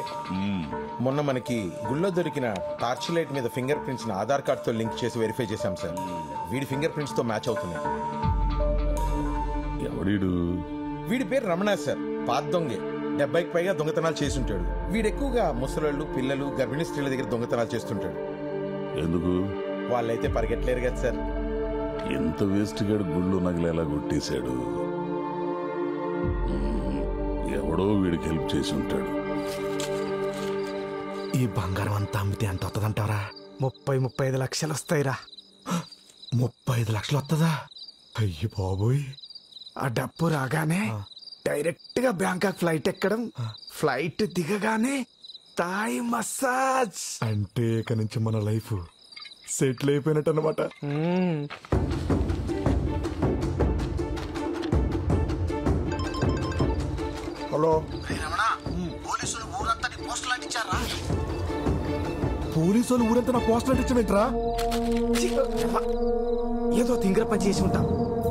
R: మొన్న మనకి గుళ్ళో దొరికిన టార్చ్ లైట్ మీద ఫింగర్ ప్రింట్స్ ఆధార్ కార్డ్ తో లింక్ చేసి వెరిఫై చేశాం సార్. వీడి ఫింగర్ ప్రింట్స్ తో మ్యాచ్ అవుతున్నాయి.
P: ఎవడీడు?
R: వీడి పేరు రమణ సార్. పాత దొంగే. 70కి పైగా దొంగతనాలు చేసి ఉంటాడు. వీడు ఎక్కువగా ముసలాళ్ళు, పిల్లలు, గర్భిణీ స్త్రీల దగ్గర దొంగతనాలు చేస్తుంటాడు.
P: ఎందుకు?
R: వాళ్ళైతే పరిగెట్టలేరు కదా సార్.
P: ఎంత వేస్ట్ గాడు గుళ్ళు నగలేలా కొట్టేశాడు. ఎవడో వీడికి హెల్ప్ చేసి ఉంటాడు.
H: ఈ బంగారం అంతా అమ్మితే ఎంత వస్తుందంటారా? 30-35 లక్షలు వస్తాయిరా. 35 లక్షలు వస్తుందా? అయ్యి బాబోయ్. ఆ డబ్బు రాగానే డైరెక్ట్ గా బ్యాంకాక్ ఫ్లైట్ ఎక్కడం, ఫ్లైట్ దిగగానే థాయ్ మసాజ్. అంటే ఇక నుంచి మన లైఫ్ సెటిల్ అయిపోయినట్టు అన్నమాట. హలో,
E: పోలీసు వాళ్ళు ఊరంతా నా పోస్టర్ అంటించమేంట్రా?
H: ఏదో తింగర పని చేసి ఉంటా.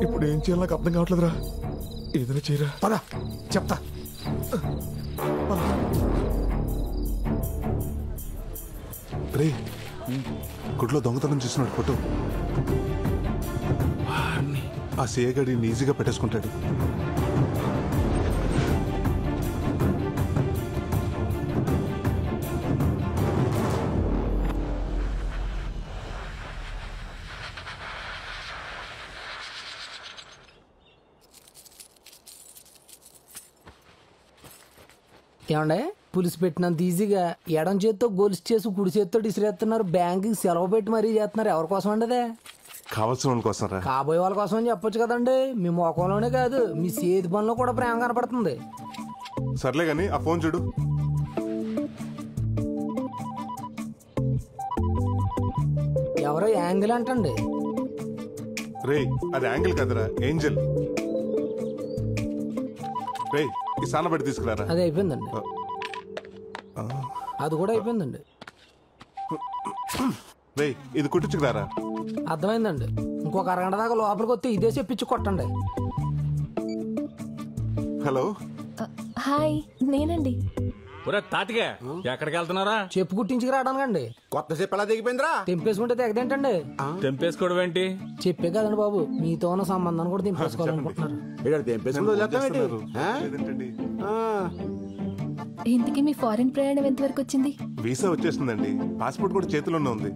E: ఇప్పుడు ఏం చేయాలో నాకు అర్థం కావట్లేదురా. ఏదైనా చేయరా.
H: పదా చెప్తా.
E: రే గుడ్లో దొంగతనం చేస్తున్నాడు ఫోటో. ఆ సేగడిని ఈజీగా పెట్టేసుకుంటాడు.
F: ఏమండే పులిసి పెట్టినంత ఈజీగా ఎడం చేత్తో గొలుసు చేసి కుడి చేత్తో ఇసిరేస్తున్నారు. బ్యాంకుకి సెలవు పెట్టి మరీ చేస్తున్నారు. ఎవరి కోసం అండి అదే?
E: కావాల్సిన వాళ్ళ కోసం రా.
F: కాబోయే వాళ్ళ కోసం అని చెప్పొచ్చు కదండి. మీ ముఖంలోనే కాదు మీ చేతి పనిలో కూడా ప్రేమ కనపడుతుంది.
E: సర్లే గాని ఆ ఫోన్ చూడు.
F: ఎవరో యాంగిల్ అంటండి.
E: రే అది యాంగిల్ కదరా, ఏంజల్. రే ఈ సానబడి తీసుకురారా.
F: అది అయిపోయిందండి. అది కూడా అయిపోయిందండి.
E: రే ఇది కుట్టించుకురారా.
F: అర్థమైందండి. ఇంకొక అరగంట దాకా లోపలికి వస్తే ఇదే చెప్పించి కొట్టండి.
E: హలో
W: హాయ్ నేనండి.
C: తాతిగా ఎక్కడికి వెళ్తున్నారా?
F: చెప్పు కుట్టించుకు రావడానికండి.
H: కొత్త చెప్పు ఎలా దిగిపోయిందిరా?
F: తెంపేసుకుంటే తెగదేంటండి?
C: తెంపేసుకోవడం ఏంటి?
F: చెప్పే కదండి బాబు, మీతో ఉన్న సంబంధాన్ని కూడా తెంపేసుకోవాలనుకుంటున్నారు.
W: ఇంతకీ మీ ఫారెన్ ప్రయాణం ఎంతవరకు వచ్చింది?
E: వీసా వచ్చేసిందండి. పాస్పోర్ట్ కూడా చేతిలోనే ఉంది.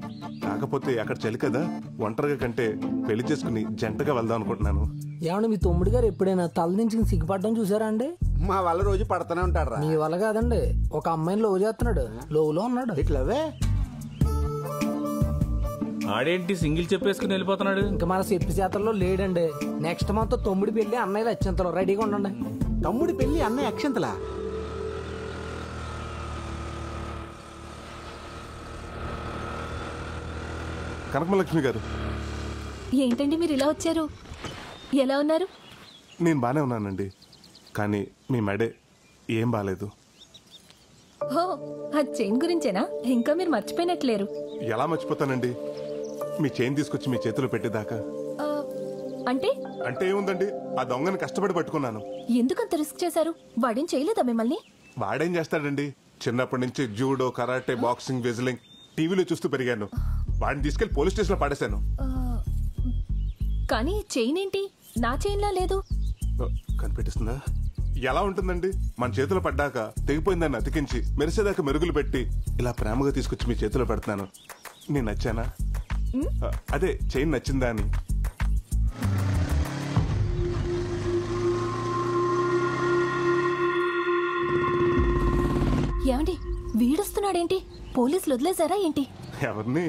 E: కాకపోతే అక్కడ చలి కదా, ఒంటరిగా కంటే పెళ్లి చేసుకుని జంటగా వెళ్దాం అనుకుంటున్నాను.
F: ఏమన్నా మీ తమ్ముడు గారు ఎప్పుడైనా తల నుంచి సిగ్గుపడడం చూసారా అండి?
H: మా వల్ల రోజు పడుతూనే ఉంటాడు.
F: మీ వల్ల కాదండి, ఒక అమ్మాయిని లవ్ చేస్తున్నాడు. లోవులో ఉన్నాడు.
H: ఇట్లవే
C: ఆడేంటి సింగిల్ చెప్పేసుకుని వెళ్ళిపోతున్నాడు?
F: ఇంకా మన చెప్పి చేతల్లో లేడండి. నెక్స్ట్ మంత్ తమ్ముడి పెళ్లి, అన్నయ్యలు అత్యంతలో రెడీగా ఉండండి.
H: తమ్ముడి పెళ్లి, అన్నయ్య అక్షంతలా?
E: కనకమలక్ష్మి గారు.
W: ఏంటండి మీరు ఇలా వచ్చారు? ఎలా ఉన్నారు?
E: నేను బానే ఉన్నానండి, కానీ మీ మెడే ఏం బాలేదు.
W: హో ఆ చైన్ గురించేనా? ఇంకా మీరు మర్చిపోయినట్లేరు.
E: ఎలా మర్చిపోతానండి, మీ చైన్ తీసుకొచ్చి మీ చేతిలో పెట్టేదాకా.
W: అంటే
E: అంటే ఏముందండి, ఆ దొంగని కష్టపడి పట్టుకున్నాను.
W: ఎందుకంత రిస్క్ చేశారు? వాడేం చేయలేదా మిమ్మల్ని?
E: వాడేం చేస్తాడండి, చిన్నప్పటి నుంచి జూడో, కరాటే, బాక్సింగ్, వెజ్లింగ్ టీవీలో చూస్తూ పెరిగాను. వాడిని తీసుకెళ్లి పోలీస్ స్టేషన్ లో పడేశాను.
W: కానీ చైన్ ఏంటి నా చైన్ లా లేదు?
E: కనిపెట్టిస్తుందా? ఎలా ఉంటుందండి, మన చేతిలో పడ్డాక తెగిపోయిందాన్ని అతికించి మెరిసేదాకా మెరుగులు పెట్టి ఇలా ప్రేమగా తీసుకొచ్చి మీ చేతిలో పెడతాను. నేను నచ్చానా? అదే చైన్ నచ్చిందా అని.
W: ఏమండి వీడొస్తున్నాడేంటి? పోలీసులు వదిలేశారా ఏంటి?
E: ఎవరిని?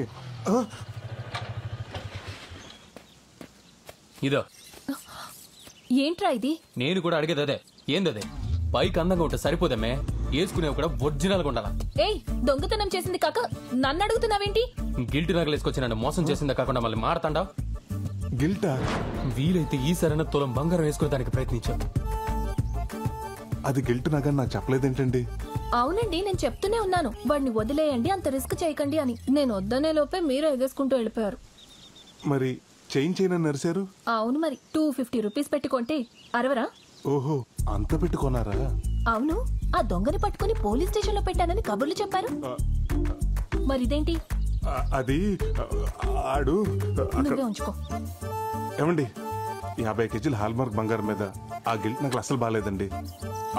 G: ఇదో
W: ఏంట్రా ఇది?
G: నేను కూడా అడిగేది అదే. ఏందదే? పైకి అందంగా ఉంటే సరిపోదమ్మే, వేసుకునేవి కూడా ఒరిజినల్గా ఉండాలా.
W: ఏయ్ దొంగతనం చేసింది కాక నన్ను అడుగుతున్నావేంటి?
G: గిల్ట్ నగలు వేసుకొచ్చి నన్ను మోసం చేసిందా కాకుండా మళ్ళీ మారతాండా?
E: గిల్టా?
G: వీలైతే ఈ సరైన తులం బంగారం వేసుకునే దానికి ప్రయత్నించాను.
E: అది గిల్ట్ నగని నాకు చెప్పలేదేంటండి?
W: అవునండి, నేను చెప్తూనే ఉన్నాను వాడిని వదిలేయండి, అంత రిస్క్ చేయకండి అని. నేను వద్దనే లోపే మీరు ఎగేసుకుంటూ వెళ్ళిపోయారు.
E: మరి చైన్ చైన్ అని నరిశారు?
W: అవును, మరి 250 రూపీస్ పెట్టుకుంటే అరవరా?
E: ఓహో, అంత పెట్టుకున్నారా?
W: అవును, ఆ దొంగని పట్టుకుని పోలీస్ స్టేషన్ లో పెట్టానని కబుర్లు చెప్పారు. మరి ఇదేంటి?
E: అది ఆడు
W: నువ్వే ఉంచుకో.
E: ఏమండి, 50 కేజీల హాల్మార్క్ బంగారం మీద ఆ గిల్ట్ నాకు అసలు బాగాలేదండి.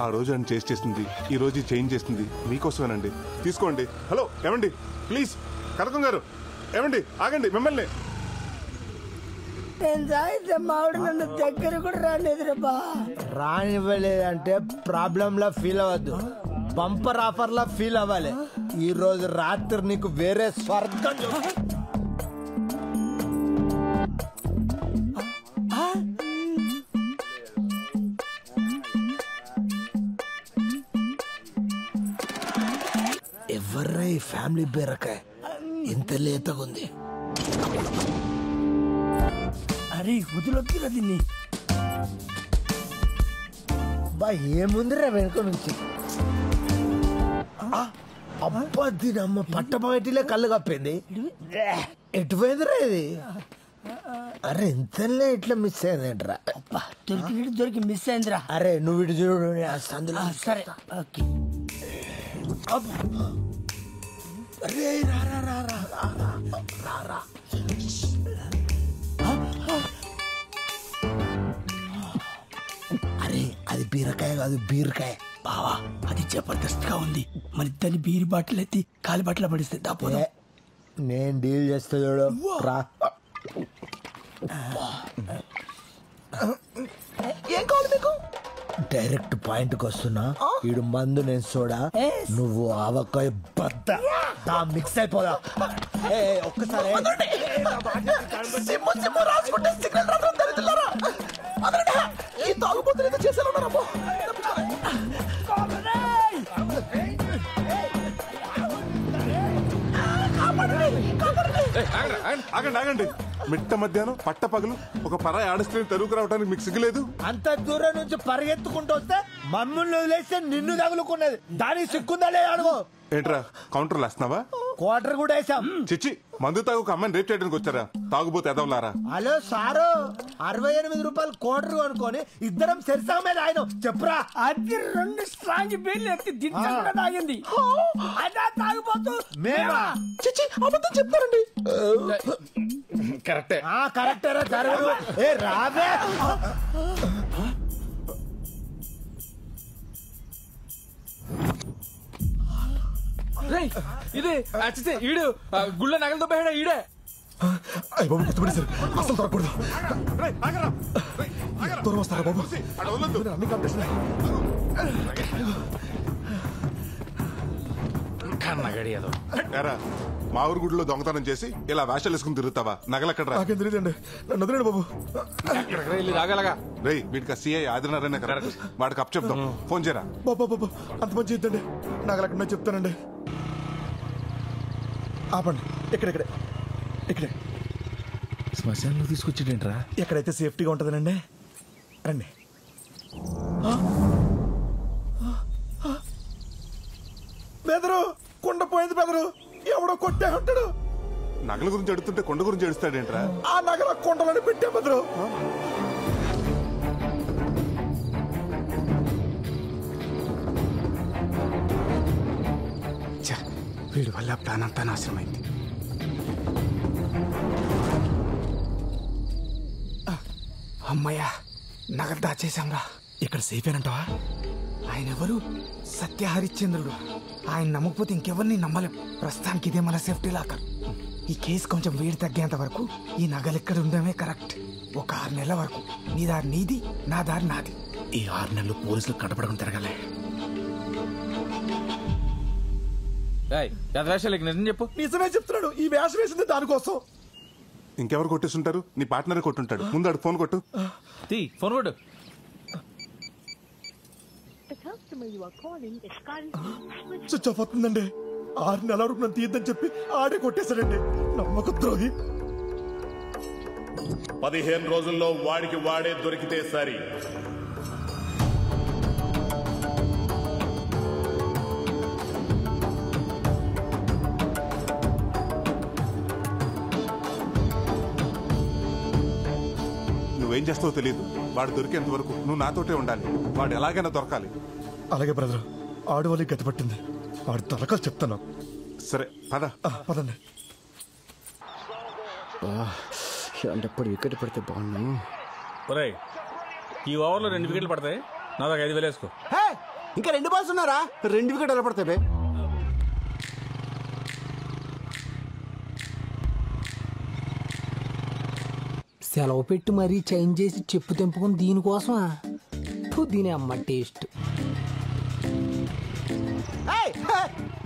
E: ఆ రోజు ఆయన చేసింది, ఈ రోజు చేంజ్ చేసింది మీకోసమేనండి. తీసుకోండి. హలో ఏమండి, ప్లీజ్ కనకం గారు, ఏమండి ఆగండి. మిమ్మల్ని
I: నేను సాయితే మావిడ నన్ను దగ్గర కూడా రాలేదురా.
L: రానివ్వలేదంటే ప్రాబ్లం లా ఫీల్ అవ్వద్దు, బంపర్ ఆఫర్ లా ఫీల్ అవ్వాలి. ఈ రోజు రాత్రి నీకు వేరే స్వర్గం
I: ఎవర్రా ఈ ఫ్యామిలీ బీరకాయ ఇంత లేతగుంది? అరే వదిలొద్దురా దీన్ని. బా ఏముందిరా వెనుక నుంచి?
L: అబ్బా దీనమ్మ పట్టపగటిలే కళ్ళు కప్పింది. ఎటు పోయిందిరా ఇది? అరే ఇంతలే ఇట్లా మిస్ అయిందేంట్రా?
I: దొరికి మిస్ అయిందిరా.
L: అరే నువ్వు ఇటు చూడు, అందులో
I: సరే ఓకే.
L: అరే రా రా రా రా రా రా రా. అరే అది బీరకాయ కాదు, బీరకాయ.
I: బావా అది జబర్దస్త్ గా ఉంది. మరి దాన్ని బీరి బాటిల్ ఎత్తి కాలి బట్టలు పడిస్తే దాపోదా.
L: నేను డీల్ చేస్తా చూడు రా. ఏం కావాలి మీకు? డైరెక్ట్ పాయింట్ కి వస్తున్నా. ఈడు మందు నేను సోడా, నువ్వు ఆవకాయ బద్ద. మిక్స్ అయిపోదా ఒక్కసారి.
E: ఆగండి ఆగండి, మిట్ట మధ్యాహ్నం పట్ట పగలు ఒక పరాయి ఆడస్ట్రీని తరువుకు రావడానికి మీకు సిగ్గులేదు?
L: అంత దూరం నుంచి పరిగెత్తుకుంటూ వస్తే మమ్మల్ని వదిలేస్తే నిన్ను తగులుకున్నది. దానికి సిగ్గుందా లేదా అడుగు.
E: ఏంట్రా కౌంటర్లు వేస్తున్నావా?
L: క్వార్టర్ కూడా వేసాం.
E: చిచ్చి, మందు తాగు ఒక అమ్మాయిని రేప్ చేయడానికి వచ్చారా? తాగుబోతే ఎదవలారా.
L: హలో సారు, 68 రూపాయలు క్వార్టర్ అనుకోని ఇద్దరం సెరిసా మీద ఆయన చెప్పురా.
I: అది 2 స్ట్రాంగ్ బీర్లు ఎత్తి దించకుండా తాగింది. అదా తాగిపోతూ
L: మేమా?
E: చిచ్చి అబద్ధం చెప్తారండి.
L: కరెక్టే కరెక్టేరా జరగదు. ఏ రావే.
G: ఇదే ఈడు గుళ్ళ నగలతో పోయాడా ఈడే.
E: అయ్య బాబు గుర్తుపడేశారు, అసలు దొరకకూడదు. దూరం వస్తారా బాబు? అన్ని కాంపిటీషన్. మా ఊరు గుడిలో దొంగతనం చేసి ఇలా వేషాలు వేసుకుని తిరుగుతావా? నగలెక్కడరా? నాకేం తెలియదండి, నన్ను వదిలేడు బాబు. రేయ్ వీడికి సిఐ ఆదినారాయణ కరెక్ట్, వాడికి అప్ చెప్తాం. ఫోన్ చేయరా బాబా. బాబా అంత పని చేయొద్దండి, నగలెక్కడ చెప్తానండి. ఆపండి, ఇక్కడే ఇక్కడే.
H: శ్మశానంలో తీసుకొచ్చేటేంట్రా?
E: ఎక్కడైతే సేఫ్టీగా ఉంటుందనండి. రండి. బెదరు కొండ పోయింది బెదరు, ఎవడో కొట్టే ఉంటాడు. నగల గురించి అడుగుతుంటే కొండ గురించి అడుస్తాడేంట్రా? ఆ నగల కొండలని పెట్టే బెదరు.
H: వీడి వల్ల ప్లాన్ అంతా నాశనమైంది. అమ్మయ్యా, నగలు దాచేశాంరా. ఇక్కడ సేఫ్ ఏనంటావా? ఆయన ఎవరు? సత్య హరిశ్చంద్రుడు. ఆయన నమ్మకపోతే ఇంకెవరిని నమ్మలేం. ప్రస్తుతానికి ఇదే మన సేఫ్టీ లాకర్. ఈ కేసు కొంచెం వేడి తగ్గేంత వరకు ఈ నగలు ఇక్కడ ఉండడమే కరెక్ట్. ఒక 6 నెలల వరకు నీ దారి నీది, నా దారి నాది. ఈ 6 నెలలు పోలీసులు కనపడకుండా తిరగలే.
G: నిజం చెప్పు.
E: నిజమే చెప్తున్నాడు. ఈ వేషం వేసింది దానికోసం. ఇంకెవరు కొట్టేస్తుంటారు? నీ పార్ట్నర్ కొట్టుంటాడు. ముందు ఆడు ఫోన్ కొట్టు.
G: ఫోన్ కొట్టు.
E: స్విచ్ ఆఫ్ అవుతుందండి. 6 నెలల వరకు నన్ను తీయద్దని చెప్పి ఆడే కొట్టేశాడండి. నమ్మక ద్రోహి.
P: 15 రోజుల్లో వాడికి వాడే దొరికితే సరి.
E: నువ్వేం చేస్తావో తెలియదు. వాడు దొరికేంత వరకు నువ్వు నాతోటే ఉండాలి. వాడు ఎలాగైనా దొరకాలి. అలాగే బ్రదర్. ఆడు వాళ్ళకి గతి పట్టింది. వాడు దొరకాలి చెప్తాను. సరే పద. పదండి.
H: ఎప్పుడు వికెట్ పడితే బాగున్నాను.
C: ఈ ఓవర్లో 2 వికెట్లు పడతాయి. నా దాకా 5,000 వేసుకో.
B: ఇంకా 2 బాల్స్ ఉన్నారా? 2 వికెట్ ఎలా పడతాయి?
F: సెలవు పెట్టి మరీ చేంజ్ చేసి చెప్పు తెంపుకుని దీనికోసమా? దీని అమ్మ టేస్ట్.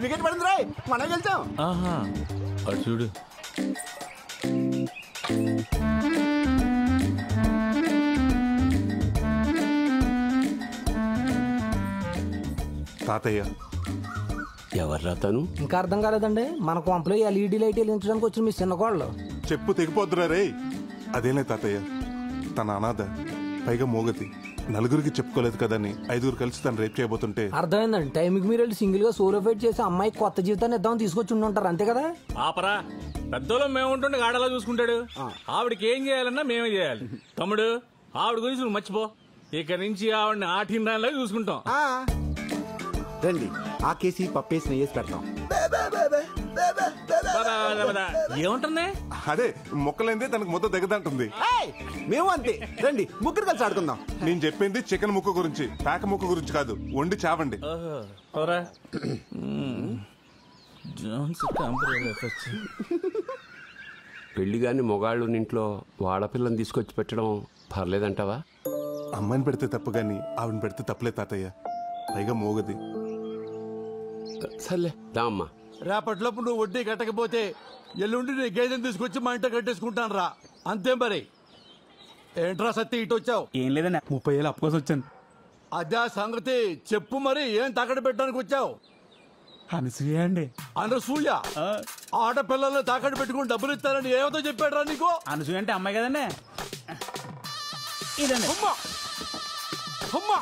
B: వికెట్ పడింది రాయ్, మనం గెలిచాం.
C: అది చూడు.
E: తాతయ్య
M: ఎవర్రా తను?
F: ఇంకా అర్థం కాలేదండి. మన కొంపలో LED లైట్ వెలిగించడానికి వచ్చిన మీ చిన్న కోళ్ళు.
E: చెప్పు తెగిపోద్దురా రే. అదేలే తాతయ్య, తన అనాథ పైగా మోగతి. నలుగురికి చెప్పుకోలేదు కదని 5గురు కలిసి తను రేప్ చేయబోతుంటే
F: అర్థమైందండి. టైంకి మీరు వెళ్ళి సింగిల్ గా సోలో ఫైట్ చేసి అమ్మాయి కొత్త జీవితాన్ని ఇద్దామని తీసుకొచ్చి ఉండుంటారు, అంతే కదా?
C: ఆపరా, పెద్దోళ్ళం మేము ఉంటుండే ఆడలా చూసుకుంటాడు. ఆవిడకి ఏం చేయాలన్నా మేమే చేయాలి. తమ్ముడు, ఆవిడ గురించి నువ్వు మర్చిపో. ఇక నుంచి ఆవిడని ఆటిండాలో చూసుకుంటాం.
H: రండి, ఆ కేసి పప్పేసి నెయ్యేసి పెడతాం.
C: ఏముంటుంది?
E: అదే మొక్కలైందే తనకు మొత్తం దిగదంటుంది.
H: మేము అంతే. రండి, ముగ్గురు కలిసి ఆడుకుందాం.
E: నేను చెప్పింది చికెన్ ముక్క గురించి, పేక ముక్క గురించి కాదు. వండి చావండి.
M: పెళ్లిగాని మొగాళ్ళు ఇంట్లో వాడపిల్లని తీసుకొచ్చి పెట్టడం పర్లేదంటావా?
E: అమ్మాయిని పెడితే తప్పు గాని ఆవిడని పెడితే తప్పులే తాతయ్య. పైగా మోగది.
M: సర్లే దా అమ్మా.
U: రేపట్లోపు నువ్వు వడ్డీ కట్టకపోతే ఎల్లుండి నీ గేదెని తీసుకొచ్చి మా ఇంట కట్టేసుకుంటాను రా. అంతే మరి. ఏంట్రా సత్తి ఇటు వచ్చావు?
K: ఏం లేదన్నా, 30,000 అప్పు కోసం వచ్చాను.
U: అదే సంగతి చెప్పు మరి. ఏం తాకట్టు పెట్టడానికి వచ్చావు?
K: అనసూయ అండి.
U: అనసూయ? ఆడపిల్లల్ని తాకట్టు పెట్టుకుని డబ్బులు ఇస్తారని ఏమతో చెప్పాడు రా నీకు?
K: అనసూయ అంటే అమ్మాయి కదండి. ఇదండి.
U: అమ్మా,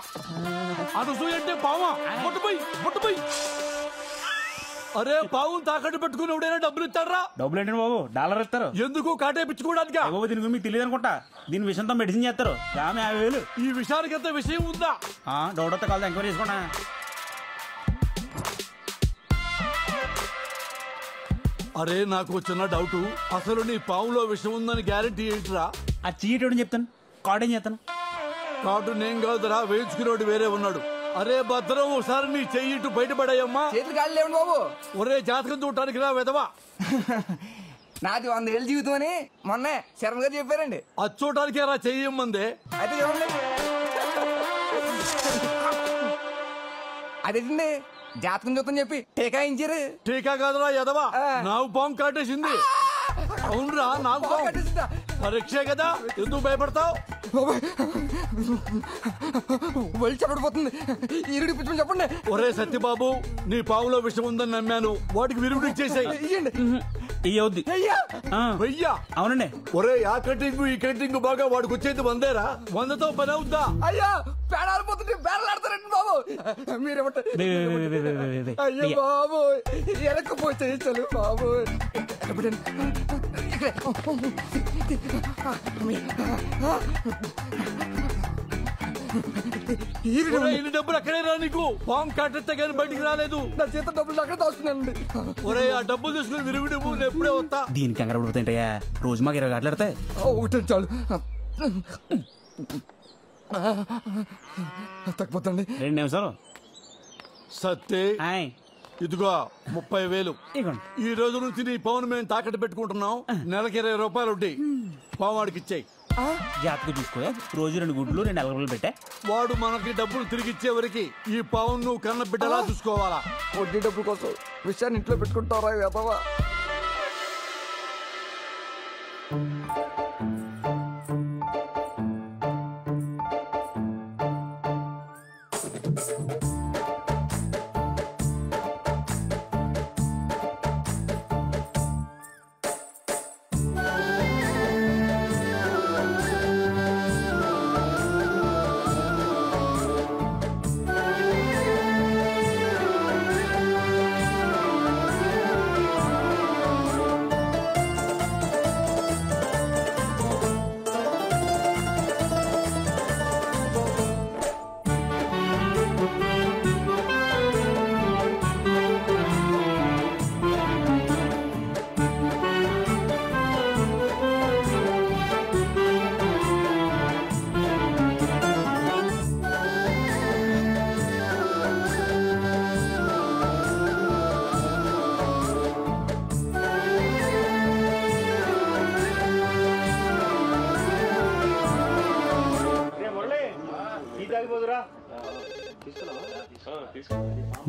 U: అనసూయ అంటే పావా? ముట్టుపోయి. అరే, పావు తాకట్టు పెట్టుకుని ఎవడైనా డబ్బులు ఇస్తారా?
K: డబ్బులు ఏంటండి బాబు, డాలర్ ఇస్తారు.
U: ఎందుకు? కాటేపించుకోవడానికి.
K: బాబు దీని గురించి మీకు తెలియదు అనుకుంటా. దీని విషయంతో మెడిసిన్ చేస్తారు. 50,000.
U: ఈ విషయానికి ఎంత విషయం ఉందా?
K: డౌట్ వస్తే కాదు, ఎంక్వైరీ చేసుకోండి.
U: అరే, నాకు చిన్న డౌట్. అసలు నీ పావులో విషయం ఉందని గ్యారెంటీ ఏంటిరా?
K: ఆ చీటోడని చెప్తాను, కార్డు ఏం చేస్తాను.
U: కార్డు నేను కాదురా, వేయించుకునేవాడు వేరే ఉన్నాడు. అరే భద్రం, ఒకసారి నీ చెయ్యి ఇటు బయటపడాయమ్మా.
J: చేతులు కాళ్ళు లేవండి బాబు.
U: ఒరే, జాతకం చూడటానికి రా వెదవా.
J: నాది 100 ఏళ్ళ జీవితం అని మొన్న శరణ్ గారు చెప్పారండి.
U: అది చూడటానికి రా చెయ్యమ్మందే.
J: అయితే చూడండి. అదేండి జాతకం చూద్దాం చెప్పి టీకా ఇచ్చారు.
U: టీకా కాదురా ఎదవా, నాకు పాము కాటేసింది. అవునరా, నాకు పాము పరీక్షే కదా, ఎందుకు భయపడతావు?
J: వెళ్ళి చెప్పడిపోతుంది. ఈరుడి పిచ్చి చెప్పండి.
U: ఒరే సత్యబాబు, నీ పావులో విషయం ఉందని నమ్మాను. వాటికి విరుగుడు ఇచ్చేసాయి. వెయ్యా?
K: అవునండి.
U: ఒరే, ఆ కటింగ్ ఈ కటింగ్ బాగా వాడికి వచ్చేది 100రా. 100తో పని అవుద్దా?
J: అయ్యా, పేడాలు పోతుంటే పేడలాడతారండి బాబు. మీరేమంటారు? అయ్యో బాబు, ఎరకపోతే చలు బాబు.
U: ఇన్ని డబ్బులు అక్కడే రా నీకు. పాము కాటెత్తే కానీ బయటికి రాలేదు.
J: నా చేత డబ్బులు అక్కడ దాస్తున్నానండి.
U: ఒరే, ఆ డబ్బులు తీసుకుని విరుగుడు ఎప్పుడే వస్తా.
K: దీనికి కంగారు పడిపోతాయంటయ్యా, రోజు మాకు 20 గంటలు ఎడతాయి.
J: ఒకటి చాలు. తగ్గిపోతండి.
K: 2 నిమిషాలు.
U: సత్తే, ఇదిగో 30,000. ఈ రోజు నుంచి నీ పావును మేము తాకట్టు పెట్టుకుంటున్నాం. నెలకి 20 రూపాయలు వడ్డీ. పావు వాడికి ఇచ్చాయి.
K: జాతకు చూసుకో. రోజు 2 గుడ్లు 2 అలగలు పెట్టా.
U: వాడు మనకి డబ్బులు తిరిగి ఇచ్చే వరకు ఈ పావును నువ్వు కన్న బిడ్డలా చూసుకోవాలా.
J: వడ్డీ డబ్బుల కోసం విషయాన్ని ఇంట్లో పెట్టుకుంటారా వేదవా?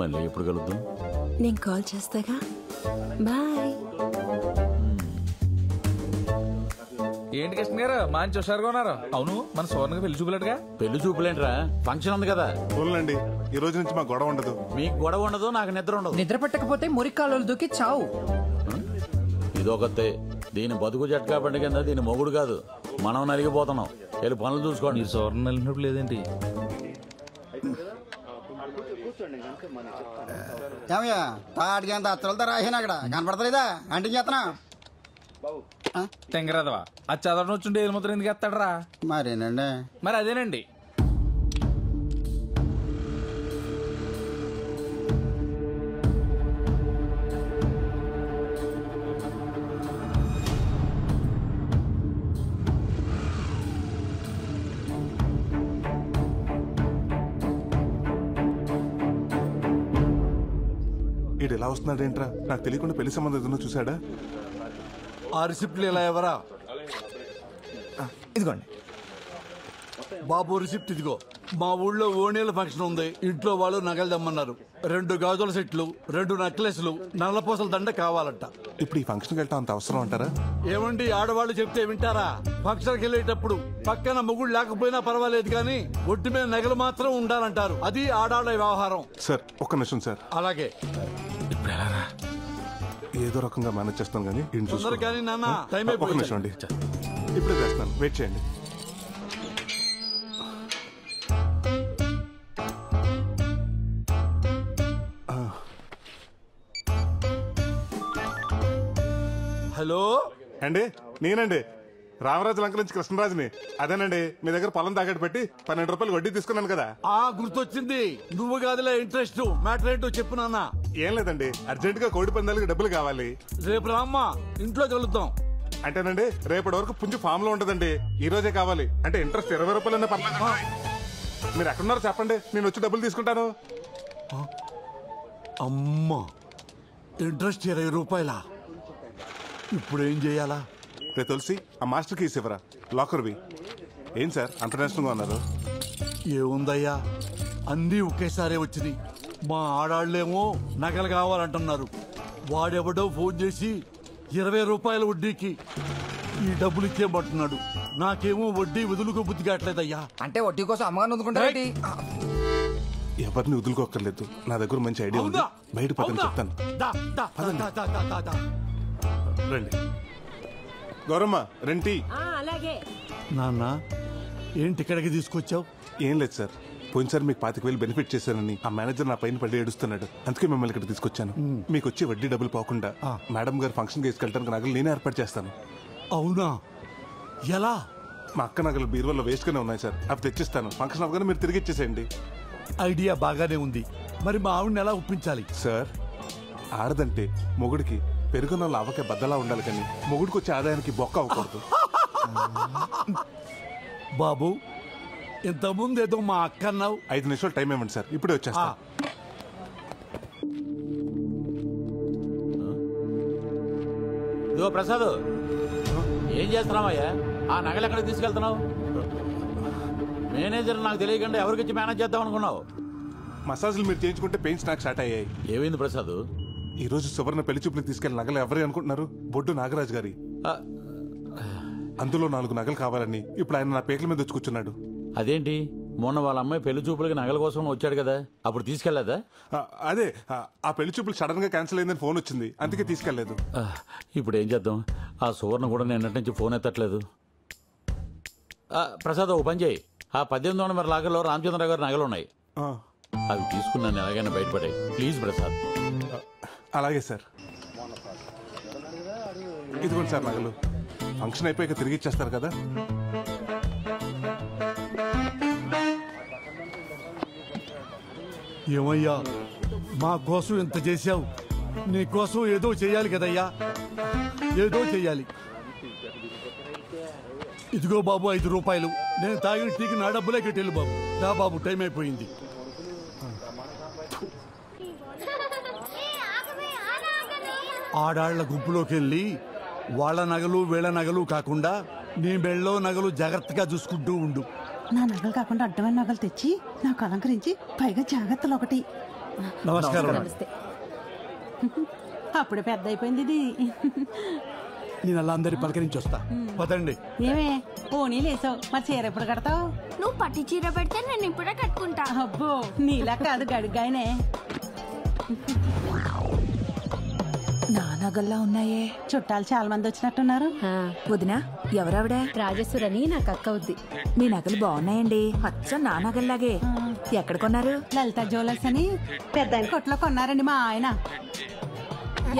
D: మళ్ళీ ఎప్పుడు కలుద్దాం?
W: నేను కాల్ చేస్తాగా. బాయ్.
Q: ఏంటి కృష్ణ గారు మంచి హుషారుగా ఉన్నారు? అవును, మన సోర్ణకి పెళ్లి చూపులేడుగా.
N: పెళ్లి చూపులేంట్రా, ఫంక్షన్ ఉంది కదా.
E: చూడండి, ఈ రోజు నుంచి మాకు గొడవ ఉండదు.
N: మీకు గొడవ ఉండదు, నాకు నిద్ర ఉండదు.
J: నిద్ర పట్టకపోతే మురికాలు దూకి చావు.
N: ఇదొకతే. దీని బతుకు జట్కా బండి కింద దీని మొగుడు కాదు.
A: మనం నలిగిపోతున్నాం. వెళ్ళి పనులు చూసుకోండి.
Q: మీరు సోర్ణ నలిగినప్పుడు లేదేంటి?
O: ఏమయ్యా తాటికి అంత అచ్చలతో రాసాను అక్కడ కనపడతలేదా అంటే చేస్తున్నా
Q: తెంగరాదవా అది చదవడం వచ్చుంటే ఏది ముద్ర ఎందుకు ఎత్తాడరా?
O: మరేనండి.
Q: మరి అదేనండి.
E: ఈడు ఎలా వస్తున్నాడేంట్రా? నాకు తెలియకుండా పెళ్లి సంబంధం ఏదైనా చూసాడా?
U: ఆ రిసిప్ట్లు ఇలా ఎవరా?
H: ఇదిగోండి
U: బాబు రిసిప్ట్ ఇదిగో. మా ఊళ్ళో ఓణీల ఫంక్షన్ ఉంది. ఇంట్లో వాళ్ళు నగలు తెమ్మన్నారు. 2 గాజుల సెట్లు, 2 నెక్లెస్లు, నల్లపూసల దండ కావాలంట.
E: ఇప్పుడు ఈ ఫంక్షన్కి వెళ్ళటం అంత అవసరం అంటారా?
U: ఏమండి ఆడవాళ్ళు చెప్తే వింటారా? ఫంక్షన్కి వెళ్ళేటప్పుడు పక్కన మొగుడు లేకపోయినా పర్వాలేదు కానీ ఒంటి మీద నగలు మాత్రం ఉండాలంటారు. అది ఆడాళ్ళ వ్యవహారం.
E: సార్ ఒక్క నిమిషం సార్.
U: అలాగే
E: ఏదో రకంగా మేనేజ్ చేస్తాను కానీ
U: తొందరగా కానీ నాన్న, టైం
E: ఒక్క నిమిషం అండి, ఇప్పుడే చేస్తాను, వెయిట్ చేయండి.
U: హలో
E: అండి, నేనండి రామరాజు లంక నుంచి కృష్ణరాజుని. అదేనండి మీ దగ్గర పొలం తాకట్టు పెట్టి 12 రూపాయలు వడ్డీ తీసుకున్నాను కదా.
U: గుర్తొచ్చింది. నువ్వు కాదులే ఇంట్రెస్ట్. మ్యాటర్ ఏంటో చెప్పు నాన్న.
E: ఏం లేదండి, అర్జెంట్ గా కోడి పందాలకి డబ్బులు కావాలి.
U: రేపు రామ్మా, ఇంట్లో కలుద్దాం.
E: అంటేనండి రేపటి వరకు పుంజు ఫామ్ లో ఉంటదండి. ఈ రోజే కావాలి. అంటే ఇంట్రెస్ట్ 20 రూపాయలు పర్లేదు. మీరు ఎక్కడున్నారో చెప్పండి, నేను వచ్చి డబ్బులు తీసుకుంటాను.
U: అమ్మా, ఇంట్రెస్ట్ 20 రూపాయలా? ఇప్పుడు ఏం చేయాలా?
E: రే తులసి, ఆ మాస్టర్ కీస్ ఇవ్వరా, లాకర్వి. ఏం సార్ అంత నేషనల్గా ఉన్నారు?
U: ఏముందయ్యా, అన్నీ ఒకేసారి వచ్చినాయి. మా ఆడాళ్ళేమో నగలు కావాలంటున్నారు. వాడెవడో ఫోన్ చేసి 20 రూపాయల వడ్డీకి ఈ డబ్బులు ఇచ్చేయమంటున్నాడు. నాకేమో వడ్డీ వదులుకో బుద్ధి కావట్లేదయ్యా.
J: అంటే వడ్డీ కోసం అమ్మగారిని వదులుకుంటారేంటి?
E: ఎవరిని వదులుకోక్కర్లేదు, నా దగ్గర మంచి ఐడియా ఉంది. బయట పక్కన చెప్తాను. రండి గౌరమ్మ, రెంటి.
I: అలాగే.
U: నాన్న ఏంటి ఇక్కడికి తీసుకొచ్చావు?
E: ఏం లేదు సార్, పోయినసారి మీకు 25,000 బెనిఫిట్ చేశానని ఆ మేనేజర్ నా పైన పడి ఏడుస్తున్నాడు. అందుకే మిమ్మల్ని ఇక్కడ తీసుకొచ్చాను. మీకు వచ్చి వడ్డీ డబ్బులు పోకుండా మేడం గారు ఫంక్షన్ తీసుకెళ్ళడానికి నగలు నేనే ఏర్పాటు చేస్తాను.
U: అవునా? ఎలా?
E: మా అక్క నగలు బీరువాలో వేస్ట్ గానే ఉన్నాయి సార్, అవి తెచ్చిస్తాను. ఫంక్షన్ అవగానే మీరు తిరిగి ఇచ్చేసేయండి.
U: ఐడియా బాగానే ఉంది. మరి మా ఆవిడని ఎలా ఒప్పించాలి?
E: సార్, ఆడదంటే మొగుడికి పెరుగున్న లావకే బద్దలా ఉండాలి కానీ మొగుడికి వచ్చే ఆదాయానికి బొక్క అవ్వకూడదు.
U: బాబు, ఇంతకుముందు ఏదో మా అక్క అన్నావు.
E: 5 నిమిషాలు టైం ఇవ్వండి సార్, ఇప్పుడే వచ్చేస్తా.
A: ఇదిగో ప్రసాద్, ఏం చేస్తున్నావయ్యా? ఆ నగలు ఎక్కడికి తీసుకెళ్తున్నావు? మేనేజర్ నాకు తెలియకుండా ఎవరికిచ్చి మేనేజ్ చేద్దాం అనుకున్నావు?
E: మసాజ్లు మీరు చేయించుకుంటే పెయిన్స్ నాకు స్టార్ట్ అయ్యాయి.
A: ఏమైంది ప్రసాద్?
E: ఈ రోజు సువర్ణ పెళ్లి చూపులకు తీసుకెళ్లిన నగలు ఎవరు అనుకుంటున్నారు? బొడ్డు నాగరాజు గారి. అందులో 4 నగలు కావాలని ఇప్పుడు ఆయన నా పేకల మీద వచ్చి కూర్చున్నాడు.
A: అదేంటి, మొన్న వాళ్ళ అమ్మాయి పెళ్లి చూపులకి నగల కోసం వచ్చాడు కదా, అప్పుడు తీసుకెళ్లేదా?
E: అదే, ఆ పెళ్లి చూపులు సడన్ గా క్యాన్సిల్ అయిందని ఫోన్ వచ్చింది, అందుకే తీసుకెళ్లేదు.
A: ఇప్పుడు ఏం చేద్దాం? ఆ సువర్ణ కూడా నిన్నటి నుంచి ఫోన్ ఎత్తట్లేదు. ప్రసాద్, ఓ పని చేయి, ఆ 1800 నెంబర్ లాగర్లో రామచంద్రరావు గారి నగలు ఉన్నాయి, అవి తీసుకున్నాను ఎలాగైనా బయటపడే. ప్లీజ్ ప్రసాద్.
E: అలాగే సార్. ఇదిగోండి సార్ నగలు. ఫంక్షన్ అయిపోయాక తిరిగి ఇచ్చేస్తారు కదా.
U: ఏమయ్యా, మా కోసం ఎంత చేశావు? నీ కోసం ఏదో చెయ్యాలి కదయ్యా, ఏదో చెయ్యాలి. ఇదిగో బాబు 5 రూపాయలు. నేను తాగిన టీకి నా డబ్బులే కట్టేళ్ళు బాబు. రా బాబు, టైం అయిపోయింది. ఆడాళ్ల గుంపులోకి వెళ్ళి వాళ్ళ నగలు వీళ్ళ నగలు కాకుండా నీ మెళ్ళో నగలు జాగ్రత్తగా చూసుకుంటూ ఉండు.
V: నా నగలు కాకుండా అడ్డమైన నగలు తెచ్చి నాకు అలంకరించి పైగా జాగ్రత్తలు ఒకటి.
U: నమస్కారం.
V: అప్పుడే పెద్ద అయిపోయింది ఇది.
U: నేను అలా అందరి పలకరించి వస్తా. పదండి.
V: ఏమే పోనీ లేసావు, మరి చీర ఎప్పుడు కడతావు?
W: నువ్వు పట్టి చీర పెడితే నేను ఇప్పుడే కట్టుకుంటా.
V: అబ్బో, నీలా కాదు గడుగ్గాయనే.
R: నా నగల్లా ఉన్నాయే.
V: చుట్టాలు చాలా మంది వచ్చినట్టున్నారు.
R: వదినా ఎవరావిడ?
W: రాజేశ్వరని నాకు అక్క అవుద్ది.
R: మీ నగలు బాగున్నాయండి, అచ్చం నా నగల్లాగే. ఎక్కడ కొన్నారు?
V: లలిత జ్యువెలర్స్ అని పెద్ద కొట్లో కొన్నారండి మా ఆయన.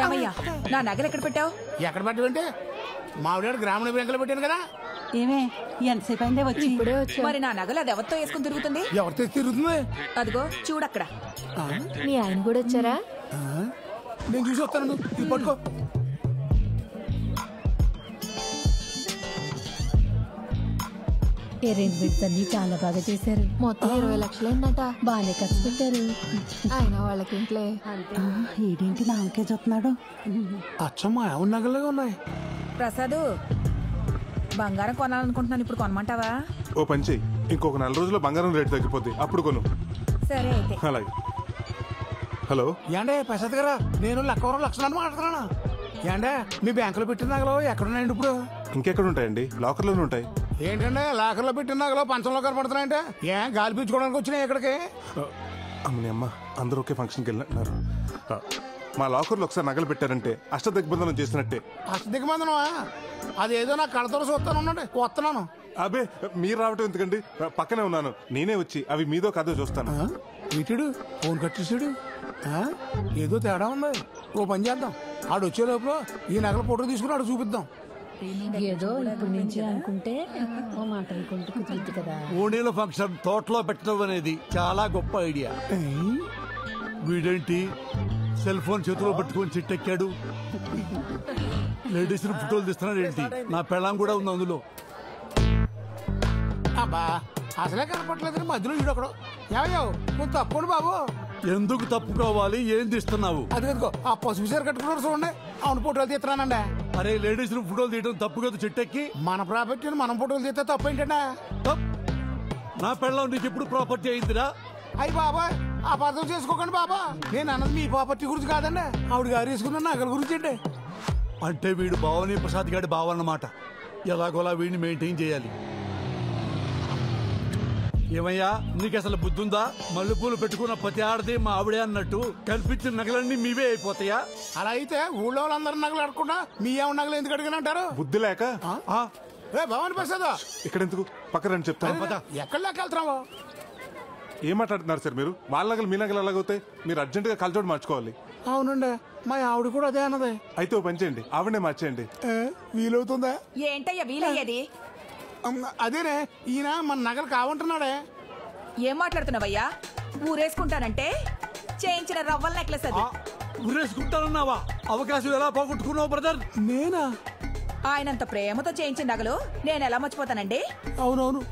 R: ఏమయ్యా నా నగలు ఎక్కడ పెట్టావు?
S: ఎక్కడ పెట్టమంటే మావిడ గ్రామీణ బ్యాంకులో పెట్టాను కదా.
V: ఏమే ఎంతసేపు అయిందే వచ్చి?
R: మరి నా నగలు అది ఎవరితో వేసుకుని తిరుగుతుంది?
S: ఎవరితో తిరుగుతుంది?
R: అదిగో చూడక్కడ.
W: మీ ఆయన కూడా వచ్చారా?
S: నేను చూసి వస్తాను, ఇది పట్టుకో.
W: అరేంజ్మెంట్స్ అన్ని చాలా బాగా చేశారు. మొత్తం 20 లక్షలు అయిందట. బాగానే ఖర్చు పెట్టారు. ఆయన వాళ్ళకి ఇంట్లో
V: ఏంటి నాకే చూస్తున్నాడు?
S: అచ్చమ్మా ఎవరి నగలుగా ఉన్నాయి.
R: ప్రసాదు బంగారం కొనాలనుకుంటున్నాను, ఇప్పుడు కొనమంటావా?
E: ఓ పంచి, ఇంకొక 4 రోజుల్లో బంగారం రేటు తగ్గిపోద్ది, అప్పుడు కొను.
R: సరే అయితే.
E: అలాగే. హలో
S: ఏండే ప్రసాద్ గారా, నేను లక్కవరం లక్షణాన్ని మాట్లాడుతున్నాను. ఏండే మీ బ్యాంకులో పెట్టిన నగలు ఎక్కడున్నాయండి ఇప్పుడు?
E: ఇంకెక్కడ ఉంటాయండి, లాకర్లోనే ఉంటాయి.
S: ఏంటంటే లాకర్లో పెట్టిన నగలు పంచంలో కనపడుతున్నాయంటే ఏం గాలి పీల్చుకోవడానికి వచ్చినాయి ఇక్కడికి?
E: అమ్మని అమ్మ, అందరూ ఒకే ఫంక్షన్కి వెళ్ళినట్టున్నారు. మా లాకర్లో ఒకసారి నగలు పెట్టారంటే అష్టదిగ్బంధనం చేసినట్టే.
S: అష్టదిగ్బంధనమా? అదేదో నా కడతలో చూస్తాను ఉండండి, వస్తున్నాను.
E: అబే మీరు రావటం ఎందుకండి, పక్కనే ఉన్నాను. నేనే వచ్చి అవి మీదో కాదో చూస్తాను.
S: వీటుడు ఫోన్ కట్టేసాడు, ఏదో తేడా ఉంది. ఓ పని చేద్దాం, ఆడు వచ్చే లోపల ఈ నగల ఫోటో తీసుకుని ఆడు చూపిద్దాం.
W: ఏదో ఇప్పుడు నుంచి అనుకుంటే ఓ మాట అనుకుంటే కుదురుద్ది కదా.
U: ఓణీల ఫంక్షన్ తోటలో పెట్టడం అనేది చాలా గొప్ప ఐడియా. వీడేంటి సెల్ ఫోన్ చేతిలో పట్టుకొని చిట్టెక్కాడు? లేడీస్ ఫోటోలు తీస్తున్నాడు ఏంటి? నా పెళ్ళాం కూడా ఉంది అందులో.
S: అబ్బా అసలే కనపట్లేదు, మధ్యలో వీడొకడు. ఏమయ్యో నువ్వు తప్పండి బాబు.
U: ఎందుకు తప్పుకోవాలి? ఏం తీస్తున్నావు?
S: అదిగో ఆ పసుపు చీర కట్టుకున్నారు చూడండి, అవును ఫోటోలు తీస్తున్నానండి.
U: అరే లేడీస్ ఫోటోలు తీయడం తప్పు కదా చిట్టెక్కి.
S: మన ప్రాపర్టీని మనం ఫోటోలు తీస్తే తప్పు ఏంటంటే?
U: నా పెళ్ళాం నీకు ఎప్పుడు ప్రాపర్టీ అయిందిరా?
S: అయ్యి బాబా అపార్థం చేసుకోకండి బాబా, నేను అన్నది మీ ప్రాపర్టీ గురించి కాదండి, ఆవిడ గారు వేసుకున్న నగల గురించి అండి.
U: అంటే వీడు భావని ప్రసాద్ గారి భావన్నమాట. ఎలాగోలా వీడిని మెయింటైన్ చేయాలి. ఏమయ్యా నీకు అసలు బుద్ధుందా? మల్లెపూలు పెట్టుకున్న ప్రతి ఆడది మా ఆవిడే అన్నట్టు కల్పించిన నగలన్నీ మీవే అయిపోతాయా?
S: అలా అయితే ఊళ్ళో వాళ్ళందరూ నగలు అడగకుండా మీ ఏమన్నా నగలు ఎందుకు అడిగిన అంటారు?
E: బుద్ధి లేక.
S: భవాని ప్రసాద్
E: ఇక్కడ ఎందుకు, పక్క రండి చెప్తాను.
S: ఎక్కడ వెళ్తున్నావా?
E: ఏం మాట్లాడుతున్నారు సార్ మీరు? వాళ్ళ నగలు మీ నగలు ఎలాగవుతాయి? మీరు అర్జెంట్ గా కలచోడు మార్చుకోవాలి.
S: అవునండి, మా ఆవిడ కూడా అదే అన్నది.
E: అయితే ఓ పని చేయండి, ఆవిడనే మార్చేయండి.
S: వీలవుతుందా?
R: ఏంటయ్యా వీలయ్యేది?
S: అదేనే, ఈయన మన నగలు కావంటున్నాడే.
R: ఏం మాట్లాడుతున్నావయ్యా? ఊరేసుకుంటానంటే చేయించిన రవ్వల నెక్లెస్ అది.
U: ఊరేసుకుంటానన్నావా? అవకాశం ఎలా పోగొట్టుకున్నావు బ్రదర్?
S: నేనా?
R: ఆయనంత ప్రేమతో చేయించిన నగలు నేను ఎలా మర్చిపోతానండి?
S: అవునవును,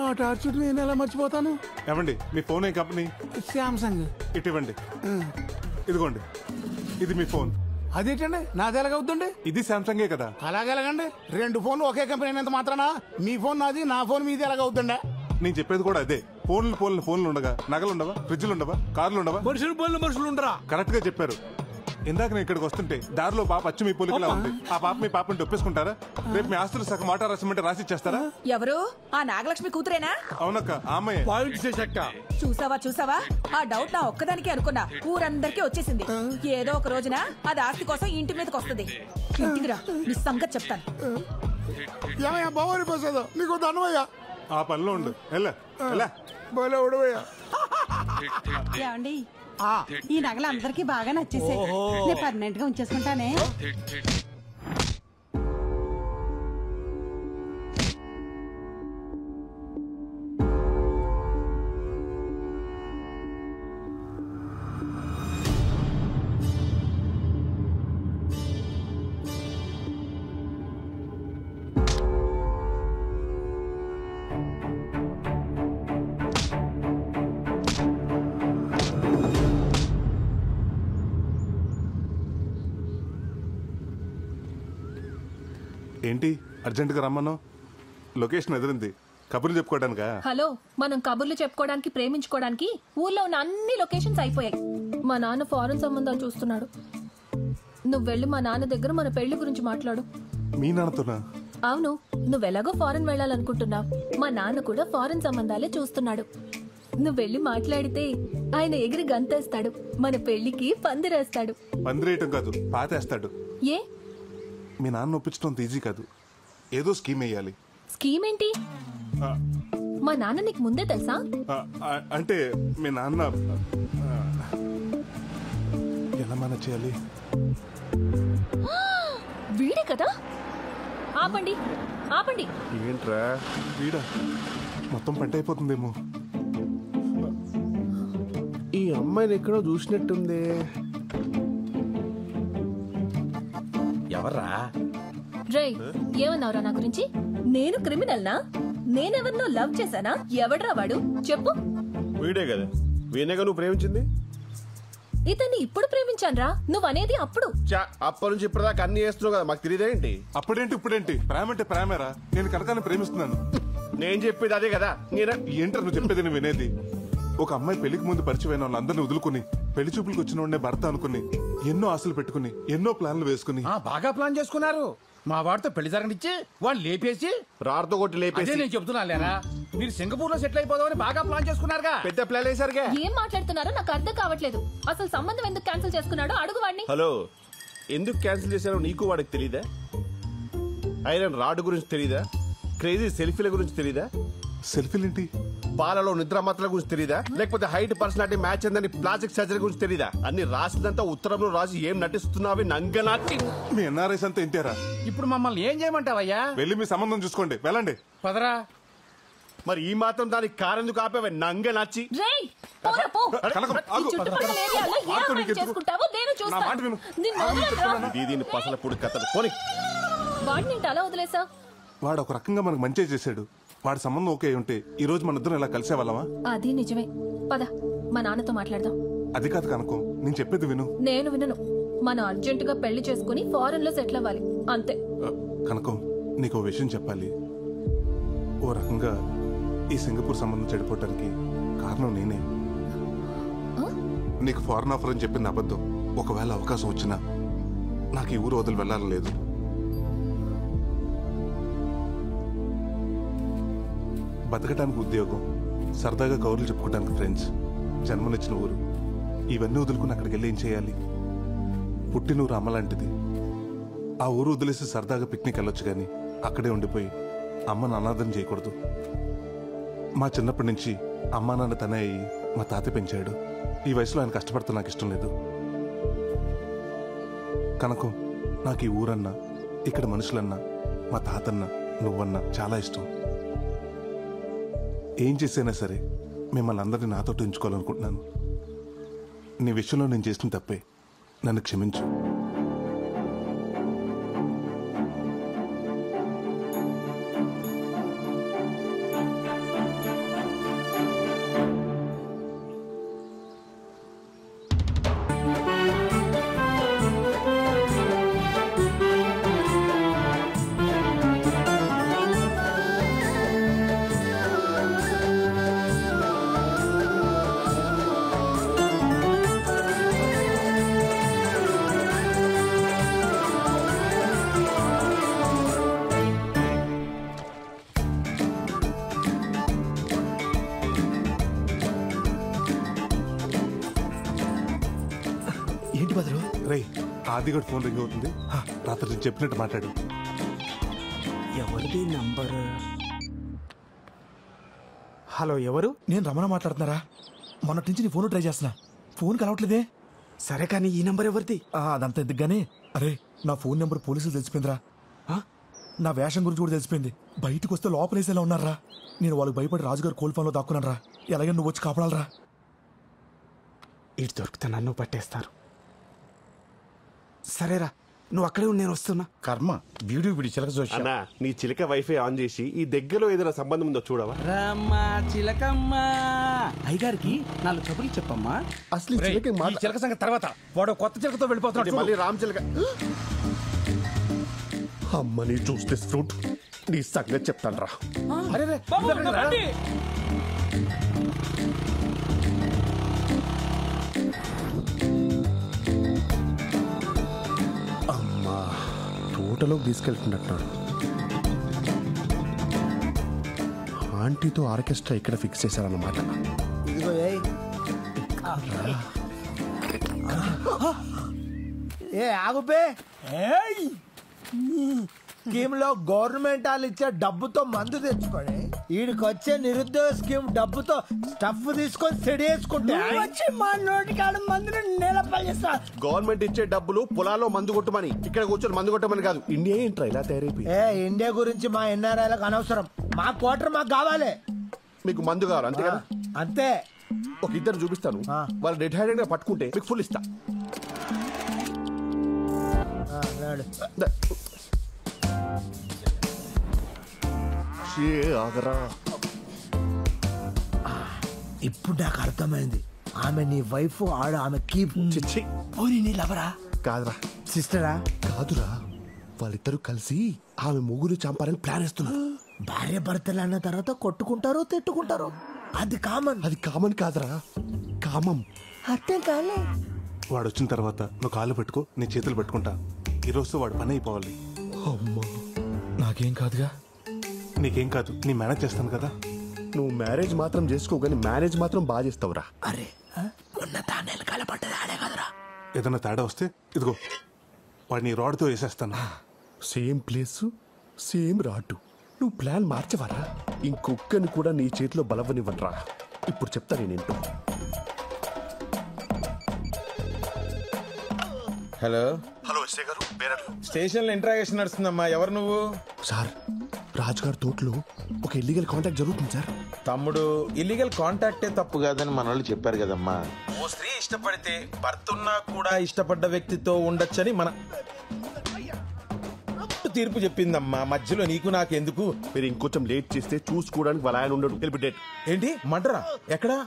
S: ఆ టార్చర్ నేను ఎలా మర్చిపోతాను.
E: ఏమండి మీ ఫోన్ ఏ కంపెనీ?
S: శాంసంగ్.
E: ఇటు ఇవ్వండి. ఇదిగోండి, ఇది మీ ఫోన్.
S: అదేంటండి నాది ఎలాగవుతుంది?
E: ఇది శాంసంగే కదా.
S: అలాగెలాగండి, 2 ఫోన్లు ఒకే కంపెనీ అయినంత మాత్రానా మీ ఫోన్ నాది నా ఫోన్ మీది ఎలాగవుతుండే?
E: నేను చెప్పేది కూడా అదే. ఫోన్లు ఉండగా నగలు ఉండవా? ఫ్రిడ్జ్లు ఉండవా? కార్లు ఉండవా?
U: మనుషులు ఉండరా?
E: కరెక్ట్ గా చెప్పారు. ఇందాక నేను ఇక్కడికి వస్తుంటే దారిలో పాప అచ్చు మీ పోలికలా ఉంది. ఆ పాప మీ పాపని ఒప్పేసుకుంటారా? రేపు మీ ఆస్తులు సగం మాట రాసిమంటే రాసి ఇచ్చేస్తారా?
R: ఎవరు? ఆ నాగలక్ష్మి కూతురేనా?
E: అవునక్క, ఆమె.
R: చూసావా ఆ డౌట్ నా ఒక్కదానికి అనుకున్నా, ఊరందరికీ వచ్చేసింది. ఏదో ఒక రోజున అది ఆస్తి కోసం ఇంటి మీదకి వస్తుంది. ఇంటికి రా, నీ సంగతి చెప్తాను.
S: ఏమయ్యా భవాని ప్రసాద్, నీకు దండమయ్యా.
E: ఆ పనిలో ఉండు.
V: ఏమండి ఈ నగలు అందరికి బాగా నచ్చేసాయి. నేను పర్మనెంట్ గా ఉంచేసుకుంటానే.
E: ఏంటి అర్జెంట్ గా రమ్మను? లొకేషన్ ఎదిరింది, కబుర్లు చెప్పుకోవడానికా?
W: హలో, మనం కబుర్లు చెప్పుకోవడానికి ప్రేమించుకోవడానికి ఊర్లో ఉన్న అన్ని లొకేషన్స్ అయిపోయాయి. మా నాన్న ఫారెన్ సంబంధాలు చూస్తున్నాడు. నువ్వు వెళ్ళి మా నాన్న దగ్గర మన పెళ్లి గురించి మాట్లాడు.
E: మీ నాన్నతోనా?
W: అవును, నువ్వెలాగో ఫారెన్ వెళ్ళాలనుకుంటున్నావు. మా నాన్న కూడా ఫారెన్ సంబంధాలే చూస్తున్నాడు. నువ్వు వెళ్ళి మాట్లాడితే ఆయన ఎగిరి గంతేస్తాడు, మన పెళ్లికి పందిరేస్తాడు.
E: పందిరేయటం కాదు, పాతేస్తాడు.
W: ఏ
E: మీ నాన్న ఒప్పించడం ఈజీ కాదు, ఏదో స్కీమ్ వేయాలి.
W: స్కీమ్ ఏంటి? మా నాన్న నీకు ముందే తెలుసా?
E: అంటే మీ నాన్న ఎలా మేనేజ్ చేయాలి?
W: వీడే కదా. ఆపండి ఆపండి.
E: ఏంట్రా వీడా? మొత్తం పంట అయిపోతుందేమో.
G: ఈ అమ్మాయిని ఎక్కడో చూసినట్టుంది.
Q: ఎవర్రా?
W: రే, ఏమన్నావురా నా గురించి? నేను క్రిమినల్నా? నేనెవరినో లవ్ చేశానా? ఎవడ్రా వాడు చెప్పు.
G: వీడే కదా, వీణేగా నువ్వు ప్రేమించింది.
W: ఇతన్ని ఇప్పుడు ప్రేమించాన్రా, నువ్వనేది అప్పుడు.
G: అప్పటి నుంచి ఇప్పటిదాకా అన్ని చేస్తున్నావు కదా, మాకు తెలియదేంటి?
E: అప్పుడేంటి ఇప్పుడేంటి? ప్రేమ అంటే ప్రేమేరా. నేను కనకాన్ని ప్రేమిస్తున్నాను.
G: నేను చెప్పేది అదే కదా.
E: ఏంటో నువ్వు చెప్పేది, నువ్వు వినేది? ఒక అమ్మాయి పెళ్లికి ముందు పరిచయమైన వాళ్ళందరినీ వదులుకుని పెళ్లి చూపులకు వచ్చిన భర్త అనుకుని ఎన్నో ఆశలు పెట్టుకుని ఎన్నో ప్లాన్లు వేసుకుని
Q: బాగా ప్లాన్ చేసుకున్నారు. మా వాడితో పెళ్లి జరగనిచ్చి వాళ్ళు లేపేసి
G: రాడుతో కొట్టి లేపేసి.
Q: నేను చెప్తున్నా లేరా, మీరు సింగపూర్ లో సెటిల్ అయిపోదామని బాగా ప్లాన్ చేసుకున్నారుగా.
G: పెద్ద ప్లాన్ వేసారుగా.
W: ఏం మాట్లాడుతున్నారో నాకు అర్థం కావట్లేదు. అసలు సంబంధం ఎందుకు క్యాన్సిల్ చేసుకున్నాడో అడుగు వాడిని.
G: హలో, ఎందుకు క్యాన్సిల్ చేశారో నీకు వాడికి తెలీదా? ఐరన్ రాడ్ గురించి తెలీదా? క్రేజీ సెల్ఫీల గురించి తెలీదా?
E: సెల్ఫీలేంటి?
G: పాలలో నిద్ర మాత్రల గురించి తెలీదా? లేకపోతే హైట్ పర్సనాలిటీ మ్యాచ్ అందని ప్లాస్టిక్ సర్జరీ గురించి తెలీదా? అన్ని రాసిందంతా ఉత్తరంలో రాసి ఏం నటిస్తున్నావి నంగనాటి.
E: మీ ఎన్ఆర్ఐస్ అంతా ఇంటారా?
Q: ఇప్పుడు మమ్మల్ని ఏం చేయమంటావయ్యా?
E: వెళ్ళి మీ సంబంధం చూసుకోండి, వెళ్ళండి.
Q: పదరా.
G: మరి ఈ మాత్రం దానికి కారెందుకు ఆపేవే నంగ నచ్చి? దీని పసల పుడి కథలు పోనీ.
W: వాడిని అలా వదిలేసా?
E: వాడు ఒక రకంగా మనకు మంచి చేశాడు. వాడి సంబంధం ఓకే ఉంటే ఈ రోజు మన ఇద్దరం ఇలా కలిసే వాళ్ళమా?
W: అది నిజమే. పద, మా నాన్నతో మాట్లాడదాం.
E: అది కాదు కనుకో, నేను చెప్పేది విను.
W: నేను వినను. మనం అర్జెంటుగా పెళ్లి చేసుకుని ఫారెన్ లో సెటిల్ అవ్వాలి, అంతే.
E: కనుకో, నీకు ఓ విషయం చెప్పాలి. ఓ రకంగా ఈ సింగపూర్ సంబంధం చెడిపోవటానికి కారణం నేనే. నీకు ఫారెన్ ఆఫర్ అని చెప్పింది అబద్ధం. ఒకవేళ అవకాశం వచ్చినా నాకు ఈ ఊరు వదిలి వెళ్ళాలని లేదు. బతకటానికి ఉద్యోగం, సరదాగా కౌరులు చెప్పుకోవడానికి ఫ్రెండ్స్, జన్మనిచ్చిన ఊరు, ఇవన్నీ వదులుకుని అక్కడికి వెళ్ళి ఏం చేయాలి? పుట్టినూరు అమ్మ లాంటిది. ఆ ఊరు వదిలేసి సరదాగా పిక్నిక్ వెళ్ళొచ్చు కానీ అక్కడే ఉండిపోయి అమ్మను అనాథం చేయకూడదు. మా చిన్నప్పటి నుంచి అమ్మా నాన్న తనే అయ్యి మా తాత పెంచాడు. ఈ వయసులో ఆయన కష్టపడతా నాకు ఇష్టం లేదు. కనుక నాకు ఈ ఊరన్నా, ఇక్కడ మనుషులన్నా, మా తాతన్నా, నువ్వన్నా చాలా ఇష్టం. ఏం చేసైనా సరే మిమ్మల్ని అందరినీ నాతో ఉంచుకోవాలనుకుంటున్నాను. నీ విషయంలో నేను చేసిన తప్పే, నన్ను క్షమించు.
H: ఏంటి బదులు?
E: రే, ఆదిగడ్ ఫోన్ రింగ్ అవుతుంది. రాత్రి నేను చెప్పినట్టు మాట్లాడు.
H: ఎవరిది నంబర్? హలో, ఎవరు? నేను రమణ మాట్లాడుతున్నారా? మొన్నటి నుంచి నీ ఫోన్ ట్రై చేస్తున్నా, ఫోన్ కలవట్లేదే. సరే కానీ ఈ నంబర్ ఎవరిది? అదంతా ఎందుకు గానీ, అరే నా ఫోన్ నెంబర్ పోలీసులు తెలిసిపోయిందిరా. నా వేషం గురించి కూడా తెలిసిపోయింది. బయటకు వస్తే లోపలేసేలా ఉన్నారా. నేను వాళ్ళకి భయపడి రాజుగారు కోల్ ఫోన్లో దాక్కున్నాను రా. ఎలాగే నువ్వు వచ్చి కాపాడాలరా. ఇటు దొరికితే నన్ను పట్టేస్తారు. సరేరా, నువ్వు అక్కడే ఉండి నేను వస్తున్నా.
Q: కర్మ, వీడియో వీడి చిలక చూసి
G: అన్నా, నీ చిలక వైఫై ఆన్ చేసి ఈ దగ్గరలో ఏదైనా సంబంధం ఉందో చూడవా?
K: రమ్మా చిలకమ్మా, అయ్యగారికి 4 చెప్పులు చెప్పమ్మా.
Q: అసలు ఈ చిలక సంగతి తర్వాత. వాడు కొత్త చిలకతో వెళ్ళిపోతున్నాడు.
G: మళ్ళీ రామ్ చిలక. అమ్మని చూస్తే ఫ్రూట్ నీ సంగతి చెప్తాను రా. అమ్మా, తోటలో తీసుకెళ్తున్నట్టున్నాడు. ఆంటీతో ఆర్కెస్ట్రా ఇక్కడ ఫిక్స్ చేశారన్నమాట.
L: ఏ ఆగుపే స్కీమ్ లో గవర్నమెంట్ వాళ్ళు ఇచ్చే డబ్బుతో మందు తెచ్చుకొని వీడికి వచ్చే నిరుద్యోగ స్కీమ్ డబ్బుతో స్టఫ్ తీసుకొని సెడి వేసుకుంటే వచ్చి మా నోటి కాడ మందుని నేలపల్లిస్తా.
G: గవర్నమెంట్ ఇచ్చే డబ్బులు పొలాల్లో మందు కొట్టమని, ఇక్కడ కూర్చొని మందు కొట్టమని కాదు. ఇండియా ఏంట్రా ఇలా తయారైపోయి?
L: ఇండియా గురించి మా ఎన్ఆర్ఐలకు అనవసరం. మా క్వార్టర్ మాకు కావాలి.
G: మీకు మందు కావాలి అంతే కదా?
L: అంతే.
G: ఒక ఇద్దరు చూపిస్తాను, వాళ్ళు రెడ్ హ్యాండెడ్ గా పట్టుకుంటే మీకు ఫుల్ ఇస్తా.
L: ఇప్పుడు నాకు అర్థమైంది. ఆమె నీ వైఫ్, ఆడ ఆమె కీప్. పోనీ నీ లవరా?
G: కాదురా.
L: సిస్టరా?
G: కాదురా, వాళ్ళిద్దరూ కలిసి ఆమె ముగ్గురు చంపాలని ప్లాన్ వేస్తున్నారు.
L: భార్య భర్తలు అన్న తర్వాత కొట్టుకుంటారు, తిట్టుకుంటారు. అది కామన్.
G: అది కామన్ కాదురా, కామం.
L: అర్థం కాలే.
E: వాడు వచ్చిన తర్వాత నువ్వు కాళ్ళు పెట్టుకో, నీ చేతులు పెట్టుకుంటా. ఈరోజు వాడు పని అయిపోవాలి.
U: అమ్మా నాకేం కాదుగా.
E: నీకేం కాదు, నీ మేనేజ్ చేస్తాను కదా.
G: నువ్వు మ్యారేజ్ మాత్రం చేసుకో, కానీ మేనేజ్ మాత్రం బాగా చేస్తావురా.
L: అరే మొన్న తానేలు కలపడ్డది ఆడే కదరా.
E: ఏదన్నా తేడా వస్తే ఇదిగో వాడిని రాడ్తో వేసేస్తాను.
G: సేమ్ ప్లేస్ సేమ్ రాటు. నువ్వు ప్లాన్ మార్చవరా? ఇంకొక్కని కూడా నీ చేతిలో బలవనివ్వనరా. ఇప్పుడు చెప్తా నేనేంటో.
P: హలో
G: హలో ఎస్ఐ గారు,
P: స్టేషన్ లో ఇంట్రాగేషన్ నడుస్తుందమ్మా. ఎవరు నువ్వు?
G: సార్, రాజుగారి తోటలో ఒక ఇల్లీగల్ కాంటాక్ట్ జరుగుతుంది సార్.
P: తమ్ముడు, ఇల్లీగల్ కాంటాక్టే తప్పు కాదని మన వాళ్ళు చెప్పారు కదమ్మా. ఓ స్త్రీ ఇష్టపడితే భర్త ఉన్నా కూడా ఇష్టపడ్డ వ్యక్తితో ఉండొచ్చని మన తీర్పు చెప్పిందమ్మా. మధ్యలో నీకు నాకు ఎందుకు?
G: మీరు ఇంకొంచెం లేట్ చేస్తే చూసుకోవడానికి వాళ్ళ ఆయన ఉండడు. డేట్
P: ఏంటి? మర్డరా? ఎక్కడా?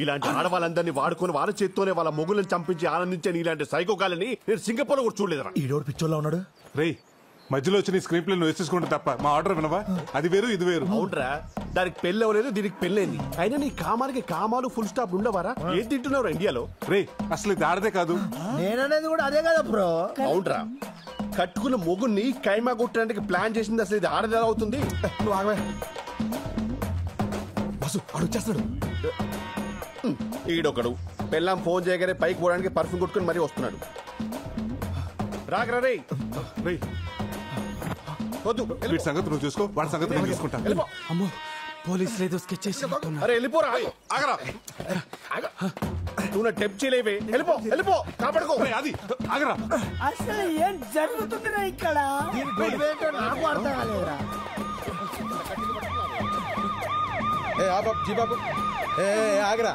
G: ఇలాంటి ఆడవాళ్ళందరినీ వాడుకొని వాళ్ళ చేత్తోనే వాళ్ళ మొగులను చంపించి ఆనందించే ఇలాంటి సైకోగాలని నేను సింగపూర్ లో కూడా చూడలేదురా.
L: ఈడోడు పిచ్చోళ్ళ ఉన్నాడు.
E: రేయ్, మధ్యలో వచ్చి నీ స్క్రీన్ ప్లే నువ్వు వేసేసుకుంటే తప్ప మా ఆర్డర్ వినవా? అది వేరు, ఇది వేరు.
G: అవునరా, దానికి పెళ్ళి అవ్వలేదు, దీనికి పెళ్ళైంది. అయినా నీ కామానికి కామాలు ఫుల్ స్టాప్ ఉండవారా? ఏం తింటున్నావు ఇండియాలో?
E: రే, అసలు ఇది ఆడదే కాదు.
L: నేననేది కూడా అదే కదా బ్రో.
G: అవునరా, కట్టుకున్న మొగుని కైమా కొట్టడానికి ప్లాన్ చేసింది అసలు ఇది ఆడదే అవుతుంది. నువ్వు ఆగవే. బస్సు అడుగుచేస్తాడు. ఈడొకడు పెళ్ళాం ఫోన్ చేయగానే పైకి పోవడానికి పర్ఫ్యూమ్ కొట్టుకుని మరీ వస్తున్నాడు. రాగరా రే.
E: వీడి సంగతి నువ్వు చూసుకో, వాడి సంగతి నేను చూసుకుంటా.
H: అమ్మో, పోలీసులు ఏదో స్కెచ్ చేసి.
G: అరే వెళ్ళిపోరా. ఆగరా. నువ్వు నా టెప్ చేయలేవే. వెళ్ళిపో, వెళ్ళిపో, కాపాడుకో.
E: అది ఆగరా.
L: అసలు ఏం జరుగుతుందిరా ఇక్కడ? నాకు అర్థం కాలేదురా.
P: బాబు ఆగరా.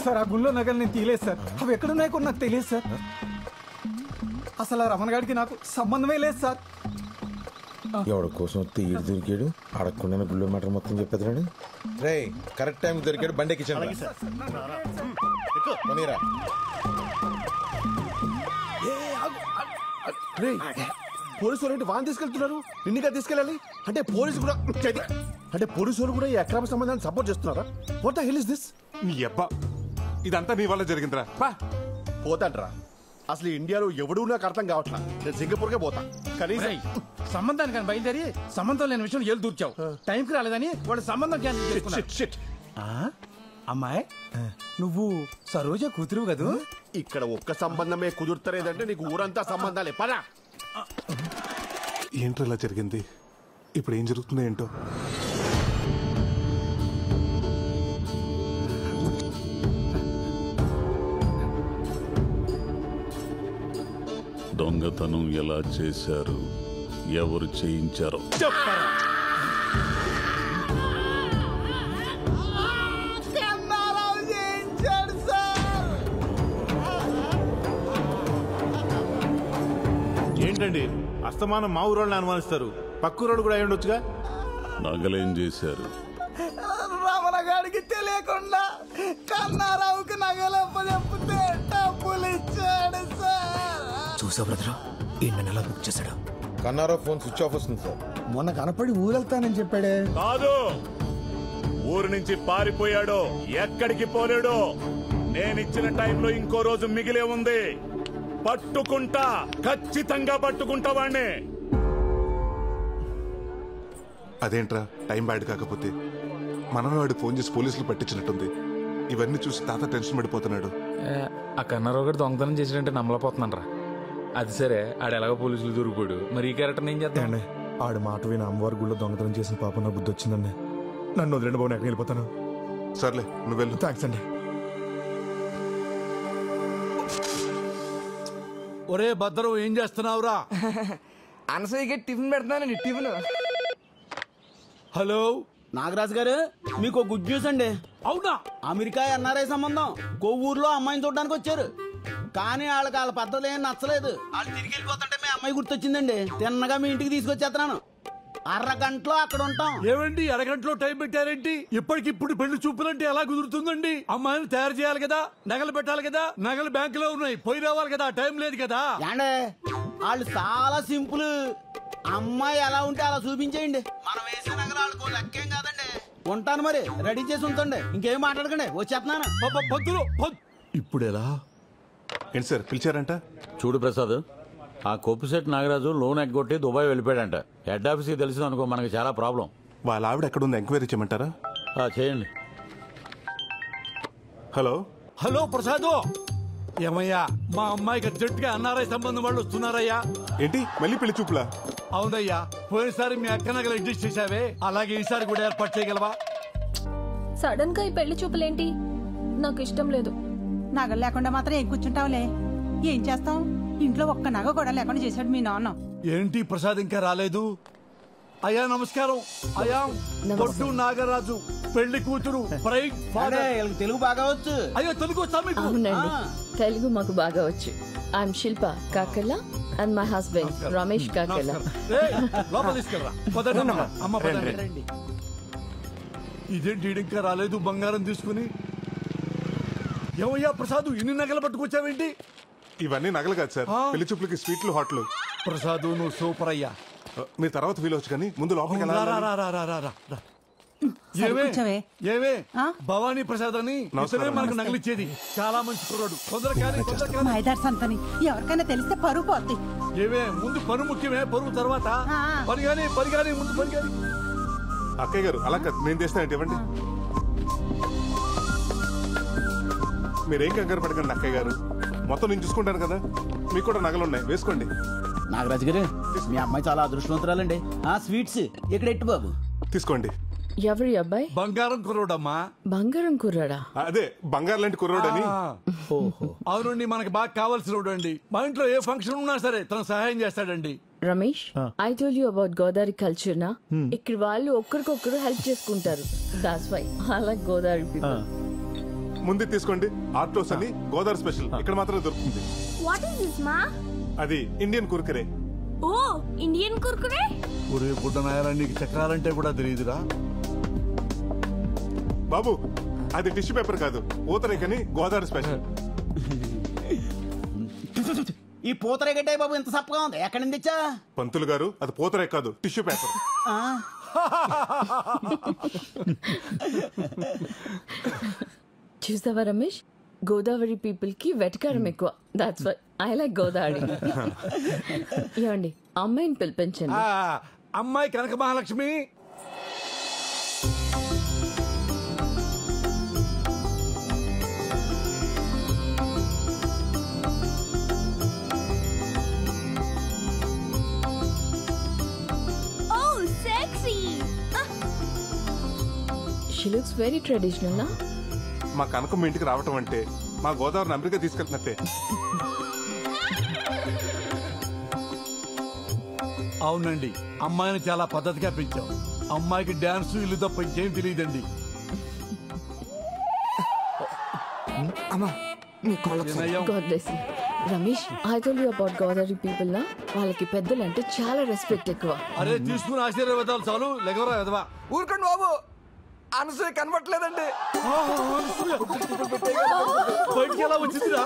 H: సార్, ఆ గుళ్ళో నగలు నేను తీయలేదు సార్. అవి ఎక్కడున్నాయో కూడా నాకు తెలియదు సార్. అసలు ఆ రమణ గారికి నాకు సంబంధమే లేదు సార్.
P: ఎవడి కోసం వస్తే ఈడు దొరికాడు, అడగకుండా గుళ్ళు మాట మొత్తం చెప్పేది. రే, కరెక్ట్ టైం దొరికాడు. బండి ఎక్కించండి.
G: పోలీసు వాళ్ళు వాన్ తీసుకెళ్తున్నారు, నిన్నగా తీసుకెళ్ళాలి అంటే పోలీసు కూడా అంటే పోలీసు వాళ్ళు కూడా ఈ అక్రమ సంబంధాన్ని సపోర్ట్ చేస్తున్నారా? What the hell is this?
E: నీ అబ్బా, ఇదంతా నీ వల్ల జరిగిందిరా.
G: పోతాంట్రా. అసలు ఇండియాలో ఎవడూ నాకు అర్థం కావట్లా. నేను సింగపూర్కే పోతా. కనీసం
Q: సంబంధానికి బయలుదేరి సంబంధం లేని విషయం ఏళ్ళు దూర్చావు. టైంకి రాలేదని వాడు సంబంధం క్యాన్సిల్ చేసుకున్నాడు.
H: అమ్మాయి, నువ్వు సరోజ కూతురు కదూ?
G: ఇక్కడ ఒక్క సంబంధమే కుదురుతలేదంటే నీకు ఊరంతా సంబంధాలే. పదా.
E: ఏంటో ఇలా జరిగింది? ఇప్పుడు ఏం జరుగుతుందో ఏంటో.
T: దొంగతనం ఎలా చేశారు, ఎవరు చేయించారో
G: చెప్పరా.
D: ఏంటండి అస్తమానం మా ఊరోళ్ళని అనుమానిస్తారు? పక్కూరోడు కూడా అయి ఉండొచ్చుగా.
T: నగలేం చేశారు?
L: రమణ గారికి తెలియకుండా కన్నారావుకి నగలప్ప చెప్తే డబ్బులు ఇచ్చాడు సార్.
H: చూసా బ్రదర్, ఈ నెల బుక్ చేశాడు.
P: కన్నారావు ఫోన్ స్విచ్ ఆఫ్ వస్తుంది సార్.
L: మొన్న కనపడి ఊరెళ్తానని చెప్పాడే.
X: కాదు, ఊరు నుంచి పారిపోయాడు. ఎక్కడికి పోలేడు. నేనిచ్చిన టైంలో ఇంకో రోజు మిగిలే ఉంది. పట్టుకుంటా, ఖచ్చితంగా పట్టుకుంటా వాణ్ణి.
E: అదేంట్రా టైం బ్యాడ్ కాకపోతే మనమే వాడికి ఫోన్ చేసి పోలీసులు పట్టించినట్టుంది. ఇవన్నీ చూసి తాత టెన్షన్ పడిపోతున్నాడు.
B: ఆ కన్నారావు గారు దొంగతనం చేసినట్టే నమ్మలేకపోతున్నాను రా. అది సరే, ఆడు ఎలాగో పోలీసులు దొరికిపోయాడు, మరి ఈ క్యారెక్టర్ ఏం చేద్దాం?
H: ఆడు మాట విని అమ్మవారి గుళ్ళో దొంగతనం చేసిన పాప నా బుద్ధి వచ్చిందండి. నన్ను వదిలేండి బాబు, ఎక్కడికి వెళ్ళిపోతాను.
E: సర్లే నువ్వు వెళ్ళు.
H: థ్యాంక్స్ అండి.
U: ఒరే భద్రం, ఏం చేస్తున్నావురా?
J: అనసూయకి టిఫిన్ పెడుతున్నానండి. టిఫిన్.
U: హలో
K: నాగరాజు గారు, మీకు గుడ్ న్యూస్ అండి.
U: అవునా?
K: అమెరికా ఎన్ఆర్ఐ సంబంధం కొవ్వూరులో అమ్మాయిని చూడడానికి వచ్చారు. కానీ వాళ్ళ పద్ధతులు ఏం నచ్చలేదు. వాళ్ళు తిరిగి వెళ్ళిపోతుంటే మీ అమ్మాయి గుర్తొచ్చిందండి. తిన్నగా మీ ఇంటికి తీసుకొచ్చేస్తున్నాను. అరగంటలో అక్కడ ఉంటాం.
U: ఏమండి అరగంటలో టైం పెట్టారేంటి? ఇప్పటికిప్పుడు పెళ్లి చూపులంటే ఎలా కుదురుతుందండి? అమ్మాయిని తయారు చేయాలి కదా, నగలు పెట్టాలి కదా, నగలు బ్యాంకులో ఉన్నాయి, పోయి రావాలి కదా, టైం లేదు కదా.
K: ఏండే వాళ్ళు చాలా సింపుల్. అమ్మాయి ఎలా ఉంటే అలా చూపించేయండి. మనం వేసే నగలు వాళ్ళకు లెక్కేం కాదండి. ఉంటాను మరి, రెడీ చేసి ఉంచండి. ఇంకేం మాట్లాడకండి, వచ్చేస్తున్నాను.
U: ఇప్పుడు ఎలా?
E: ఏంటి సార్ పిలిచారంట?
A: చూడు ప్రసాద్, ఆ కొప్పుశెట్టి నాగరాజు లోన్ ఎగ్గొట్టి దుబాయ్ వెళ్ళిపోయాడంట. హెడ్ ఆఫీస్కి తెలిసింది అనుకో, మనకి చాలా ప్రాబ్లం.
E: వాళ్ళ ఆవిడ ఎక్కడుంది ఎంక్వైరీ చేయమంటారా?
A: చేయండి.
E: హలో
U: హలో ప్రసాద్, ఏమయ్యా మా అమ్మాయికి అర్జెంట్గా ఎన్ఆర్ఐ సంబంధం వాళ్ళు వస్తున్నారయ్యా.
E: ఏంటి మళ్ళీ పెళ్లి చూపులా?
U: అవునయ్యా, పోయినసారి మీ అక్క నగలు అడ్జస్ట్ చేసావే, అలాగే ఈసారి కూడా ఏర్పాటు చేయగలవా?
W: సడన్ గా ఈ పెళ్లి చూపులేంటి? నాకు ఇష్టం లేదు.
V: నగలు లేకుండా మాత్రం ఏం కూర్చుంటావులే. ఏం చేస్తాం, ఇంట్లో ఒక్క నగ కూడా లేకుండా చేశాడు మీ నాన్న.
U: ఏంటి ప్రసాద్ ఇంకా రాలేదు? అయ్యా నమస్కారం. అయ్యా బొడ్డు నాగరాజు, పెళ్లి కూతురు, ప్రైడ్ ఫాదర్.
K: తెలుగు బాగా వచ్చు.
U: అయ్యో తెలుగు వచ్చా మీకు?
C: అవునండి, తెలుగు మాకు బాగా వచ్చు. I'm Shilpa Kakarla and my husband Ramesh Kakarla.
U: లోపల తీసుకెళ్ళరా. అమ్మ పదండి. ఇదేంటి ఇంకా రాలేదు బంగారం తీసుకుని? ఏమయ్యా ప్రసాద్, ఇన్ని నగలు పట్టుకొచ్చావేంటి?
E: ఇవన్నీ నగలు కాదు సార్, పెళ్లి చూపులకి స్వీట్లు హాట్లు.
U: ప్రసాద్ నువ్వు సూపర్ అయ్యా.
E: మీ తర్వాత ఫీల్ అవచ్చు కానీ ముందు లోపలికి
U: ఏమే భవానీ ప్రసాద్ అని ఇతనే మనకు నగలిచ్చేది. చాలా మంచి కుర్రాడు.
V: మైదార్ సంతని ఎవరికైనా తెలిస్తే పరువు పోద్ది.
U: ఏమే ముందు పరువు ముఖ్యమే, పరువు తర్వాత పరిగాని ముందు పరిగాని.
E: అక్కయ్య గారు అలా కాదు, నేను తెస్తానంటే ఇవ్వండి. మీరేం కంగారు పడకండి అక్కయ్య గారు, మొత్తం నేను చూసుకుంటాను కదా. మీకు కూడా నగలున్నాయి, వేసుకోండి.
K: నాగరాజు గారు, మీ అమ్మాయి చాలా అదృష్టవంతురాలండి. స్వీట్స్ ఇక్కడ ఎట్టు బాబు,
E: తీసుకోండి.
C: ఎవరి అబ్బాయి?
U: బంగారం కుర్రోడమ్మా.
C: బంగారం కుర్రాడా?
E: అదే బంగారం లాంటి కుర్రోడని.
U: అవునండి, మనకి బాగా కావాల్సిన అండి. మా ఇంట్లో ఏ ఫంక్షన్ ఉన్నా సరే తను సహాయం చేస్తాడండి.
C: Ramesh, I told you about Godavari culture నా. ఇక్కడ వాళ్ళు ఒక్కరికొక్కరు హెల్ప్ చేసుకుంటారు. That's why I like Godavari people.
E: ముందు తీసుకోండి. ఆర్టోస్ అని గోదావరి స్పెషల్ ఇక్కడ మాత్రమే దొరుకుతుంది.
F: వాట్ ఇస్ దిస్ మా?
E: అది ఇండియన్ కుర్కురే.
F: ఓ, ఇండియన్ కుర్కురే.
U: ఒరే బుడ్డనాయరా, నీకు చక్రాలంటే కూడా తెలియదురా
E: బాబు. అది టిష్యూ పేపర్ కాదు, పూతరేకని గోదావరి స్పెషల్.
K: ఈ పూతరేగడ్డే బాబు ఎంత సప్పగా ఉంది, ఎక్కడి నుంచి తెచ్చా?
E: పంతులు గారు, అది పూతరేక కాదు, టిష్యూ పేపర్.
C: చూసావా రమేష్, గోదావరి పీపుల్ కి వెటకారం ఎక్కువ. That's why I like Godavari. ఏమండి, అమ్మాయిని పిలిపించండి.
U: అమ్మాయి కనక Mahalakshmi.
C: She looks very traditional, na?
E: మా కనకం మీ ఇంటికి రావటం అంటే మా గోదావరిని అమెరికా తీసుకెళ్తున్నట్టే.
U: అవునండి, అమ్మాయిని చాలా పద్ధతిగా పెంచాం. అమ్మాయికి డాన్స్ ఇల్లు తప్ప ఇంకేం తెలియదండి.
C: Ramesh, I told you about Godavari people నా. వాళ్ళకి పెద్దలంటే చాలా రెస్పెక్ట్ ఎక్కువ.
U: అరే తీసుకుని ఆశీర్వాదాలు చాలు, లేకరా ఎదవా.
J: ఊరుకోండి బాబు, అనసూయ కనబట్లేదండి.
U: బయటికి ఎలా వచ్చిందిరా?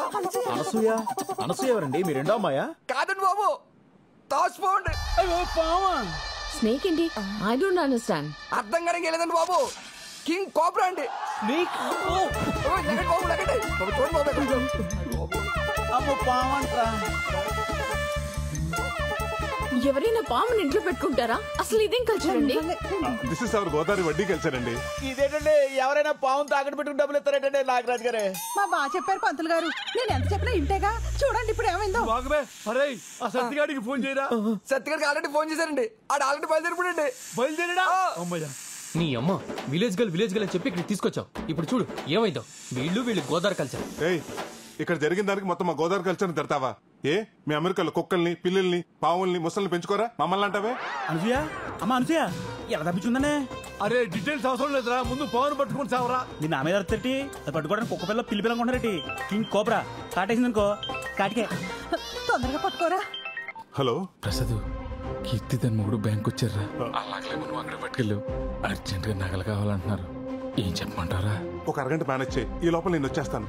B: అనసూయ ఎవరండి? మీ రెండో అమ్మాయా?
J: కాదండి బాబు, తాసిపోండి.
C: స్నేక్ ఏంటి? I don't understand.
J: అర్థం కానీ లేదండి బాబు, కింగ్ కోబ్రా అండి.
C: ఎవరైనా పాముని ఇంట్లో పెట్టుకుంటారా? అసలు ఇదేం కల్చర్ అండి?
E: దిస్ ఇస్ అవర్ గోదావరి వడ్డీ కల్చర్ అండి.
K: ఇదేంటండి ఎవరైనా పావును తాకట్టు పెట్టుకుని డబ్బులు ఇస్తారేంటండి నాగరాజు గారే?
V: మా బాగా చెప్పారు పంతులు గారు. నేను ఎంత చెప్పినా ఇంటేగా. చూడండి ఇప్పుడు ఏమైందో.
U: ఆ సత్తిగాడికి ఫోన్ చేయరా?
J: సత్తిగాడికి ఆల్రెడీ ఫోన్ చేశారండి. ఆడ ఆల్రెడీ బయలుదేరిపోయండి.
U: బయలుదేరా? అమ్మయ్యా.
I: నీ అమ్మ విలేజ్ గల్ అని చెప్పి ఇక్కడ తీసుకొచ్చావు. ఇప్పుడు చూడు ఏమైందో. వీళ్ళు గోదావరి కల్చర్.
E: ఇక్కడ జరిగిన దానికి మొత్తం మా గోదావరి కల్చర్ తిడతావా? ఏ మీ అమెరికాలో కుక్కల్ని, పిల్లల్ని, పావుల్ని, ముసల్ని పెంచుకోరా? మమ్మల్ని అంటావే?
K: అనసూయ అమ్మ అనసూయ ఎలా తప్పించుందనే?
U: అరే డీటెయిల్స్ అవసరం లేదురా, ముందు పవన్ పట్టుకుని చావరా.
K: నీ నా మీద అర్థటి అది పట్టుకోవడానికి కుక్క పిల్ల పిల్లి పిల్లలు కొంటారటి. King cobra కాటేసిందనుకో కాటికే.
V: తొందరగా పట్టుకోరా.
E: హలో
B: ప్రసాద్, కీర్తి తన మొగుడు బ్యాంక్ వచ్చారా? అలాగే మనం అక్కడ పట్టుకెళ్ళావు. అర్జెంట్ గా నగలు కావాలంటున్నారు. ఏం చెప్పమంటారా?
E: ఒక అరగంట మేనేజ్ చేయి. ఈ లోపల నేను వచ్చేస్తాను.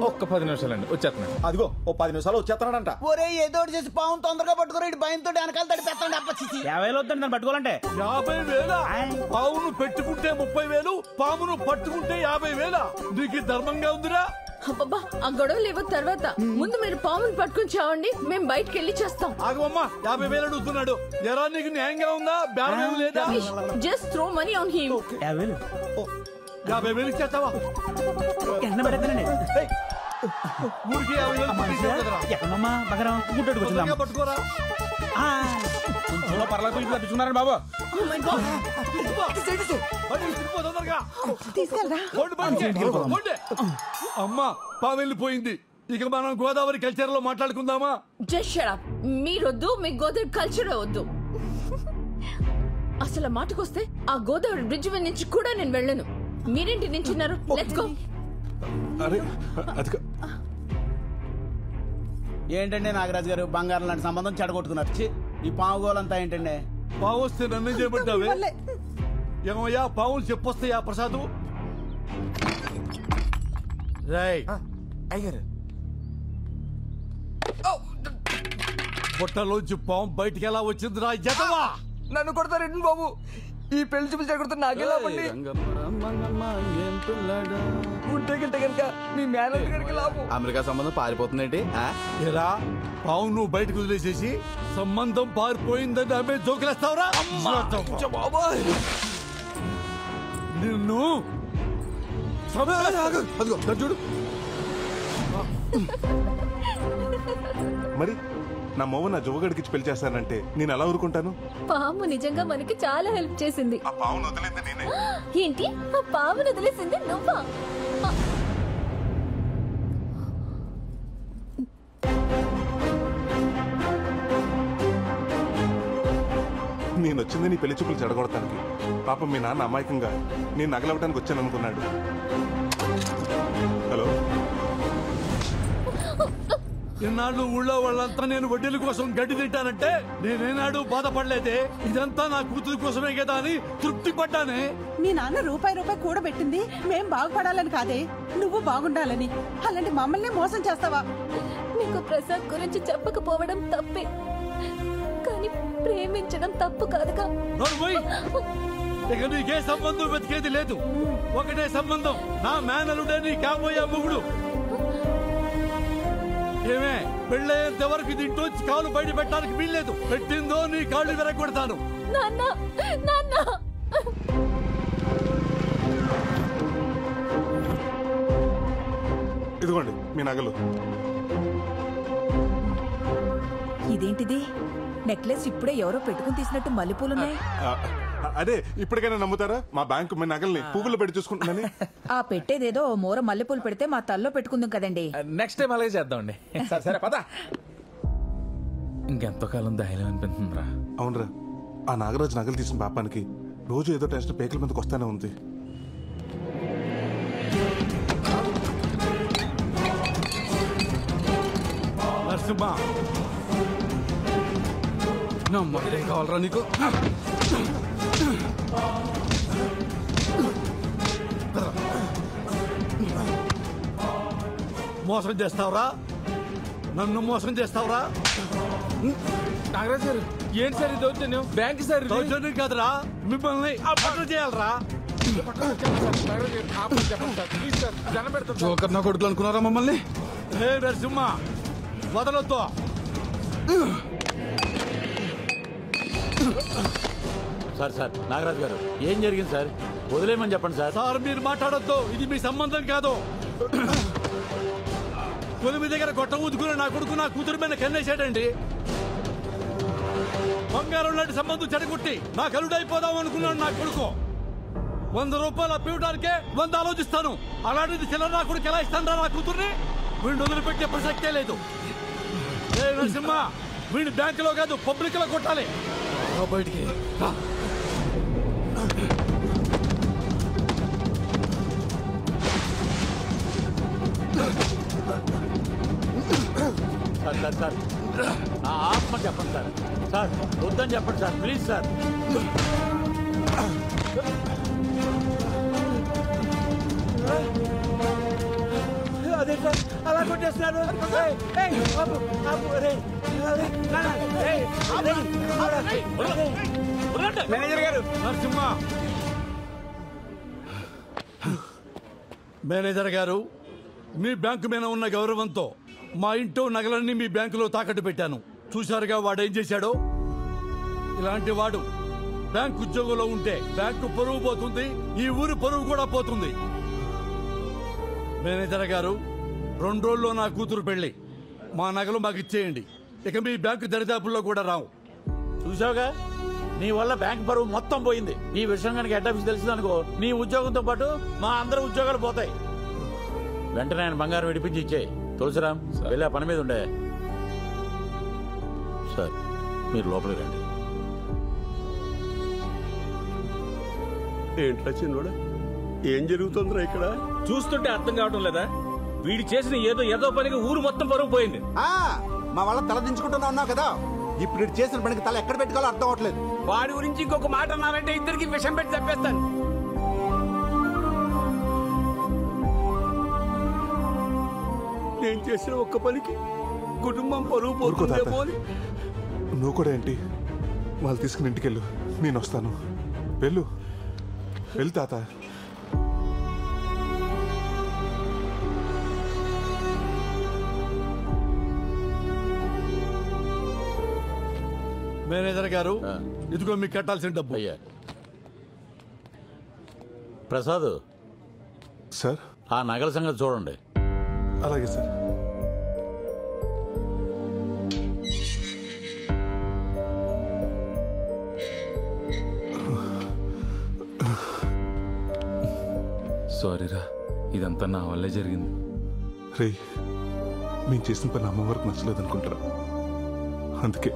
B: ఒక్క 10 నిమిషాలండి వచ్చేస్తున్నాను.
K: అదిగో ఓ 10 నిమిషాలు వచ్చేస్తున్నాడంట. ఒరే ఏదో చేసి పావును తొందరగా పట్టుకోరా. ఇటు భయంతో వెనకాల తడిపేస్తాడు. 50,000 వద్దండి నన్ను పట్టుకోవాలంటే.
U: 50,000 పావును పెట్టుకుంటే 30,000, పామును పట్టుకుంటే 50,000. నీకు ధర్మంగా ఉందిరా?
C: అబ్బబ్బా ఆ గొడవ లేవు తర్వాత. ముందు మీరు పాముని పట్టుకుని చావండి, మేము బయటకు వెళ్ళి చేస్తాం.
U: ఆగమ్మా 50,000 అడుగుతున్నాడు. ఎరా నీకు న్యాయంగా ఉందా? బ్యారం లేదా?
C: Just throw money on him.
U: 50,000 ఇచ్చేస్తావా?
K: ఎంత పెడతానండి?
U: ఊరికి 50,000
K: ఎక్కడమ్మా బగరం గుడ్డోడికి వచ్చిందా?
U: పట్టుకోరా.
K: కొంచెంలో పర్లేదు పిలిచి తప్పించుకున్నారండి బాబు.
U: అమ్మా పాము వెళ్ళిపోయింది. ఇక మనం గోదావరి కల్చర్ లో మాట్లాడుకుందామా?
C: Just shut up. మీరొద్దు, మీ గోదావరి కల్చర్ వద్దు. అసలు ఆ మాటకొస్తే ఆ గోదావరి బ్రిడ్జ్ మీద నుంచి కూడా నేను వెళ్ళను. మీరేంటి నించున్నారు? Let's go.
K: ఏంటండి నాగరాజు గారు, బంగారం లాంటి సంబంధం చెడగొట్టుకున్నారు. ఈ పాము గోలంతా ఏంటండి?
U: పావు వస్తే నన్ను చేయబడ్డావే. ఏమయ్యా పావులు చెప్పొస్తాయా ప్రసాదు?
H: అయ్యారు
U: పొట్టలోంచి పాము బయటికి ఎలా వచ్చిందిరా ఎదవా?
J: నన్ను కొడతారండి బాబు. ఈ పెళ్లి చూపులు చెడగొడుతున్న నాకెలా పండి ఉంటే గింటే కనుక మీ మేనేజర్ గారికి లాభం.
K: అమెరికా సంబంధం పారిపోతుందేంటి?
U: ఎలా పావు నువ్వు బయటకు వదిలేసేసి సంబంధం పారిపోయిందని ఆమె జోకులేస్తావురా?
J: బాబాయ్
U: నిన్ను చూడు.
E: మరి నా మొవ్వ నా జువ్వగడికి పెళ్లి చేస్తానంటే నేను ఎలా ఊరుకుంటాను?
W: పాము నిజంగా మనకి చాలా హెల్ప్ చేసింది.
E: ఆ పావును వదిలింది నేనే.
W: ఏంటి? ఆ పామును వదిలేసింది నువ్వా?
E: నేను వచ్చింది నీ పెళ్లి చూపులు చెడగొడతానికి. పాపం మీ నాన్న అమాయకంగా నేను నగలవటానికి వచ్చాను అనుకున్నాడు. హలో,
U: ఇన్నాళ్ళు ఊళ్ళో వాళ్ళంతా నేను వడ్డీల కోసం గడ్డి తింటానంటే నేనేనాడు బాధపడలేదే. ఇదంతా నా కూతురు కోసమే కదా అని తృప్తి పడ్డానే.
V: మీ నాన్న రూపాయి కూడబెట్టింది మేం బాగుపడాలని కాదే, నువ్వు బాగుండాలని. అలాంటి మమ్మల్ని మోసం చేస్తావా?
W: నీకు ప్రసాద్ గురించి చెప్పకపోవడం తప్పే, కానీ ప్రేమించడం తప్పు కాదుగా.
U: ఇక నీకే సంబంధం వెతికేది లేదు. ఒకటే సంబంధం, నా మేనలుడే నీ కాబోయే మొగుడు. ఏమే పెళ్ళయ్యేంత వరకు దీంట్లో కాలు బయట పెట్టడానికి వీల్లేదు. పెట్టిందో నీ కాళ్ళు విరగొడతాను.
E: ఇదిగోండి మీ నగలు.
R: ఇదేంటిది? నెక్లెస్ ఇప్పుడే ఎవరో పెట్టుకుని తీసినట్టు మల్లెపూలున్నాయి.
E: అదే ఇప్పటికైనా నమ్ముతారా? మా బ్యాంకు మీ నగల్ని పువ్వులు పెట్టి చూసుకుంటుందని.
R: ఆ పెట్టేదేదో మూర మల్లెపూలు పెడితే మా తల్లో పెట్టుకుందాం కదండి.
B: నెక్స్ట్ టైం అలాగే చేద్దామండి. సరే పద. ఇంకెంతో కాలం ధైర్యం అనిపిస్తుందిరా.
E: అవునరా, ఆ నాగరాజు నగలు తీసిన పాపానికి రోజు ఏదో టెస్ట్ పేకల మీదకి వస్తానే ఉంది.
U: నరసింహ నమ్మకం కావాలరా నీకు? మోసం చేస్తావురా? నన్ను మోసం చేస్తావురా?
B: నాగరాజు గారు ఏంటి సార్ ఇది? దౌర్జన్యం బ్యాంక్ సార్.
U: దౌర్జన్యం కాదురా, మిమ్మల్ని అప్పట్లు చేయాలరా.
B: జోకర్ నా కొడుకులు అనుకున్నారా మమ్మల్ని?
U: నరసింహ వదలొద్దు.
A: సార్ సార్ నాగరాజు గారు ఏం జరిగింది సార్? వదిలేయమని చెప్పండి సార్.
U: సార్ మీరు మాట్లాడొద్దు, ఇది మీ సంబంధం కాదు. కొలిమి దగ్గర గొట్ట ఊదుకుని నా కొడుకు నా కూతురు మీద కన్నేశాడండి. బంగారం లాంటి సంబంధం చెడగొట్టి నా కలుడైపోదాం అనుకున్నాడు నా కొడుకు. 100 రూపాయలు అప్పివడానికే 100 ఆలోచిస్తాను. అలాంటిది చిల్లర నా కొడుకు ఎలా ఇస్తాను నా కూతుర్ని? వీడిని వదిలిపెట్టే ప్రసక్తే లేదు. ఏ నరసింహ, వీడిని బ్యాంకులో కాదు పబ్లిక్ లో కొట్టాలి. బయటికి
A: సార్ సార్ సార్ ఆత్మ చెప్పండి సార్. సార్ వద్దని చెప్పండి సార్, ప్లీజ్ సార్.
L: అదే సార్ అలా కొట్టేస్తున్నారు.
U: మేనేజర్ గారు, నరసింహ మేనేజర్ గారు, మీ బ్యాంకు మీద ఉన్న గౌరవంతో మా ఇంట్లో నగలన్నీ మీ బ్యాంకులో తాకట్టు పెట్టాను. చూశారుగా వాడేం చేశాడో. ఇలాంటి వాడు బ్యాంకు ఉద్యోగంలో ఉంటే బ్యాంకు పరువు పోతుంది, ఈ ఊరు పరువు కూడా పోతుంది. మేనేజర్ గారు, 2 రోజుల్లో నా కూతురు పెళ్లి. మా నగలు మాకు ఇచ్చేయండి. ఇక మీ బ్యాంకు దరిదాపుల్లో కూడా రావు.
A: చూసావుగా, నీ వల్ల బ్యాంక్ పరువు మొత్తం పోయింది. ఈ విషయం కనుక హెడ్ ఆఫీస్ తెలిసిందనుకో, నీ ఉద్యోగంతో పాటు మా అందరి ఉద్యోగాలు పోతాయి. వెంటనే ఆయన బంగారం విడిపించి ఇచ్చే. తులసిరాం వెళ్ళి ఆ పని మీద ఉండే. సార్ మీరు లోపలికి రండి.
G: ఏంట్రా చిన్నోడా, ఏం జరుగుతుందిరా ఇక్కడ?
M: చూస్తుంటే అర్థం కావడం లేదా? వీడు చేసిన ఏదో పనికి ఊరు మొత్తం పరువు పోయింది.
H: మా వాళ్ళ తల దించుకుంటున్నా ఉన్నావు కదా, ఇప్పుడు ఇటు చేసిన పనికి తల ఎక్కడ పెట్టుకోవాలో అర్థం అవట్లేదు.
J: వాడి గురించి ఇంకొక మాట అన్నారంటే ఇద్దరికి విషం పెట్టి చంపేస్తాను.
G: నేను చేసిన ఒక్క పనికి కుటుంబం పరువు పోతుందేమో అని.
E: నువ్వు కూడా ఏంటి? వాళ్ళు తీసుకుని ఇంటికి వెళ్ళు, నేను వస్తాను. వెళ్ళు వెళ్ళు తాత.
U: మేనేజర్ గారు, ఇదిగో మీకు కట్టాల్సిన డబ్బు.
A: అయ్యా ప్రసాద్
E: సార్,
A: ఆ నగల సంగతి చూడండి.
E: అలాగే సార్.
B: సారీరా, ఇదంతా నా వల్లే జరిగింది.
E: రే, మేము చేసిన పని అమ్మవారికి నచ్చలేదు అనుకుంటారా, అందుకే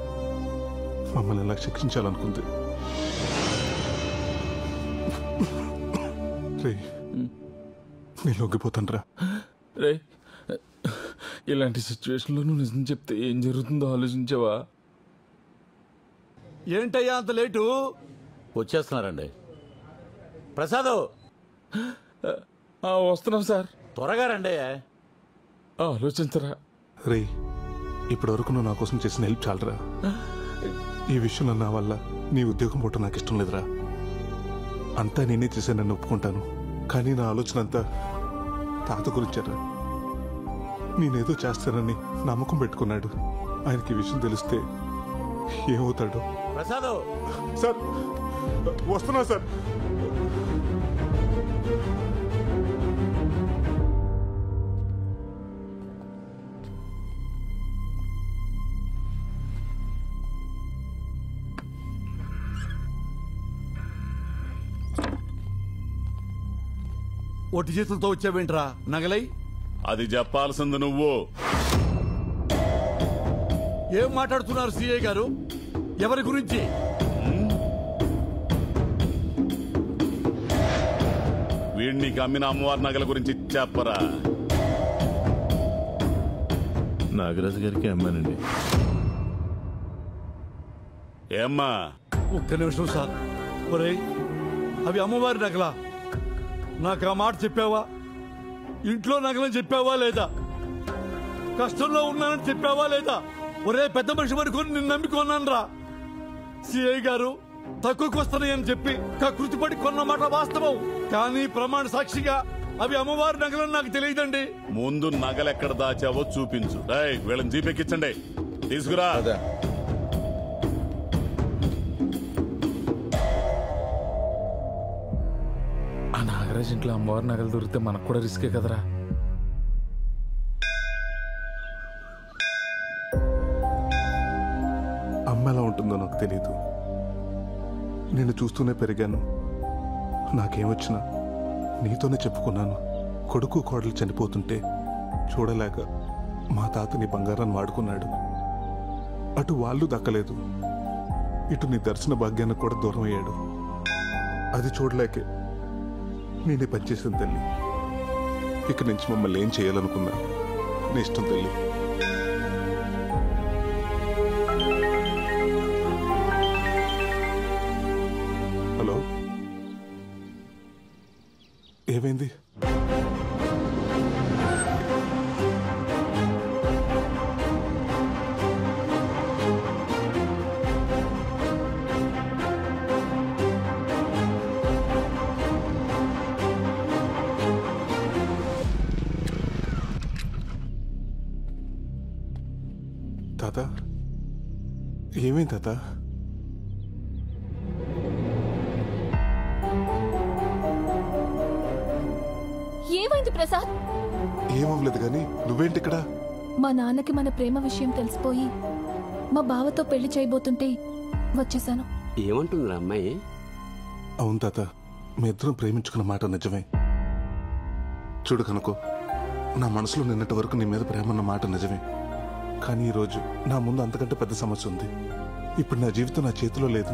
E: మమ్మల్ని ఎలా శిక్షించాలనుకుంది. రే, నేను లొంగిపోతాను రా.
B: రే, ఇలాంటి సిచ్యువేషన్లో నువ్వు నిజం చెప్తే ఏం జరుగుతుందో ఆలోచించావా?
U: ఏంటయ్యా అంత లేటు?
A: వచ్చేస్తున్నారండి. ప్రసాద్
B: వస్తున్నాం సార్.
A: త్వరగా రండి.
B: ఆలోచించరా.
E: రే, ఇప్పటి వరకు నువ్వు నా కోసం చేసిన హెల్ప్ చాలరా. ఈ విషయంలో నా వల్ల నీ ఉద్యోగం పోవటం నాకు ఇష్టం లేదురా. అంతా నేనే చేశానని ఒప్పుకుంటాను, కానీ నా ఆలోచన అంతా తాత గురించారా. నేనేదో చేస్తానని నమ్మకం పెట్టుకున్నాడు. ఆయనకి ఈ విషయం తెలిస్తే ఏమవుతాడు?
A: ప్రసాద్
E: సార్, వస్తున్నా సార్.
U: ఒట్టి చేతులతో వచ్చావేంట్రా నగలై?
X: అది చెప్పాల్సింది నువ్వు.
U: ఏం మాట్లాడుతున్నారు సిఐ గారు? ఎవరి గురించి?
X: వీడిని అమ్మిన అమ్మవారి నగల గురించి చెప్పరా.
D: నాగరాజు గారికి అమ్మానండి.
X: ఏమ్మా?
U: ఒక్క నిమిషం సార్. ఒరేయ్, అవి అమ్మవారి నగలా? నాకు ఆ మాట చెప్పావా? ఇంట్లో నగలని చెప్పావా లేదా? కష్టంలో ఉన్నానని చెప్పావా లేదా? ఒరే పెద్ద మనిషి వరకు నిన్ను నమ్మికొన్నాను రా. సిఐ గారు తక్కువకి వస్తున్నాయని చెప్పి కకృతిపడి కొన్న మాట వాస్తవం, కానీ ప్రమాణ సాక్షిగా అవి అమ్మవారి నగలని నాకు తెలియదండి.
X: ముందు నగలెక్కడ దాచావో చూపించు. వీళ్ళని జీపెక్కించండి, తీసుకురా.
B: నాగరాజ్ ఇంట్లో అమ్మవారి నగలు దొరికితే మనకు కూడా రిస్కే కదరా.
E: అమ్మ ఎలా ఉంటుందో నాకు తెలియదు. నేను చూస్తూనే పెరిగాను. నాకేమొచ్చినా నీతోనే చెప్పుకున్నాను. కొడుకు కోడలు చనిపోతుంటే చూడలేక మా తాతని బంగారాన్ని వాడుకున్నాడు. అటు వాళ్ళు దక్కలేదు, ఇటు నీ దర్శన భాగ్యానికి కూడా దూరం అయ్యాడు. అది చూడలేకే నేనే పనిచేసిన తల్లి. ఇక నుంచి మమ్మల్ని ఏం చేయాలనుకున్నా నీ ఇష్టం తల్లి. హలో, ఏమైంది? తాత, ఏమైంది తాత?
W: ఏమైంది ప్రసాద్?
E: ఏమవ్వలేదు కానీ నువ్వేంటి ఇక్కడ?
W: మా నాన్నకి మన ప్రేమ విషయం తెలిసిపోయి మా బావతో పెళ్లి చేయబోతుంటే వచ్చేసాను.
N: ఏమంటుందిరా అమ్మాయి?
E: అవును తాత, మీ ఇద్దరం ప్రేమించుకున్న మాట నిజమే. చూడు కనుకో, నా మనసులో నిన్నటి వరకు నీ మీద ప్రేమ అన్న మాట నిజమే. కానీ ఈరోజు నా ముందు అంతకంటే పెద్ద సమస్య ఉంది. ఇప్పుడు నా జీవితం నా చేతిలో లేదు.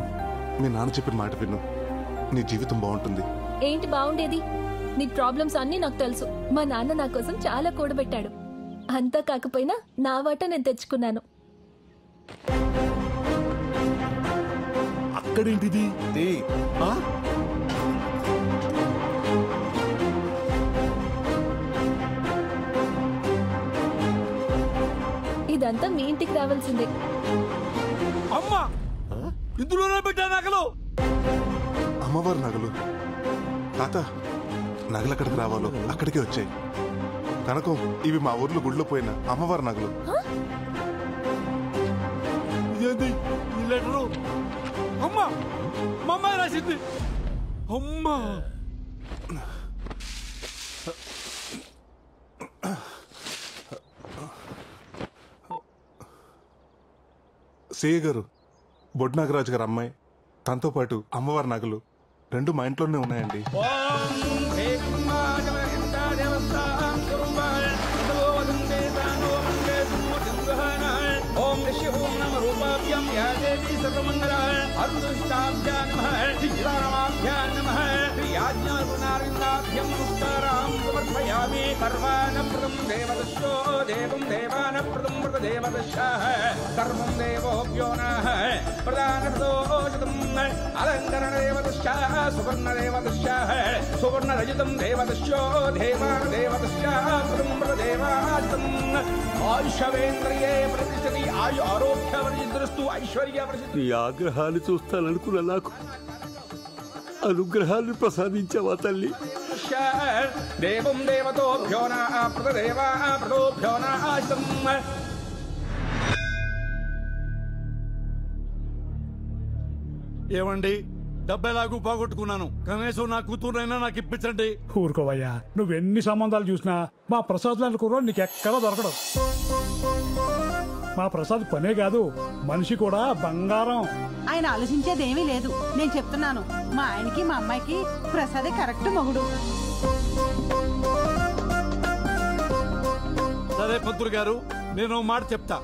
E: మీ నాన్న చెప్పిన మాట విను, నీ జీవితం బాగుంటుంది.
W: ఏంటి బాగుండేది? నీ ప్రాబ్లమ్స్ అన్నీ నాకు తెలుసు. మా నాన్న నా కోసం చాలా కూడబెట్టాడు. అంతా కాకపోయినా నా వాట నేను తెచ్చుకున్నాను.
U: అక్కడేంటిది?
W: ఇదంతా మీ ఇంటికి రావాల్సిందే.
U: అమ్మా, ఇందులోనే పెట్టా నగలు.
E: అమ్మవారి నగలు? తాత, నగలు ఎక్కడికి రావాలో అక్కడికే వచ్చాయి. కనకం, ఇవి మా ఊర్లో గుడిలో పోయిన అమ్మవారి నగలు.
U: ఇదేంటి ఈ లెటరు? అమ్మా, మా అమ్మాయి రాసింది. అమ్మా,
E: సేయ గారు, బొడ్ నాగరాజు గారు అమ్మాయి, తనతో పాటు అమ్మవారి నగలు రెండు మా ఇంట్లోనే ఉన్నాయండి.
M: ఓం శ్రీ ఓం నమ రూపాభ్యాం యా దేవీ సర్వమంగళాయ అరుణుష్టాభ్యాం నమః శ్రీరామాభ్యాం నమః శ్రీయాజ్ఞానారిందాభ్యం నమస్కారం సమర్పయామి. సర్వానప్రదం దేవదశో దేవం దేవానప్రదం ప్రదేవదశాః సర్వం దేవోభ్యో నః ప్రదానప్రదోషితం అలంకరణ దేవదశాః సువర్ణదేవదశాః సువర్ణరజితం దేవదశో దేవాన దేవదశాః ప్రదం ప్రదేవాజితం ఆయుషవేంద్రియే ప్రతిష్టతి ఆయు ఆరోగ్యవర్జిద్రస్తు ఐశ్వర్య
U: నీ ఆగ్రహాన్ని చూస్తాననుకున్న నాకు అనుగ్రహాన్ని ప్రసాదించావా తల్లి?
M: దేవం దేవతోభ్యో నః ప్రదేవా ప్రదోభ్యో నః ఆజితం.
U: ఏమండి, డబ్బెలాగూ పోగొట్టుకున్నాను, కనీసం నా కూతురునైనా నాకు ఇప్పించండి.
O: ఊరుకోవయ్యా, నువ్వెన్ని సంబంధాలు చూసినా మా ప్రసాద్ లాంటి కుర్రాడు నీకు ఎక్కడా దొరకడం. మా ప్రసాద్ పనే కాదు, మనిషి కూడా బంగారం.
V: ఆయన ఆలోచించేదేమీ లేదు. నేను చెప్తున్నాను, మా ఆయనకి మా అమ్మాయికి ప్రసాదే కరెక్ట్ మొగుడు.
U: సరే పంతులు గారు, నేను మాట చెప్తా.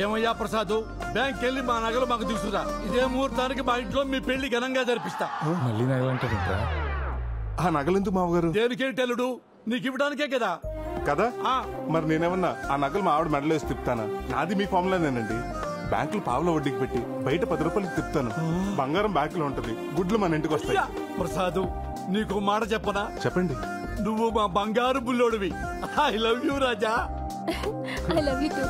U: ఏమయ్యా ప్రసాద్, బ్యాంక్ వెళ్ళి మా నగలు మాకు తీసుకురా. ఇదే ముహూర్తానికి మా ఇంట్లో మీ పెళ్లి ఘనంగా జరిపిస్తా.
B: మళ్ళీ నగలంటారా?
E: ఆ నగలెందుకు మామగారు?
U: దేనికేంటి అల్లుడు, నీకు ఇవ్వడానికే కదా.
E: కదా, మరి నేనేమన్నా ఆ నగలు మా ఆవిడ మెడలో వేసి తిప్పుతానా? నాది మీ ఫామ్లోనేనండి. బ్యాంకులు పావుల వడ్డీకి పెట్టి బయట 10 రూపాయలకి తిప్పుతాను. బంగారం బ్యాంకులో ఉంటది, గుడ్లు మన ఇంటికి వస్తాయి.
U: ప్రసాద్, నీకు మాట చెప్పనా?
E: చెప్పండి.
U: నువ్వు మా బంగారు బుల్లోడివి. I love you Raja.
W: I love you two.